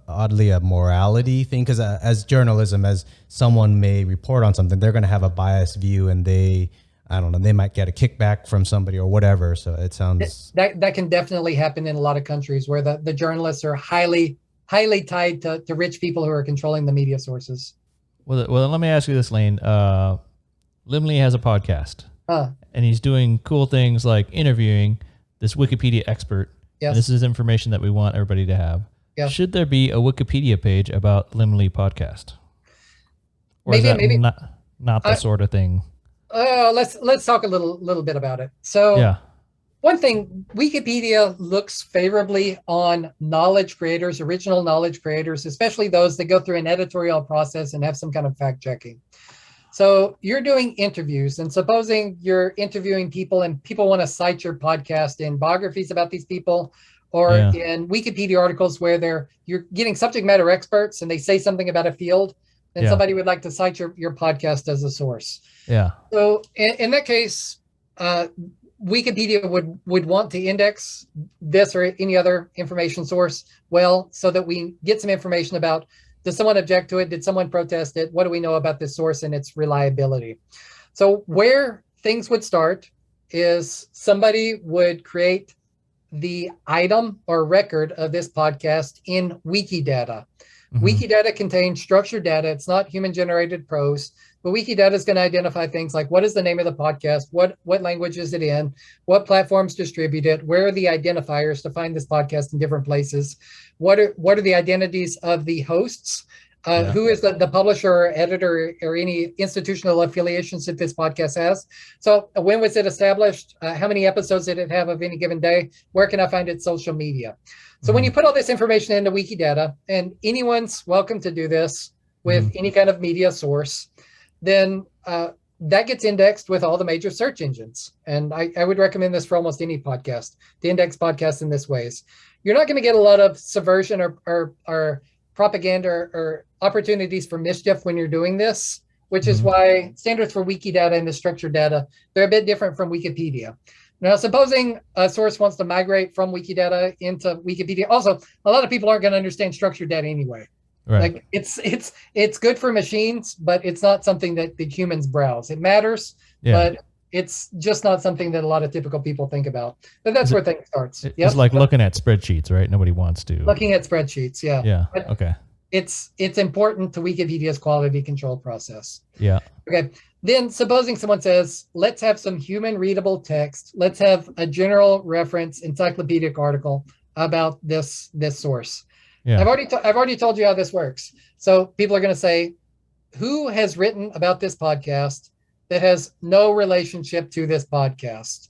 oddly a morality thing, because as journalism, as someone may report on something, they're going to have a biased view, and they might get a kickback from somebody or whatever. So it sounds that can definitely happen in a lot of countries where the journalists are highly tied to rich people who are controlling the media sources. Well, let me ask you this, Lane. Limley has a podcast, and he's doing cool things like interviewing this Wikipedia expert. Yes. This is information that we want everybody to have. Yeah. Should there be a Wikipedia page about Limley podcast? Or maybe not the sort of thing? Let's talk a little bit about it. So one thing, Wikipedia looks favorably on knowledge creators, original knowledge creators, especially those that go through an editorial process and have some kind of fact checking. So you're doing interviews, and supposing you're interviewing people and people want to cite your podcast in biographies about these people or in Wikipedia articles where you're getting subject matter experts and they say something about a field, and somebody would like to cite your podcast as a source. Yeah. So in that case, Wikipedia would want to index this or any other information source well, so that we get some information about, does someone object to it? Did someone protest it? What do we know about this source and its reliability? So where things would start is somebody would create the item or record of this podcast in Wikidata. Mm-hmm. Wikidata contains structured data. It's not human-generated prose, but Wikidata is going to identify things like, what is the name of the podcast? What language is it in? What platforms distribute it? Where are the identifiers to find this podcast in different places? What are the identities of the hosts? Who is the publisher or editor or any institutional affiliations that this podcast has? So when was it established? How many episodes did it have of any given day? Where can I find its social media? So when you put all this information into Wikidata, and anyone's welcome to do this with any kind of media source, then that gets indexed with all the major search engines. And I would recommend this for almost any podcast, to index podcasts in this ways. You're not going to get a lot of subversion or propaganda or opportunities for mischief when you're doing this, which is why standards for Wikidata and the structured data, they're a bit different from Wikipedia. Now, supposing a source wants to migrate from Wikidata into Wikipedia, also, a lot of people aren't going to understand structured data anyway. Right. Like it's good for machines, but it's not something that the humans browse. It matters, but it's just not something that a lot of typical people think about. But that's where things starts. It's like looking at spreadsheets, right? Nobody wants to. Looking at spreadsheets, yeah. Yeah. Okay. It's important to Wikipedia's quality control process. Yeah. Okay. Then supposing someone says, let's have some human readable text. Let's have a general reference encyclopedic article about this source. Yeah. I've already told you how this works. So people are going to say, who has written about this podcast that has no relationship to this podcast?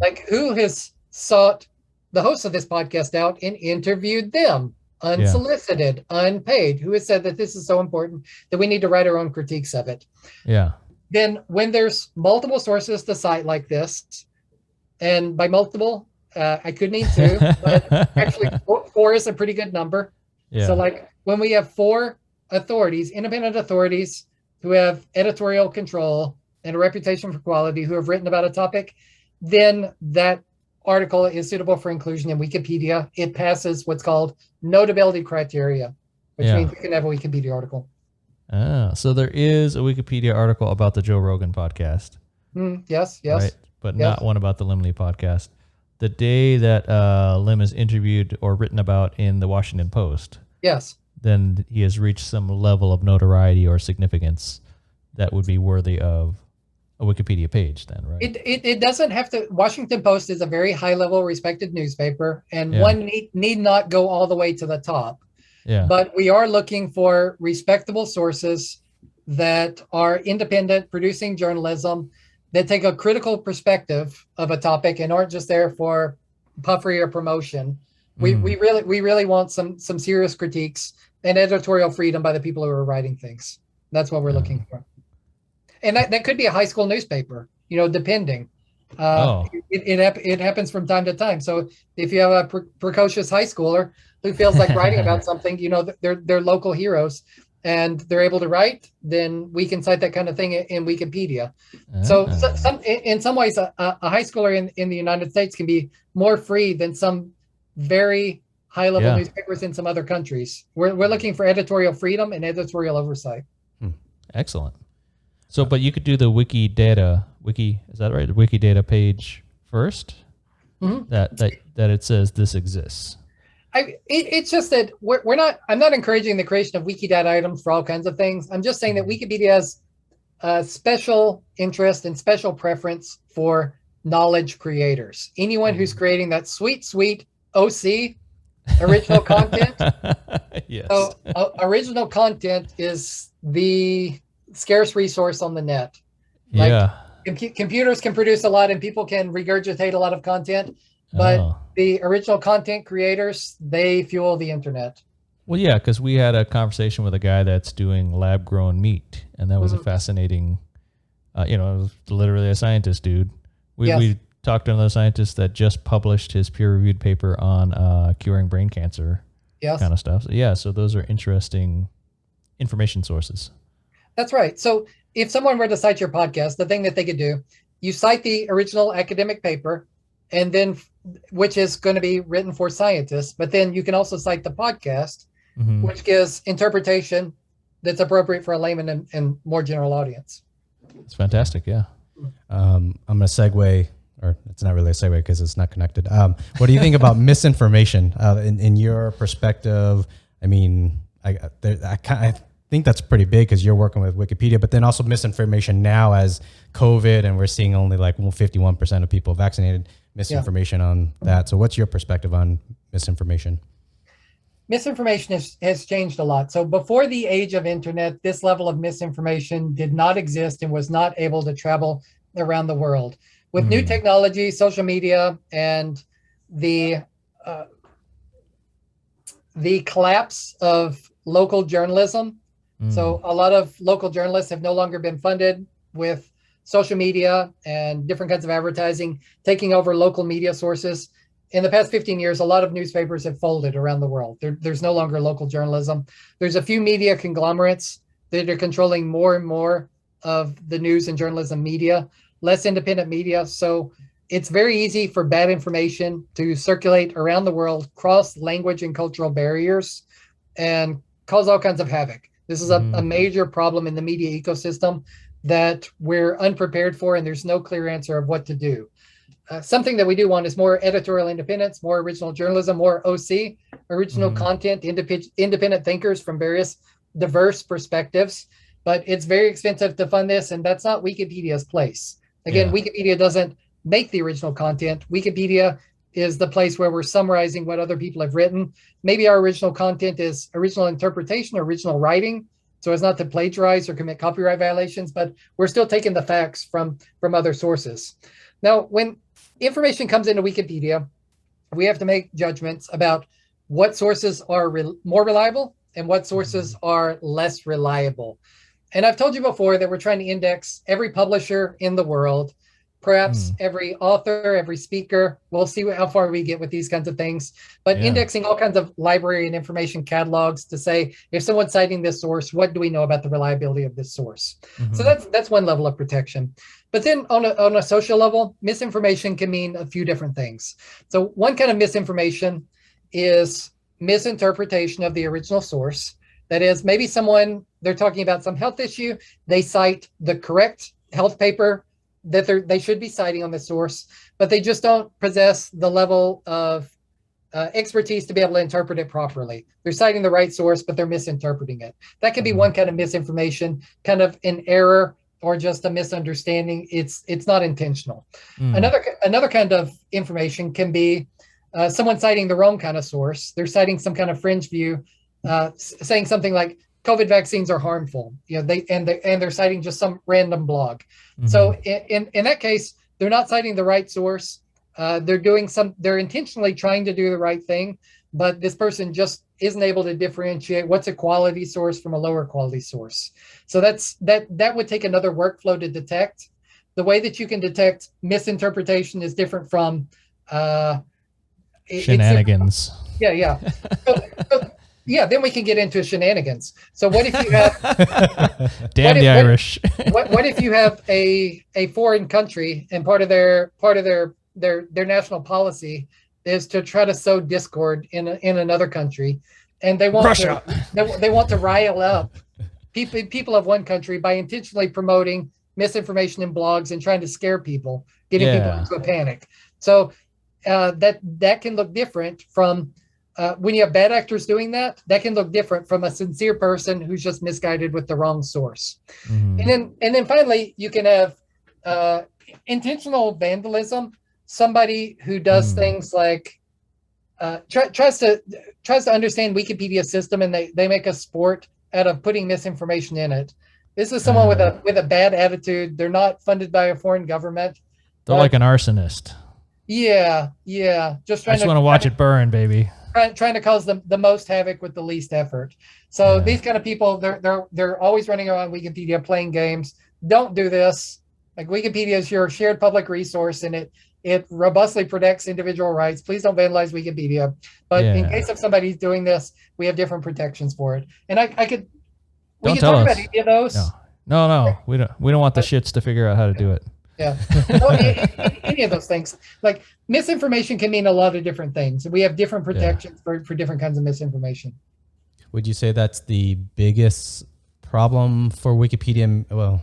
Like, who has sought the host of this podcast out and interviewed them unsolicited, unpaid? Who has said that this is so important that we need to write our own critiques of it? Yeah. Then when there's multiple sources to cite like this, and by multiple, I could mean two, but actually four is a pretty good number. Yeah. So like when we have 4 authorities, independent authorities who have editorial control and a reputation for quality, who have written about a topic, then that article is suitable for inclusion in Wikipedia. It passes what's called notability criteria, which means you can have a Wikipedia article. So there is a Wikipedia article about the Joe Rogan podcast. Yes. Right? But not one about the Liem podcast. The day that Liem is interviewed or written about in the Washington Post. Yes. Then he has reached some level of notoriety or significance that would be worthy of a Wikipedia page then, right? It doesn't have to. Washington Post is a very high level respected newspaper, and one need not go all the way to the top. Yeah. But we are looking for respectable sources that are independent, producing journalism, that take a critical perspective of a topic and aren't just there for puffery or promotion. We really want some serious critiques and editorial freedom by the people who are writing things. That's what we're looking for. And that could be a high school newspaper, depending. It happens from time to time. So if you have a precocious high schooler who feels like writing about something, they're local heroes and they're able to write, then we can cite that kind of thing in Wikipedia. So in some ways, a high schooler in the United States can be more free than some very high-level newspapers in some other countries. We're looking for editorial freedom and editorial oversight. Excellent. So, but you could do the Wikidata, is that right? The Wikidata page first? That it says this exists. It's just that I'm not encouraging the creation of Wikidata items for all kinds of things. I'm just saying that Wikipedia has a special interest and special preference for knowledge creators. Anyone who's creating that sweet OC, original content. Yes. So original content is the scarce resource on the net. Computers can produce a lot and people can regurgitate a lot of content, but the original content creators, they fuel the internet. Well, yeah, because we had a conversation with a guy that's doing lab-grown meat, and that was a fascinating, it was literally a scientist dude. We talked to another scientist that just published his peer-reviewed paper on curing brain cancer kind of stuff. So those are interesting information sources. That's right. So if someone were to cite your podcast, the thing that they could do, you cite the original academic paper, and then which is going to be written for scientists, but then you can also cite the podcast, which gives interpretation that's appropriate for a layman and more general audience. It's fantastic. Yeah. I'm going to segue, or it's not really a segue because it's not connected. What do you think about misinformation in your perspective? I mean, I think that's pretty big because you're working with Wikipedia, but then also misinformation now as COVID, and we're seeing only like 51% of people vaccinated, misinformation on that. So what's your perspective on misinformation? Misinformation has changed a lot. So before the age of internet, this level of misinformation did not exist and was not able to travel around the world. With new technology, social media, and the collapse of local journalism. So a lot of local journalists have no longer been funded, with social media and different kinds of advertising taking over local media sources. In the past 15 years, a lot of newspapers have folded around the world. There's no longer local journalism. There's a few media conglomerates that are controlling more and more of the news and journalism media, less independent media. So it's very easy for bad information to circulate around the world, cross language and cultural barriers, and cause all kinds of havoc. This is a major problem in the media ecosystem that we're unprepared for, and there's no clear answer of what to do. Something that we do want is more editorial independence, more original journalism, more OC, original content, independent thinkers from various diverse perspectives. But it's very expensive to fund this, and that's not Wikipedia's place. Again, Wikipedia doesn't make the original content. Wikipedia is the place where we're summarizing what other people have written. Maybe our original content is original interpretation, original writing, so as not to plagiarize or commit copyright violations, but we're still taking the facts from other sources. Now, when information comes into Wikipedia, we have to make judgments about what sources are more reliable and what sources are less reliable. And I've told you before that we're trying to index every publisher in the world, perhaps every author, every speaker. We'll see how far we get with these kinds of things, but indexing all kinds of library and information catalogs to say, if someone's citing this source, what do we know about the reliability of this source? So that's one level of protection. But then on a social level, misinformation can mean a few different things. So one kind of misinformation is misinterpretation of the original source. That is, maybe they're talking about some health issue, they cite the correct health paper that they should be citing on the source, but they just don't possess the level of expertise to be able to interpret it properly. They're citing the right source, but they're misinterpreting it. That can be one kind of misinformation, kind of an error or just a misunderstanding. It's not intentional. Another kind of information can be someone citing the wrong kind of source. They're citing some kind of fringe view, saying something like COVID vaccines are harmful. They're citing just some random blog. So in that case, they're not citing the right source. They're intentionally trying to do the right thing, but this person just isn't able to differentiate what's a quality source from a lower quality source. So that would take another workflow to detect. The way that you can detect misinterpretation is different from shenanigans. Then we can get into shenanigans. So what if you have damn the Irish? What if you have a foreign country and part of their national policy is to try to sow discord in another country, and they want Russia. They want to rile up people of one country by intentionally promoting misinformation in blogs and trying to scare people, getting people into a panic. So that can look different from when you have bad actors doing that. That can look different from a sincere person who's just misguided with the wrong source. And then finally, you can have intentional vandalism. Somebody who does things like tries to understand Wikipedia system, and they make a sport out of putting misinformation in it. This is someone with a bad attitude. They're not funded by a foreign government. They're like an arsonist. Yeah. Just I just want to watch it burn, baby. Trying to cause the most havoc with the least effort. So these kind of people, they're always running around Wikipedia playing games. Don't do this. Like, Wikipedia is your shared public resource, and it robustly protects individual rights. Please don't vandalize Wikipedia. But in case of somebody's doing this, we have different protections for it. And we can talk about any of those. No. We don't want the shits to figure out how to do it. Yeah. Any of those things. Like, misinformation can mean a lot of different things. We have different protections for different kinds of misinformation. Would you say that's the biggest problem for Wikipedia? Well,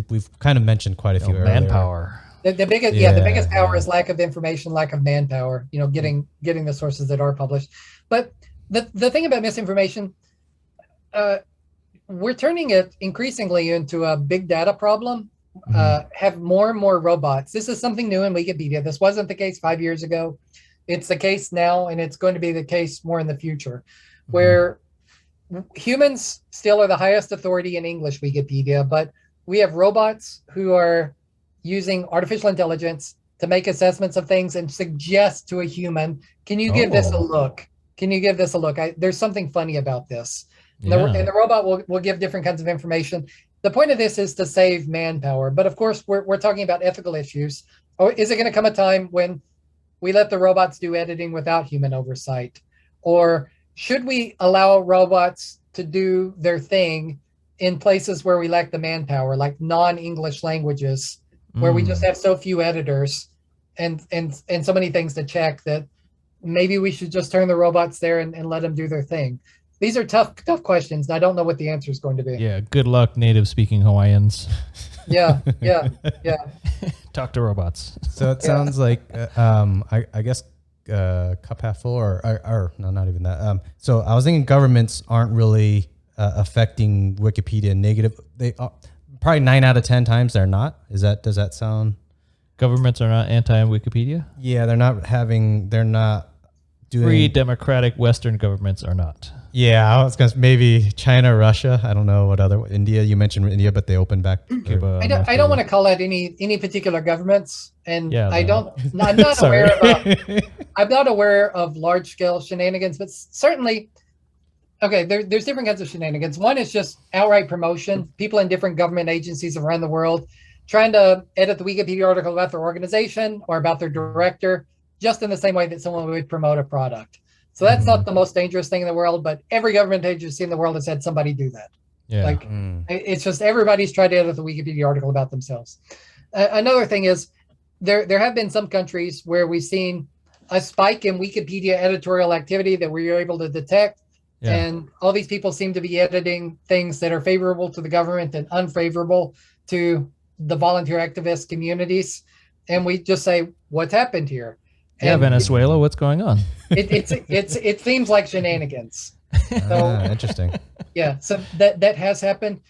we've kind of mentioned quite a few earlier. Manpower. The biggest power is lack of information, lack of manpower, getting the sources that are published. But the thing about misinformation, we're turning it increasingly into a big data problem. Have more and more robots. This is something new in Wikipedia. This wasn't the case 5 years ago. It's the case now, and it's going to be the case more in the future, where humans still are the highest authority in English Wikipedia, but we have robots who are using artificial intelligence to make assessments of things and suggest to a human, can you give this a look? Can you give this a look? There's something funny about this. And the robot will give different kinds of information. The point of this is to save manpower. But of course, we're talking about ethical issues. Or is it going to come a time when we let the robots do editing without human oversight? Or should we allow robots to do their thing in places where we lack the manpower, like non-English languages, where we just have so few editors and so many things to check that maybe we should just turn the robots there and let them do their thing? These are tough questions, and I don't know what the answer is going to be. Yeah, good luck, native-speaking Hawaiians. Yeah. Talk to robots. So it sounds like, I guess, cup half full, or no, not even that. So I was thinking governments aren't really affecting Wikipedia negative. They are, probably 9 out of 10 times they're not. Does that sound? Governments are not anti-Wikipedia? Yeah, they're not doing. Free democratic Western governments are not. Yeah, I was gonna maybe China, Russia. I don't know what other. India. You mentioned India, but they opened back. Cuba, I don't want to call out any particular governments, and I'm not aware of large scale shenanigans, but certainly, there's different kinds of shenanigans. One is just outright promotion. People in different government agencies around the world trying to edit the Wikipedia article about their organization or about their director, just in the same way that someone would promote a product. So that's not the most dangerous thing in the world, but every government agency in the world has had somebody do that. Yeah. It's just everybody's tried to edit the Wikipedia article about themselves. Another thing is there have been some countries where we've seen a spike in Wikipedia editorial activity that we were able to detect. Yeah. And all these people seem to be editing things that are favorable to the government and unfavorable to the volunteer activist communities. And we just say, what's happened here? Yeah, Venezuela, what's going on? It seems like shenanigans. So, interesting. Yeah, so that has happened.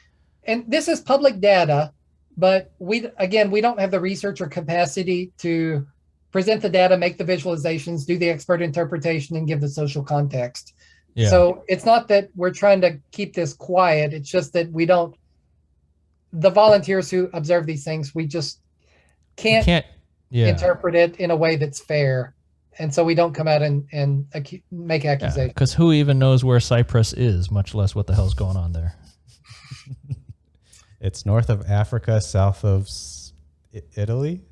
And this is public data, but we don't have the researcher capacity to present the data, make the visualizations, do the expert interpretation, and give the social context. Yeah. So it's not that we're trying to keep this quiet. It's just that the volunteers who observe these things, we just can't interpret it in a way that's fair. And so we don't come out and make accusations. Because who even knows where Cyprus is, much less what the hell's going on there? It's north of Africa, south of Italy.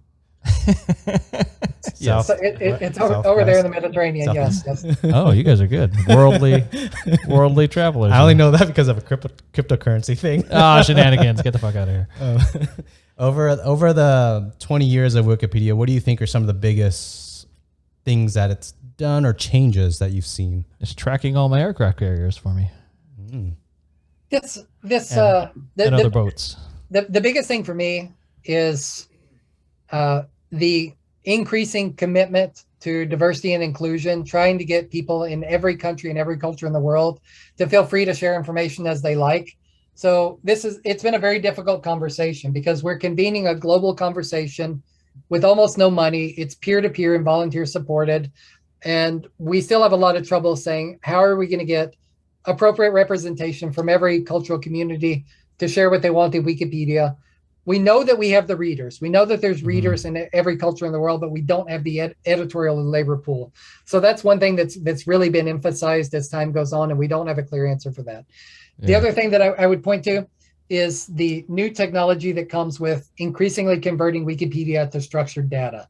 Yes. So it's over there in the Mediterranean. Yes. Oh, you guys are good. Worldly travelers. I only know that because of a cryptocurrency thing. Shenanigans. Get the fuck out of here. Over the 20 years of Wikipedia, what do you think are some of the biggest things that it's done or changes that you've seen? It's tracking all my aircraft carriers for me. Other boats. The biggest thing for me is the increasing commitment to diversity and inclusion, trying to get people in every country and every culture in the world to feel free to share information as they like. So it's been a very difficult conversation because we're convening a global conversation with almost no money. It's peer-to-peer and volunteer supported. And we still have a lot of trouble saying, how are we going to get appropriate representation from every cultural community to share what they want in Wikipedia. We know that we have the readers. We know that there's readers in every culture in the world, but we don't have the editorial and labor pool. So that's one thing that's really been emphasized as time goes on, and we don't have a clear answer for that. Yeah. The other thing that I would point to is the new technology that comes with increasingly converting Wikipedia to structured data.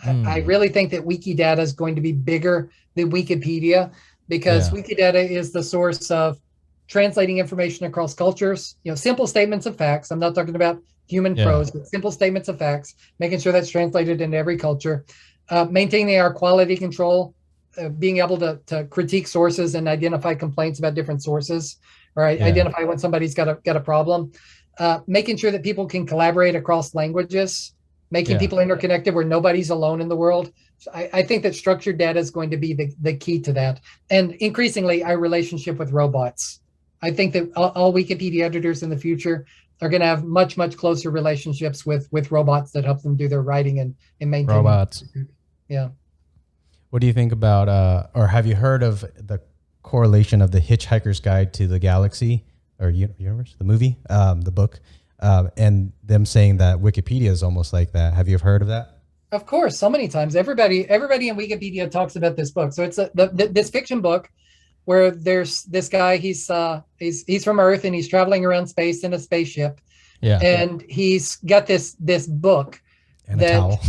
I really think that Wikidata is going to be bigger than Wikipedia, because Wikidata is the source of translating information across cultures, simple statements of facts. I'm not talking about human prose, but simple statements of facts, making sure that's translated into every culture, maintaining our quality control, being able to critique sources and identify complaints about different sources, or identify when somebody's got a problem, making sure that people can collaborate across languages, making people interconnected where nobody's alone in the world. So I think that structured data is going to be the key to that. And increasingly, our relationship with robots. I think that all Wikipedia editors in the future are going to have much, much closer relationships with robots that help them do their writing and maintain robots. Yeah. What do you think about, or have you heard of the correlation of the Hitchhiker's Guide to the Galaxy, or universe, the movie, the book, and them saying that Wikipedia is almost like that? Have you heard of that? Of course, so many times. Everybody in Wikipedia talks about this book. So it's this fiction book where there's this guy, he's from Earth, and he's traveling around space in a spaceship. Yeah. And he's got this book. And a towel.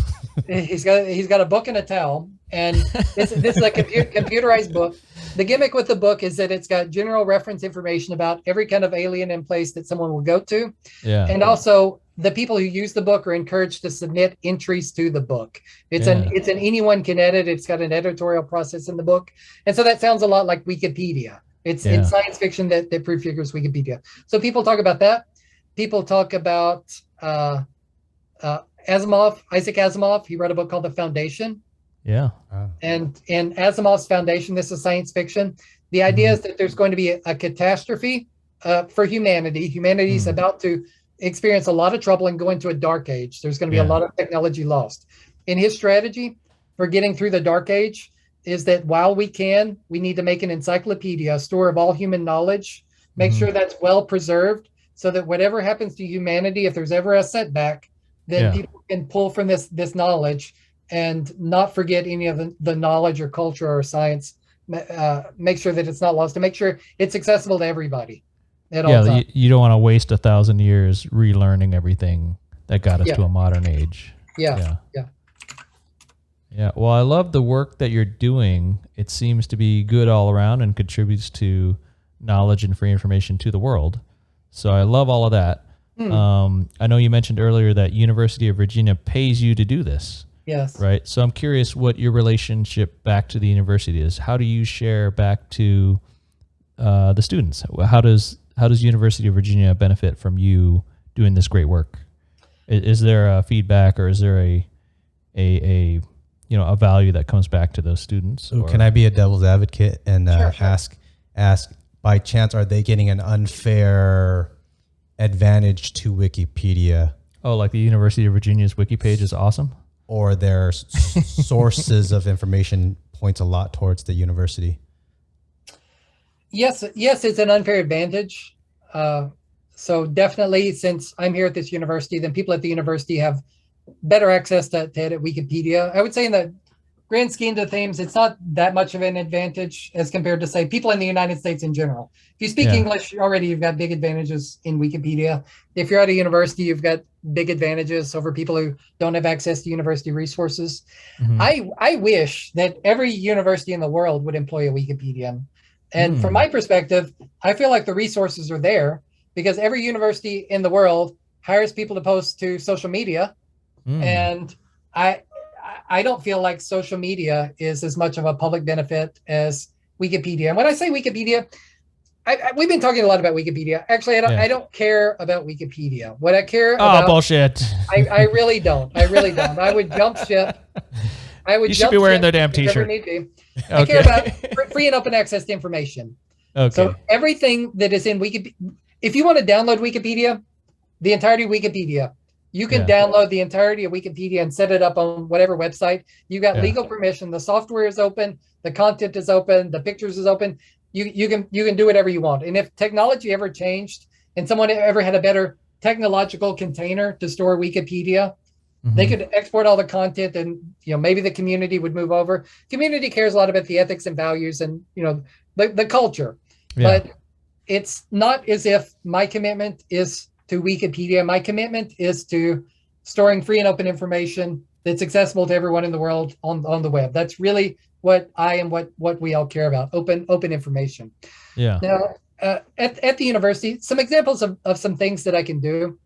he's got a book and a towel. And this is a computerized book. The gimmick with the book is that it's got general reference information about every kind of alien in place that someone will go to. Yeah. And also, the people who use the book are encouraged to submit entries to the book. It's an anyone can edit. It's got an editorial process in the book. And so that sounds a lot like Wikipedia. It's science fiction that prefigures Wikipedia. So people talk about that. People talk about Asimov, Isaac Asimov. He wrote a book called The Foundation. Yeah. And in Asimov's Foundation, this is science fiction. The idea is that there's going to be a catastrophe for humanity. Humanity's about to experience a lot of trouble and go into a dark age. There's going to be a lot of technology lost. And his strategy for getting through the dark age is that while we need to make an encyclopedia, a store of all human knowledge, make sure that's well preserved, so that whatever happens to humanity, if there's ever a setback, then people can pull from this knowledge and not forget any of the knowledge or culture or science. Make sure that it's not lost, and make sure it's accessible to everybody. You don't want to waste 1,000 years relearning everything that got us to a modern age. Yeah. Well, I love the work that you're doing. It seems to be good all around and contributes to knowledge and free information to the world. So I love all of that. I know you mentioned earlier that University of Virginia pays you to do this. Yes. Right. So I'm curious what your relationship back to the university is. How do you share back to the students? How does University of Virginia benefit from you doing this great work? Is there a feedback, or is there a value that comes back to those students? So can I be a devil's advocate and ask by chance, are they getting an unfair advantage to Wikipedia? Oh, like the University of Virginia's wiki page is awesome? Or their sources of information points a lot towards the university? Yes, it's an unfair advantage. So definitely, since I'm here at this university, then people at the university have better access to edit Wikipedia. I would say in the grand scheme of things, it's not that much of an advantage as compared to, say, people in the United States in general. If you speak English already, you've got big advantages in Wikipedia. If you're at a university, you've got big advantages over people who don't have access to university resources. I wish that every university in the world would employ a Wikipedian. And from my perspective, I feel like the resources are there because every university in the world hires people to post to social media. And I don't feel like social media is as much of a public benefit as Wikipedia. And when I say Wikipedia, we've been talking a lot about Wikipedia. Actually, I don't care about Wikipedia. What I care about... Oh, bullshit. I really don't. I would jump ship. You should be wearing their damn t-shirt. I care about free and open access to information. Okay. So everything that is in Wikipedia, if you want to download Wikipedia, the entirety of Wikipedia, you can download the entirety of Wikipedia and set it up on whatever website. You got legal permission. The software is open. The content is open. The pictures is open. You can do whatever you want. And if technology ever changed and someone ever had a better technological container to store Wikipedia, they could export all the content, and maybe the community would move over. Community cares a lot about the ethics and values and the culture, but it's not as if my commitment is to Wikipedia. My commitment is to storing free and open information that's accessible to everyone in the world on the web. That's really what I and what we all care about: open information. Yeah. Now, at the university, some examples of some things that I can do.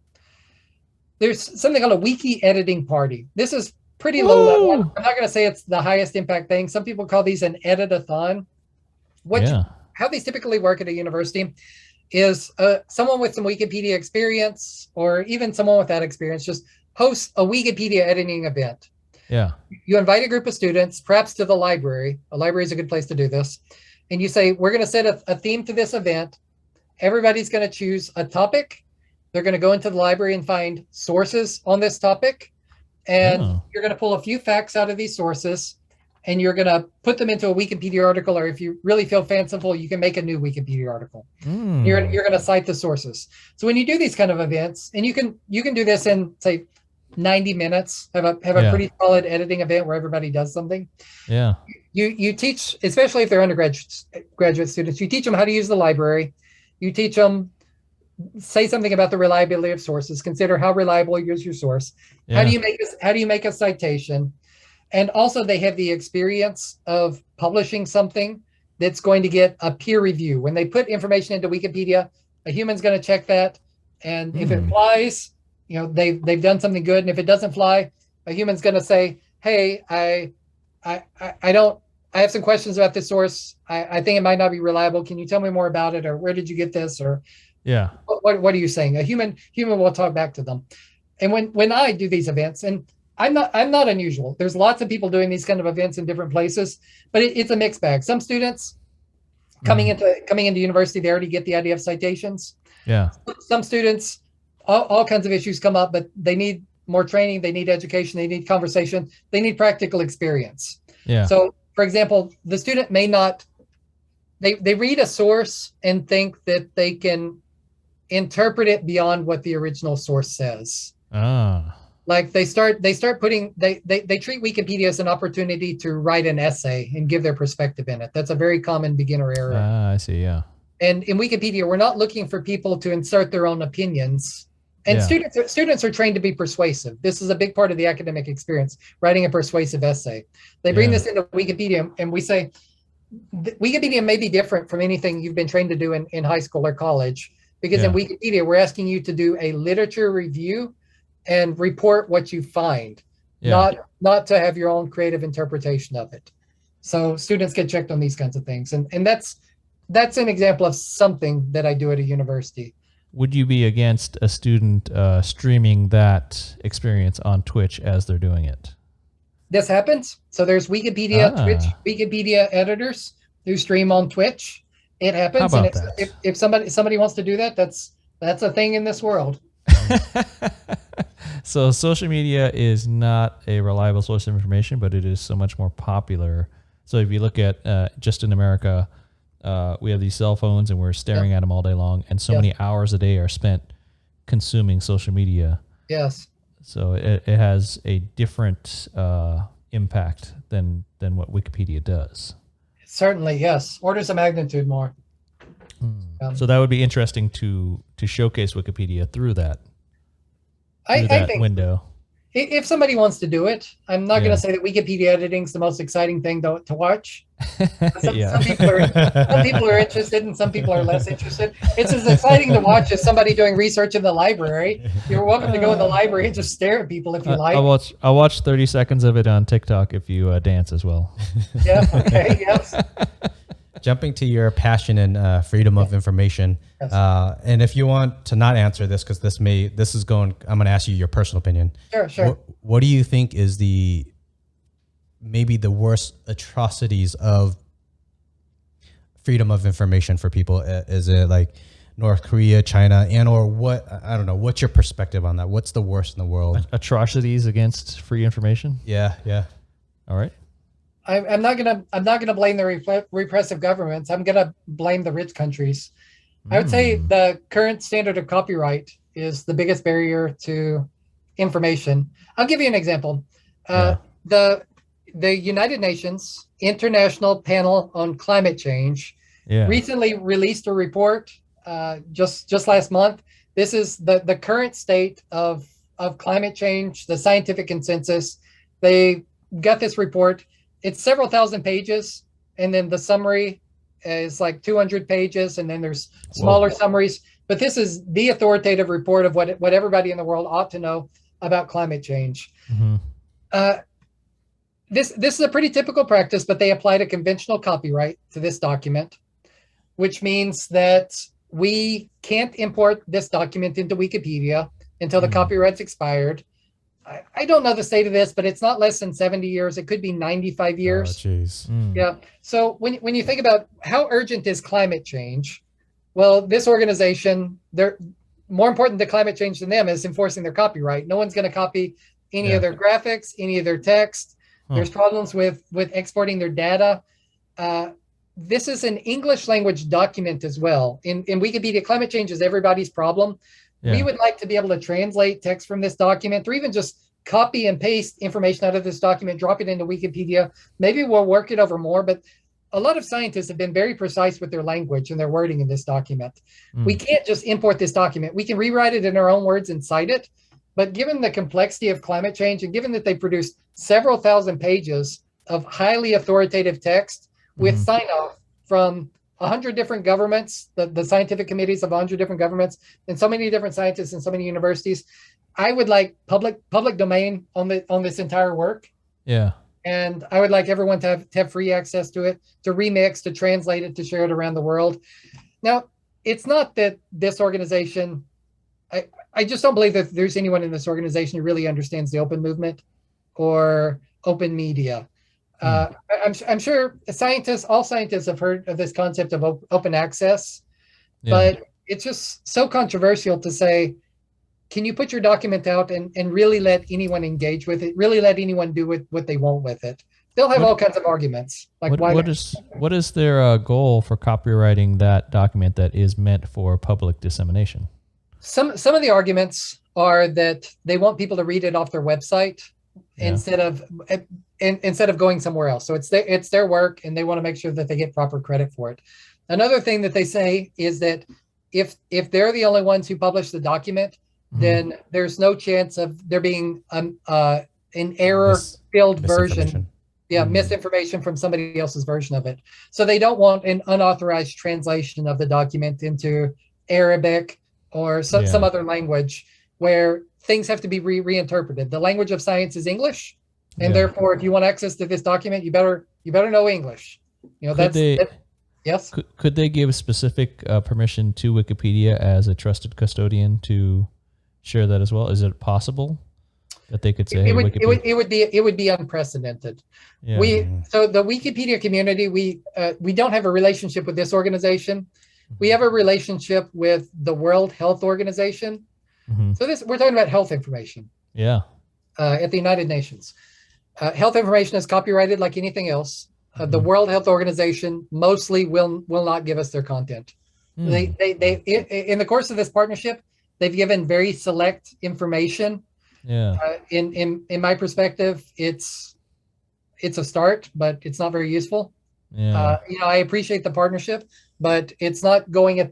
There's something called a wiki editing party. This is pretty low level. I'm not going to say it's the highest impact thing. Some people call these an edit-a-thon. How these typically work at a university is someone with some Wikipedia experience, or even someone without experience, just hosts a Wikipedia editing event. Yeah. You invite a group of students, perhaps to the library. A library is a good place to do this. And you say, we're going to set a theme to this event. Everybody's going to choose a topic. They're going to go into the library and find sources on this topic. And you're going to pull a few facts out of these sources, and you're going to put them into a Wikipedia article, or if you really feel fanciful, you can make a new Wikipedia article. You're going to cite the sources. So when you do these kind of events, and you can do this in, say, 90 minutes, have a pretty solid editing event where everybody does something. Yeah. You teach, especially if they're undergraduate students, you teach them how to use the library. You teach them, say something about the reliability of sources. Consider how reliable is your source. Yeah. How do you make a citation? And also, they have the experience of publishing something that's going to get a peer review. When they put information into Wikipedia, a human's going to check that, and if it flies, they've done something good. And if it doesn't fly, a human's going to say, "Hey, I have some questions about this source. I think it might not be reliable. Can you tell me more about it? Or where did you get this? Or what are you saying?" A human will talk back to them. And when I do these events, and I'm not unusual. There's lots of people doing these kind of events in different places, but it's a mixed bag. Some students coming into university, they already get the idea of citations. Yeah. Some students, all kinds of issues come up, but they need more training. They need education. They need conversation. They need practical experience. Yeah. So, for example, the student may not. They read a source and think that they can interpret it beyond what the original source says. Like they treat Wikipedia as an opportunity to write an essay and give their perspective in it. That's a very common beginner error. I see. Yeah. And in Wikipedia, we're not looking for people to insert their own opinions. And students are trained to be persuasive. This is a big part of the academic experience, writing a persuasive essay. They bring this into Wikipedia, and we say, Wikipedia may be different from anything you've been trained to do in high school or college, because in Wikipedia, we're asking you to do a literature review and report what you find, not to have your own creative interpretation of it. So students get checked on these kinds of things. And that's an example of something that I do at a university. Would you be against a student streaming that experience on Twitch as they're doing it? This happens. So there's Wikipedia, Twitch, Wikipedia editors who stream on Twitch. It happens. How And about that? if somebody wants to do that, that's a thing in this world. So social media is not a reliable source of information, but it is so much more popular. So if you look at just in America, we have these cell phones and we're staring at them all day long, and so many hours a day are spent consuming social media. Yes. So it has a different impact than what Wikipedia does. Certainly, yes. Orders of magnitude more. So that would be interesting to showcase Wikipedia through that. I think window. If somebody wants to do it, I'm not going to say that Wikipedia editing is the most exciting thing to watch. Some people are interested and some people are less interested. It's as exciting to watch as somebody doing research in the library. You're welcome to go in the library and just stare at people if you like. I'll watch 30 seconds of it on TikTok if you dance as well. Yeah. Okay. Yes. Jumping to your passion and freedom of information, and if you want to not answer this, because I'm going to ask you your personal opinion. Sure. What do you think is maybe the worst atrocities of freedom of information for people? Is it like North Korea, China, or what? I don't know. What's your perspective on that? What's the worst in the world? Atrocities against free information? Yeah. All right. I'm not gonna blame the repressive governments. I'm gonna blame the rich countries. I would say the current standard of copyright is the biggest barrier to information. I'll give you an example. The United Nations International Panel on Climate Change recently released a report just last month. This is the current state of climate change, the scientific consensus. They got this report. It's several thousand pages, and then the summary is like 200 pages, and then there's smaller summaries. But this is the authoritative report of what everybody in the world ought to know about climate change. This is a pretty typical practice, but they applied a conventional copyright to this document, which means that we can't import this document into Wikipedia until the copyright's expired. I don't know the state of this, but it's not less than 70 years. It could be 95 years. Oh, jeez. Yeah. So when you think about how urgent is climate change, well, this organization, they're more important to climate change than them is enforcing their copyright. No one's going to copy any of their graphics, any of their text. There's problems with exporting their data. This is an English language document as well. In Wikipedia, climate change is everybody's problem. We would like to be able to translate text from this document, or even just copy and paste information out of this document, drop it into Wikipedia. Maybe we'll work it over more, but a lot of scientists have been very precise with their language and their wording in this document. We can't just import this document. We can rewrite it in our own words and cite it. But given the complexity of climate change, and given that they produced several thousand pages of highly authoritative text with sign-off from 100 different governments, the scientific committees of 100 different governments, and so many different scientists and so many universities, I would like public domain on this entire work. Yeah. And I would like everyone to have free access to it, to remix, to translate it, to share it around the world. Now, it's not that this organization, I just don't believe that there's anyone in this organization who really understands the open movement or open media. I'm sure all scientists have heard of this concept of open access, but it's just so controversial to say, can you put your document out and really let anyone engage with it, really let anyone do what they want with it? They'll have all kinds of arguments. Like what is their goal for copywriting that document that is meant for public dissemination? Some of the arguments are that they want people to read it off their website instead of going somewhere else. So it's their work, and they want to make sure that they get proper credit for it. Another thing that they say is that if they're the only ones who publish the document, then there's no chance of there being an error-filled version. Misinformation from somebody else's version of it. So they don't want an unauthorized translation of the document into Arabic or some other language where things have to be reinterpreted. The language of science is English, and therefore, if you want access to this document, you better know English. You know, yes. Could they give specific permission to Wikipedia as a trusted custodian to share that as well? Is it possible that they could say, it would be unprecedented. So the Wikipedia community, we don't have a relationship with this organization. We have a relationship with the World Health Organization. So we're talking about health information. At the United Nations. Health information is copyrighted like anything else. The World Health Organization mostly will not give us their content. They in the course of this partnership, they've given very select information. In my perspective, it's a start, but it's not very useful. I appreciate the partnership, but it's not going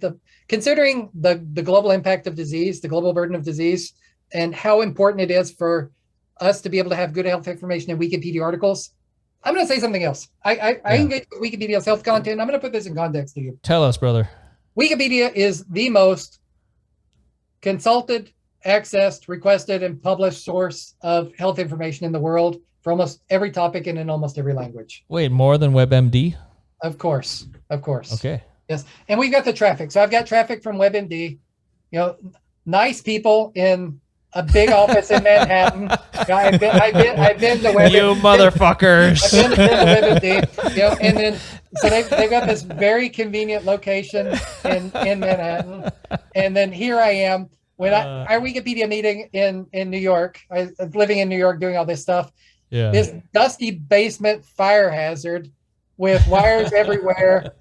considering the global impact of disease, the global burden of disease, and how important it is for us to be able to have good health information in Wikipedia articles. I'm going to say something else. I engage with Wikipedia's health content. I'm going to put this in context to you. Tell us, brother. Wikipedia is the most consulted, accessed, requested, and published source of health information in the world for almost every topic and in almost every language. Wait, more than WebMD? Of course. Okay. Yes, and we've got the traffic. So I've got traffic from WebMD. You know, nice people in a big office in Manhattan. I've been to WebMD. You motherfuckers. I've been to WebMD. You know, and then so they've got this very convenient location in Manhattan, and then here I am when our Wikipedia meeting in New York. I was living in New York doing all this stuff. This dusty basement fire hazard with wires everywhere,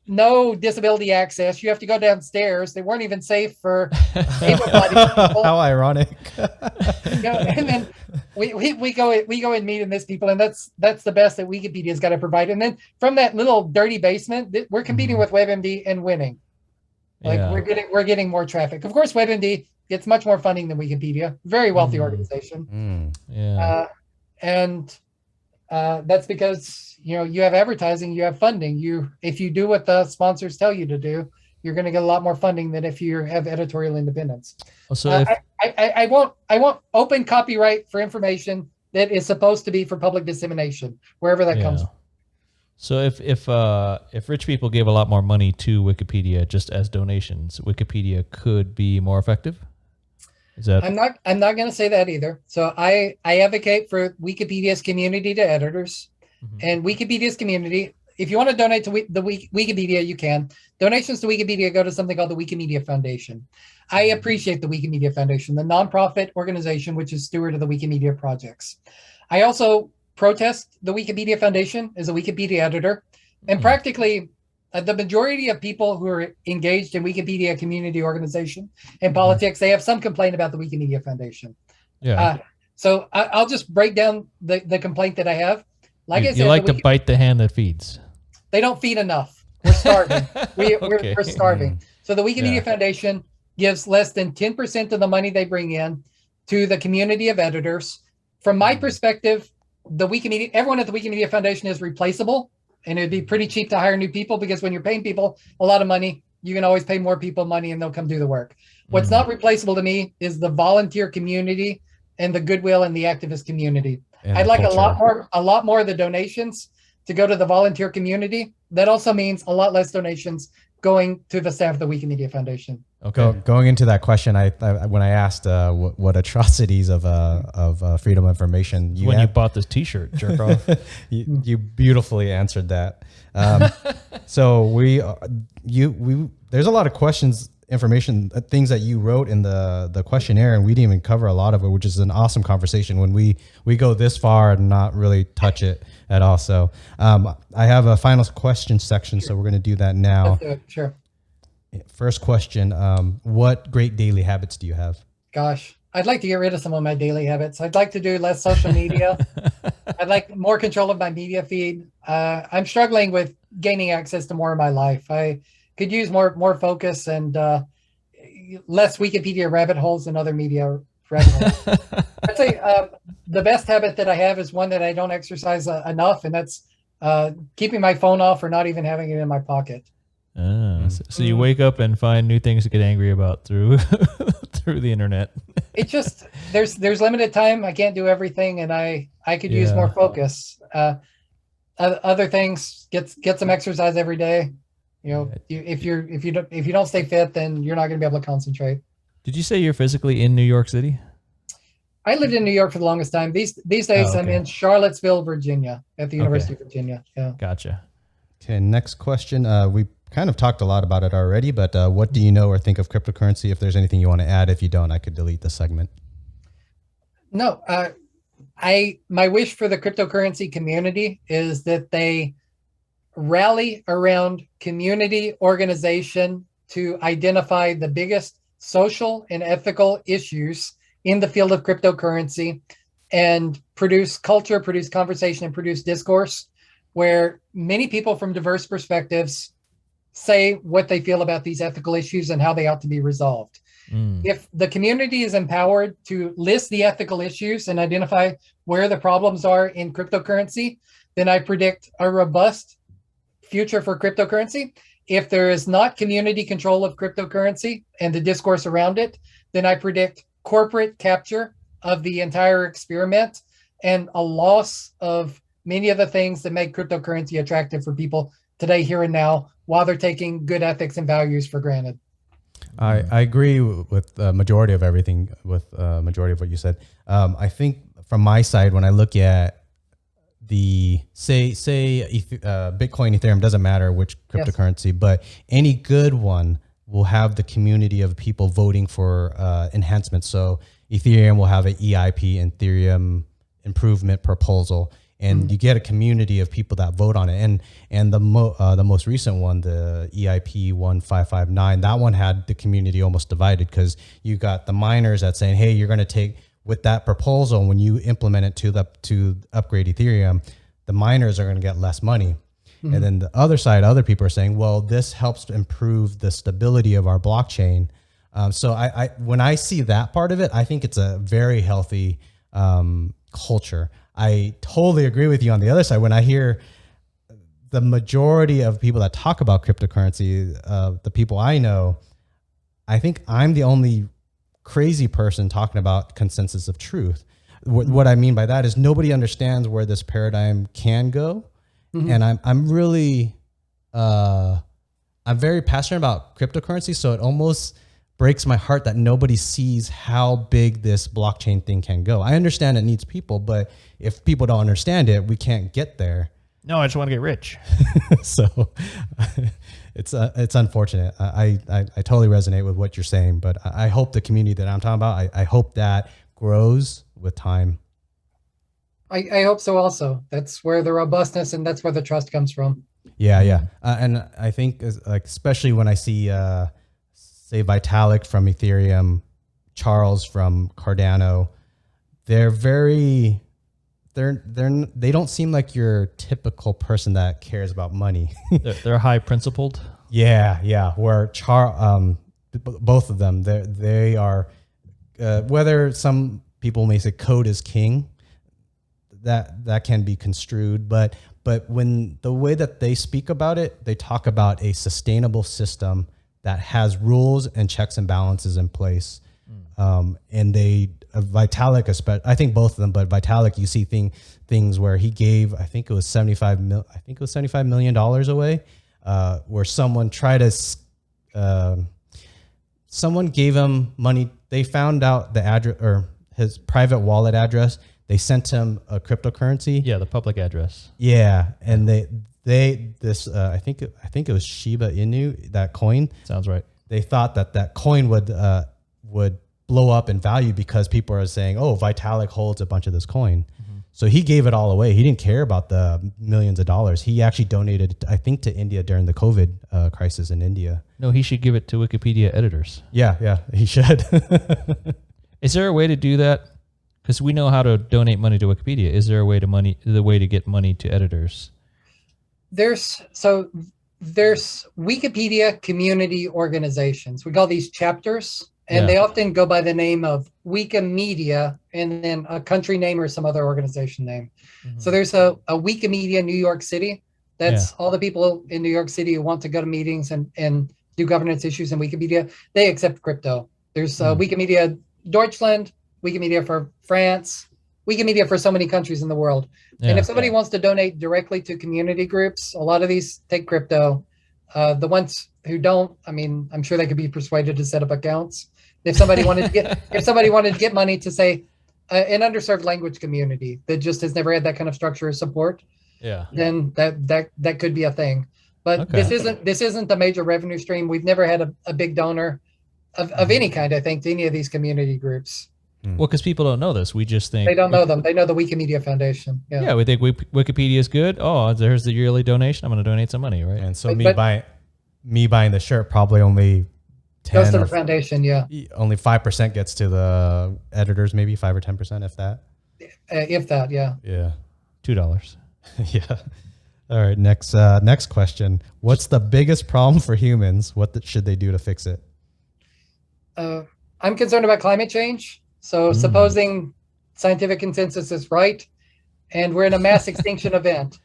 no disability access. You have to go downstairs. They weren't even safe for able-bodied people. How ironic. And then we go and meet and miss people, and that's the best that Wikipedia's got to provide. And then from that little dirty basement, we're competing with WebMD and winning. We're getting more traffic. Of course, WebMD gets much more funding than Wikipedia. Very wealthy organization. And that's because you have advertising, you have funding. If you do what the sponsors tell you to do, you're going to get a lot more funding than if you have editorial independence. So I won't open copyright for information that is supposed to be for public dissemination, wherever that comes from. So if rich people gave a lot more money to Wikipedia just as donations, Wikipedia could be more effective? Is that... I'm not going to say that either. So I advocate for Wikipedia's community to editors, and Wikipedia's community. If you want to donate to the Wikipedia, you can. Donations to Wikipedia go to something called the Wikimedia Foundation. I appreciate the Wikimedia Foundation, the nonprofit organization which is steward of the Wikimedia projects. I also protest the Wikipedia Foundation as a Wikipedia editor, and practically the majority of people who are engaged in Wikipedia community organization and politics, they have some complaint about the Wikimedia Foundation. So I'll just break down the complaint that I have. Like I said, you like to bite the hand that feeds. They don't feed enough. We're starving. We're starving. So the Wikimedia Foundation gives less than 10% of the money they bring in to the community of editors. From my perspective, everyone at the Wikimedia Foundation is replaceable, and it'd be pretty cheap to hire new people, because when you're paying people a lot of money, you can always pay more people money and they'll come do the work. What's not replaceable to me is the volunteer community and the goodwill and the activist community. I'd like culture. a lot more of the donations to go to the volunteer community. That also means a lot less donations going to the staff of the Wikimedia Foundation. Okay. Going into that question, I when I asked what atrocities of freedom of information you bought this T-shirt, jerk off. you beautifully answered that. So there's a lot of questions, information, things that you wrote in the questionnaire, and we didn't even cover a lot of it, which is an awesome conversation when we go this far and not really touch it at all. So I have a final question section, so we're going to do that now. Sure. First question, what great daily habits do you have? Gosh, I'd like to get rid of some of my daily habits. I'd like to do less social media. I'd like more control of my media feed. I'm struggling with gaining access to more of my life. I could use more focus and less Wikipedia rabbit holes and other media rabbit holes. I'd say the best habit that I have is one that I don't exercise enough, and that's keeping my phone off or not even having it in my pocket. So you wake up and find new things to get angry about through the internet. It's just there's limited time. I can't do everything, and I could use more focus. Other things, get some exercise every day. If you don't stay fit, then you're not going to be able to concentrate. Did you say you're physically in New York City? I lived in New York for the longest time. These days I'm in Charlottesville, Virginia, at the University of Virginia. Yeah. Gotcha. Okay, next question. We kind of talked a lot about it already, but what do you know or think of cryptocurrency? If there's anything you want to add, if you don't, I could delete the segment. No, my wish for the cryptocurrency community is that they rally around community organization to identify the biggest social and ethical issues in the field of cryptocurrency and produce culture, produce conversation, and produce discourse where many people from diverse perspectives say what they feel about these ethical issues and how they ought to be resolved. If the community is empowered to list the ethical issues and identify where the problems are in cryptocurrency, then I predict a robust future for cryptocurrency. If there is not community control of cryptocurrency and the discourse around it, then I predict corporate capture of the entire experiment and a loss of many of the things that make cryptocurrency attractive for people today, here and now, while they're taking good ethics and values for granted. I agree with the majority of everything, with majority of what you said. I think from my side, when I look at the say Bitcoin, Ethereum, doesn't matter which cryptocurrency, but any good one will have the community of people voting for enhancements. So Ethereum will have an EIP, Ethereum improvement proposal. and you get a community of people that vote on it. And the most recent one, the EIP 1559, that one had the community almost divided, because you got the miners that saying, hey, you're going to take with that proposal, when you implement it to upgrade Ethereum, the miners are going to get less money. Mm-hmm. And then the other side, other people are saying, well, this helps to improve the stability of our blockchain. So I when I see that part of it, I think it's a very healthy culture. I totally agree with you on the other side. When I hear the majority of people that talk about cryptocurrency, the people I know, I think I'm the only crazy person talking about consensus of truth. What I mean by that is nobody understands where this paradigm can go. Mm-hmm. And I'm really, I'm very passionate about cryptocurrency. So it almost breaks my heart that nobody sees how big this blockchain thing can go. I understand it needs people, but if people don't understand it, we can't get there. No, I just want to get rich. So it's unfortunate. I totally resonate with what you're saying, but I hope the community that I'm talking about, I hope that grows with time. I hope so also. That's where the robustness and that's where the trust comes from. Yeah. And I think like, especially when I see, say Vitalik from Ethereum, Charles from Cardano, they don't seem like your typical person that cares about money. They're high principled. Yeah. Where both of them, they are, whether some people may say code is king, that can be construed, but when the way that they speak about it, they talk about a sustainable system that has rules and checks and balances in place. And Vitalik, I think both of them, but Vitalik, you see things where he gave, I think it was $75 million away, where someone gave him money. They found out the address or his private wallet address. They sent him a cryptocurrency. Yeah, the public address. Yeah, and I think it was Shiba Inu, that coin. Sounds right. They thought that coin would blow up in value because people are saying, "Oh, Vitalik holds a bunch of this coin." Mm-hmm. So he gave it all away. He didn't care about the millions of dollars. He actually donated, I think, to India during the COVID crisis in India. No, he should give it to Wikipedia editors. Yeah, he should. Is there a way to do that? Because we know how to donate money to Wikipedia. Is there a way to get money to editors? There's Wikipedia community organizations. We call these chapters, and they often go by the name of Wikimedia and then a country name or some other organization name. Mm-hmm. So there's a Wikimedia New York City. That's all the people in New York City who want to go to meetings and do governance issues in Wikipedia. They accept crypto. There's Wikimedia Deutschland, Wikimedia for France, Wikimedia for so many countries in the world. And if somebody wants to donate directly to community groups, a lot of these take crypto. The ones who don't, I mean, I'm sure they could be persuaded to set up accounts. If somebody wanted to get money to, say, an underserved language community that just has never had that kind of structure or support, then that could be a thing. But this isn't a major revenue stream. We've never had a big donor of any kind, I think, to any of these community groups. Well, because people don't know this. We just think... They don't know them. They know the Wikimedia Foundation. Yeah, we think Wikipedia is good. Oh, there's the yearly donation. I'm going to donate some money, right? And so me buying the shirt probably only 10 goes to the foundation, only 5% gets to the editors, maybe 5 or 10%, if that. If that, yeah. Yeah. $2. Yeah. All right, next question. What's the biggest problem for humans? What should they do to fix it? I'm concerned about climate change. So supposing scientific consensus is right, and we're in a mass extinction event,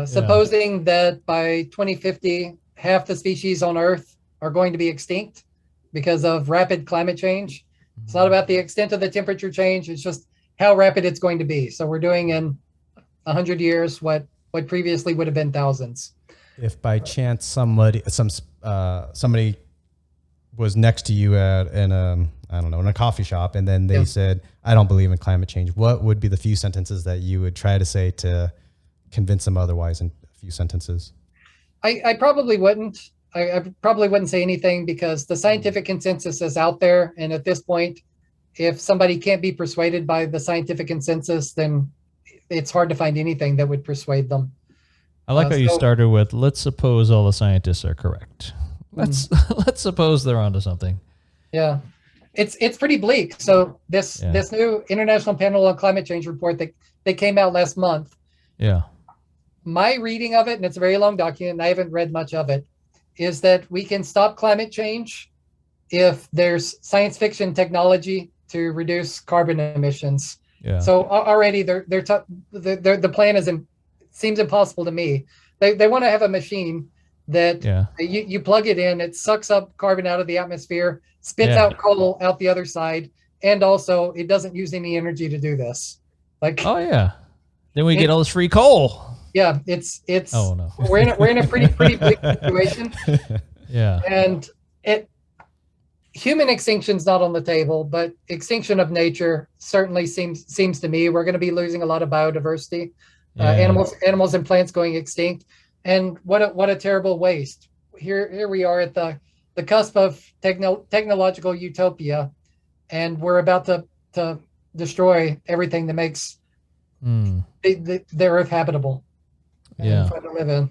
supposing that by 2050, half the species on Earth are going to be extinct because of rapid climate change. It's not about the extent of the temperature change. It's just how rapid it's going to be. So we're doing in 100 years what previously would have been thousands. If by chance somebody was next to you in a coffee shop, and then they said, "I don't believe in climate change," what would be the few sentences that you would try to say to convince them otherwise in a few sentences? I probably wouldn't. I probably wouldn't say anything because the scientific consensus is out there. And at this point, if somebody can't be persuaded by the scientific consensus, then it's hard to find anything that would persuade them. I like how you started with, let's suppose all the scientists are correct. Let's suppose they're onto something. Yeah. It's pretty bleak. So this new International Panel on Climate Change report that came out last month. Yeah. My reading of it, and it's a very long document, and I haven't read much of it, is that we can stop climate change if there's science fiction technology to reduce carbon emissions. Yeah. So already the plan seems impossible to me. They want to have a machine that you plug it in, it sucks up carbon out of the atmosphere, spits out coal out the other side, and also it doesn't use any energy to do this. Like, oh yeah, then we get all this free coal. Yeah, it's oh no, we're in a pretty bleak situation. Yeah, and human extinction's not on the table, but extinction of nature certainly seems to me. We're going to be losing a lot of biodiversity, animals and plants going extinct, and what a terrible waste. Here we are at the cusp of technological utopia, and we're about to destroy everything that makes the Earth habitable and fun to live in.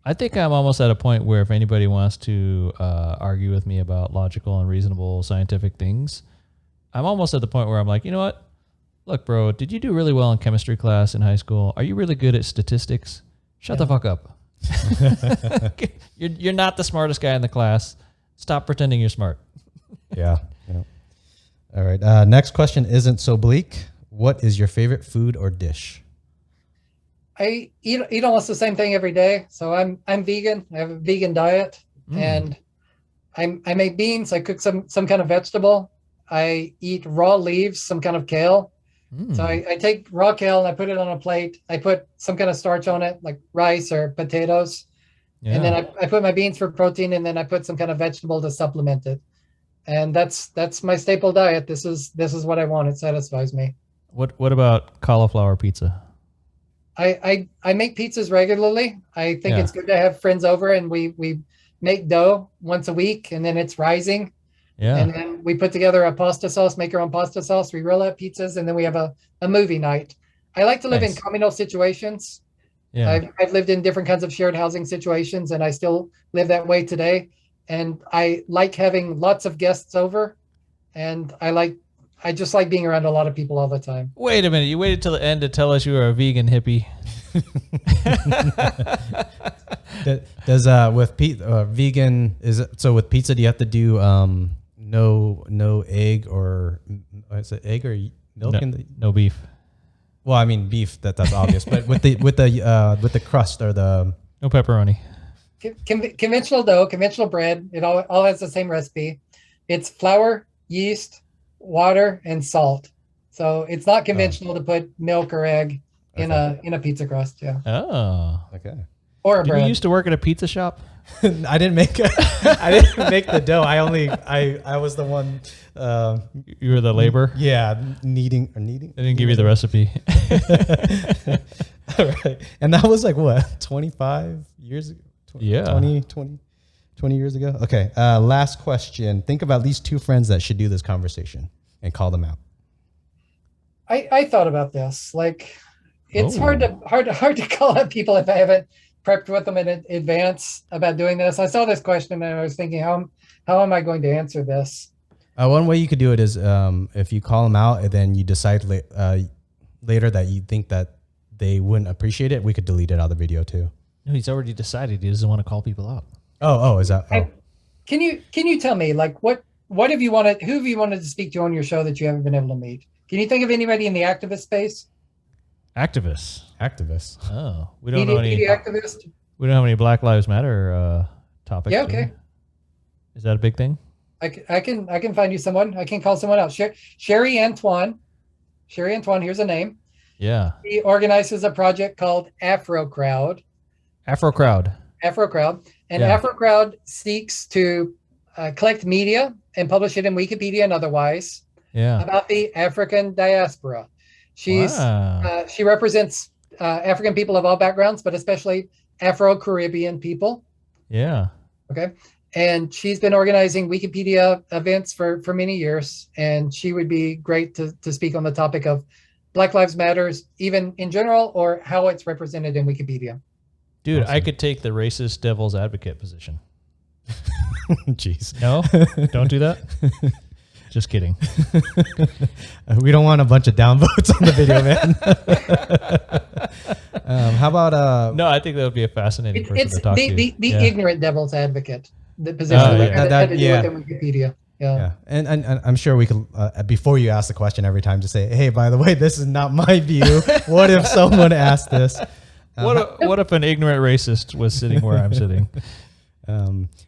I think I'm almost at a point where if anybody wants to argue with me about logical and reasonable scientific things, I'm almost at the point where I'm like, you know what? Look, bro, did you do really well in chemistry class in high school? Are you really good at statistics? Shut the fuck up. You're not the smartest guy in the class. Stop pretending you're smart. Yeah. All right. Next question isn't so bleak. What is your favorite food or dish? I eat almost the same thing every day. So I'm vegan. I have a vegan diet, and I make beans. I cook some kind of vegetable. I eat raw leaves, some kind of kale. So I take raw kale and I put it on a plate. I put some kind of starch on it, like rice or potatoes. Yeah. And then I put my beans for protein, and then I put some kind of vegetable to supplement it. And that's my staple diet. This is what I want. It satisfies me. What about cauliflower pizza? I make pizzas regularly. I think it's good to have friends over, and we make dough once a week, and then it's rising. Yeah. And then we put together a pasta sauce, make our own pasta sauce. We roll out pizzas, and then we have a movie night. I like to live in communal situations. Yeah. I've lived in different kinds of shared housing situations, and I still live that way today. And I like having lots of guests over, and I just like being around a lot of people all the time. Wait a minute. You waited till the end to tell us you were a vegan hippie. Does with vegan, is it, so with pizza, do you have to do no egg, or is it egg or milk in the no beef? Well, I mean beef, that's obvious, but with the crust or the no pepperoni. Conventional dough, conventional bread, it all has the same recipe. It's flour, yeast, water, and salt. So it's not conventional to put milk or egg in a pizza crust. Yeah. Oh. Okay. Or a bread. You used to work at a pizza shop? I didn't make the dough. I was the one. You were the labor? Yeah, kneading. They didn't give you the recipe. All right. And that was like what, 25 years ago? 20 years ago. Okay. Last question. Think of at least two friends that should do this conversation and call them out. I thought about this. Like, it's hard to call out people if I haven't prepped with them in advance about doing this. I saw this question and I was thinking, how am I going to answer this? One way you could do it is if you call them out and then you decide later that you think that they wouldn't appreciate it, we could delete it out of the video too. No, he's already decided he doesn't want to call people out. Oh, is that? Oh. Can you tell me, like, who have you wanted to speak to on your show that you haven't been able to meet? Can you think of anybody in the activist space? Activists. Oh, we don't know any activists. We don't have any Black Lives Matter topics. Yeah, okay. Is that a big thing? I can find you someone. I can call someone out. Sherry Antoine. Here's a name. Yeah. He organizes a project called Afro Crowd. And Afro Crowd seeks to collect media and publish it in Wikipedia and otherwise about the African diaspora. She represents African people of all backgrounds, but especially Afro-Caribbean people. Yeah. Okay. And she's been organizing Wikipedia events for many years, and she would be great to speak on the topic of Black Lives Matters, even in general, or how it's represented in Wikipedia. Dude, awesome. I could take the racist devil's advocate position. Jeez. No, don't do that. Just kidding. We don't want a bunch of downvotes on the video, man. How about No, I think that would be a fascinating person to talk to. The ignorant devil's advocate, the position that had to do with Wikipedia. Yeah. And I'm sure we could, before you ask the question every time, just say, hey, by the way, this is not my view. What if someone asked this? What if an ignorant racist was sitting where I'm sitting?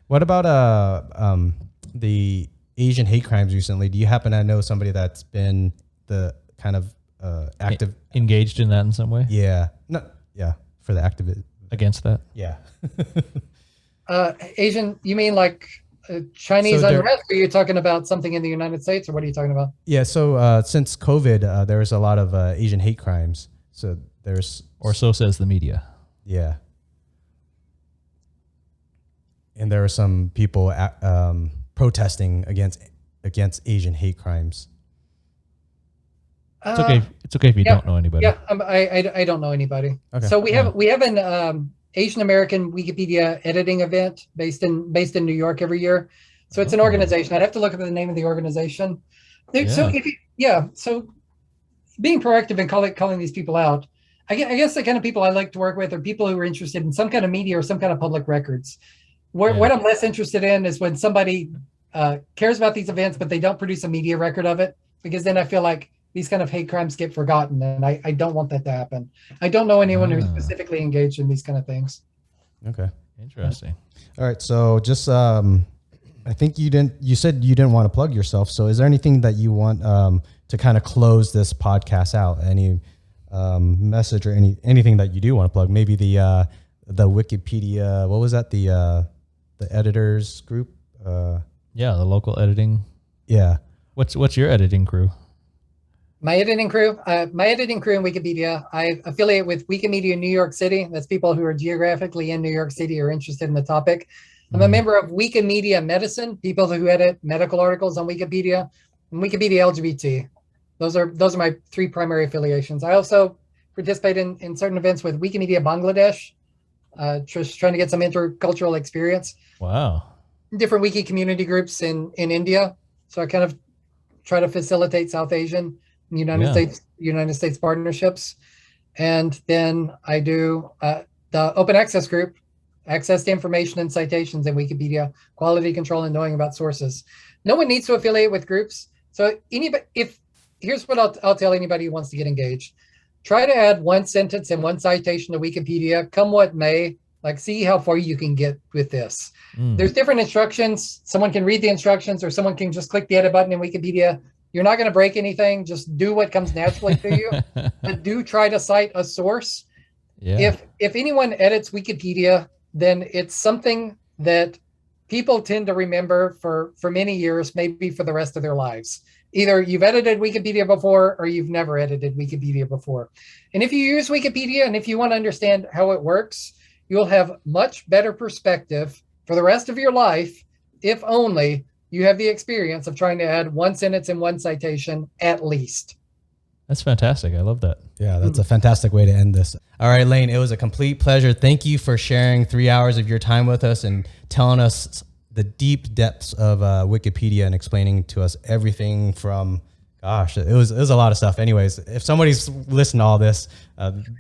What about the Asian hate crimes recently? Do you happen to know somebody that's been the kind of active, engaged in that in some way? Yeah, no, yeah, for the activist against that. Yeah. Asian, you mean like Chinese unrest? Or are you talking about something in the United States, or what are you talking about? Yeah, so since COVID, there's a lot of Asian hate crimes. So there's, or so says the media. Yeah. And there are some people protesting against Asian hate crimes. It's okay. It's okay if you don't know anybody. Yeah, I don't know anybody. Okay. So we have an Asian American Wikipedia editing event based in New York every year. So it's an organization. I'd have to look up the name of the organization. So so being proactive and calling these people out. I guess the kind of people I like to work with are people who are interested in some kind of media or some kind of public records. What I'm less interested in is when somebody cares about these events, but they don't produce a media record of it, because then I feel like these kind of hate crimes get forgotten, and I don't want that to happen. I don't know anyone who's specifically engaged in these kind of things. Okay. Interesting. All right. So just, I think you said you didn't want to plug yourself. So is there anything that you want to kind of close this podcast out? Any message or anything that you do want to plug? Maybe the Wikipedia, what was that? The editors group? Yeah, the local editing. Yeah. What's your editing crew? My editing crew in Wikipedia, I affiliate with Wikimedia New York City. That's people who are geographically in New York City or interested in the topic. I'm a member of Wikimedia Medicine, people who edit medical articles on Wikipedia, and Wikipedia LGBT. Those are my three primary affiliations. I also participate in certain events with Wikimedia Bangladesh, just trying to get some intercultural experience. Wow. Different wiki community groups in India. So I kind of try to facilitate South Asian and United States partnerships. And then I do the open access group, access to information and citations in Wikipedia, quality control and knowing about sources. No one needs to affiliate with groups. So here's what I'll tell anybody who wants to get engaged. Try to add one sentence and one citation to Wikipedia, come what may. Like, see how far you can get with this. There's different instructions. Someone can read the instructions, or someone can just click the edit button in Wikipedia. You're not going to break anything. Just do what comes naturally to you. But do try to cite a source. Yeah. If anyone edits Wikipedia, then it's something that people tend to remember for many years, maybe for the rest of their lives. Either you've edited Wikipedia before, or you've never edited Wikipedia before. And if you use Wikipedia, and if you want to understand how it works, you'll have much better perspective for the rest of your life, if only you have the experience of trying to add one sentence and one citation at least. That's fantastic. I love that. Yeah, that's a fantastic way to end this. All right, Lane, it was a complete pleasure. Thank you for sharing 3 hours of your time with us and telling us the deep depths of Wikipedia and explaining to us everything from, gosh, it was a lot of stuff. Anyways, if somebody's listened to all this,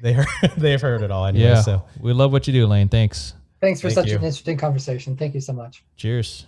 they've heard it all. Anyways, yeah, so we love what you do, Lane. Thanks. Thanks for such an interesting conversation. Thank you so much. Cheers.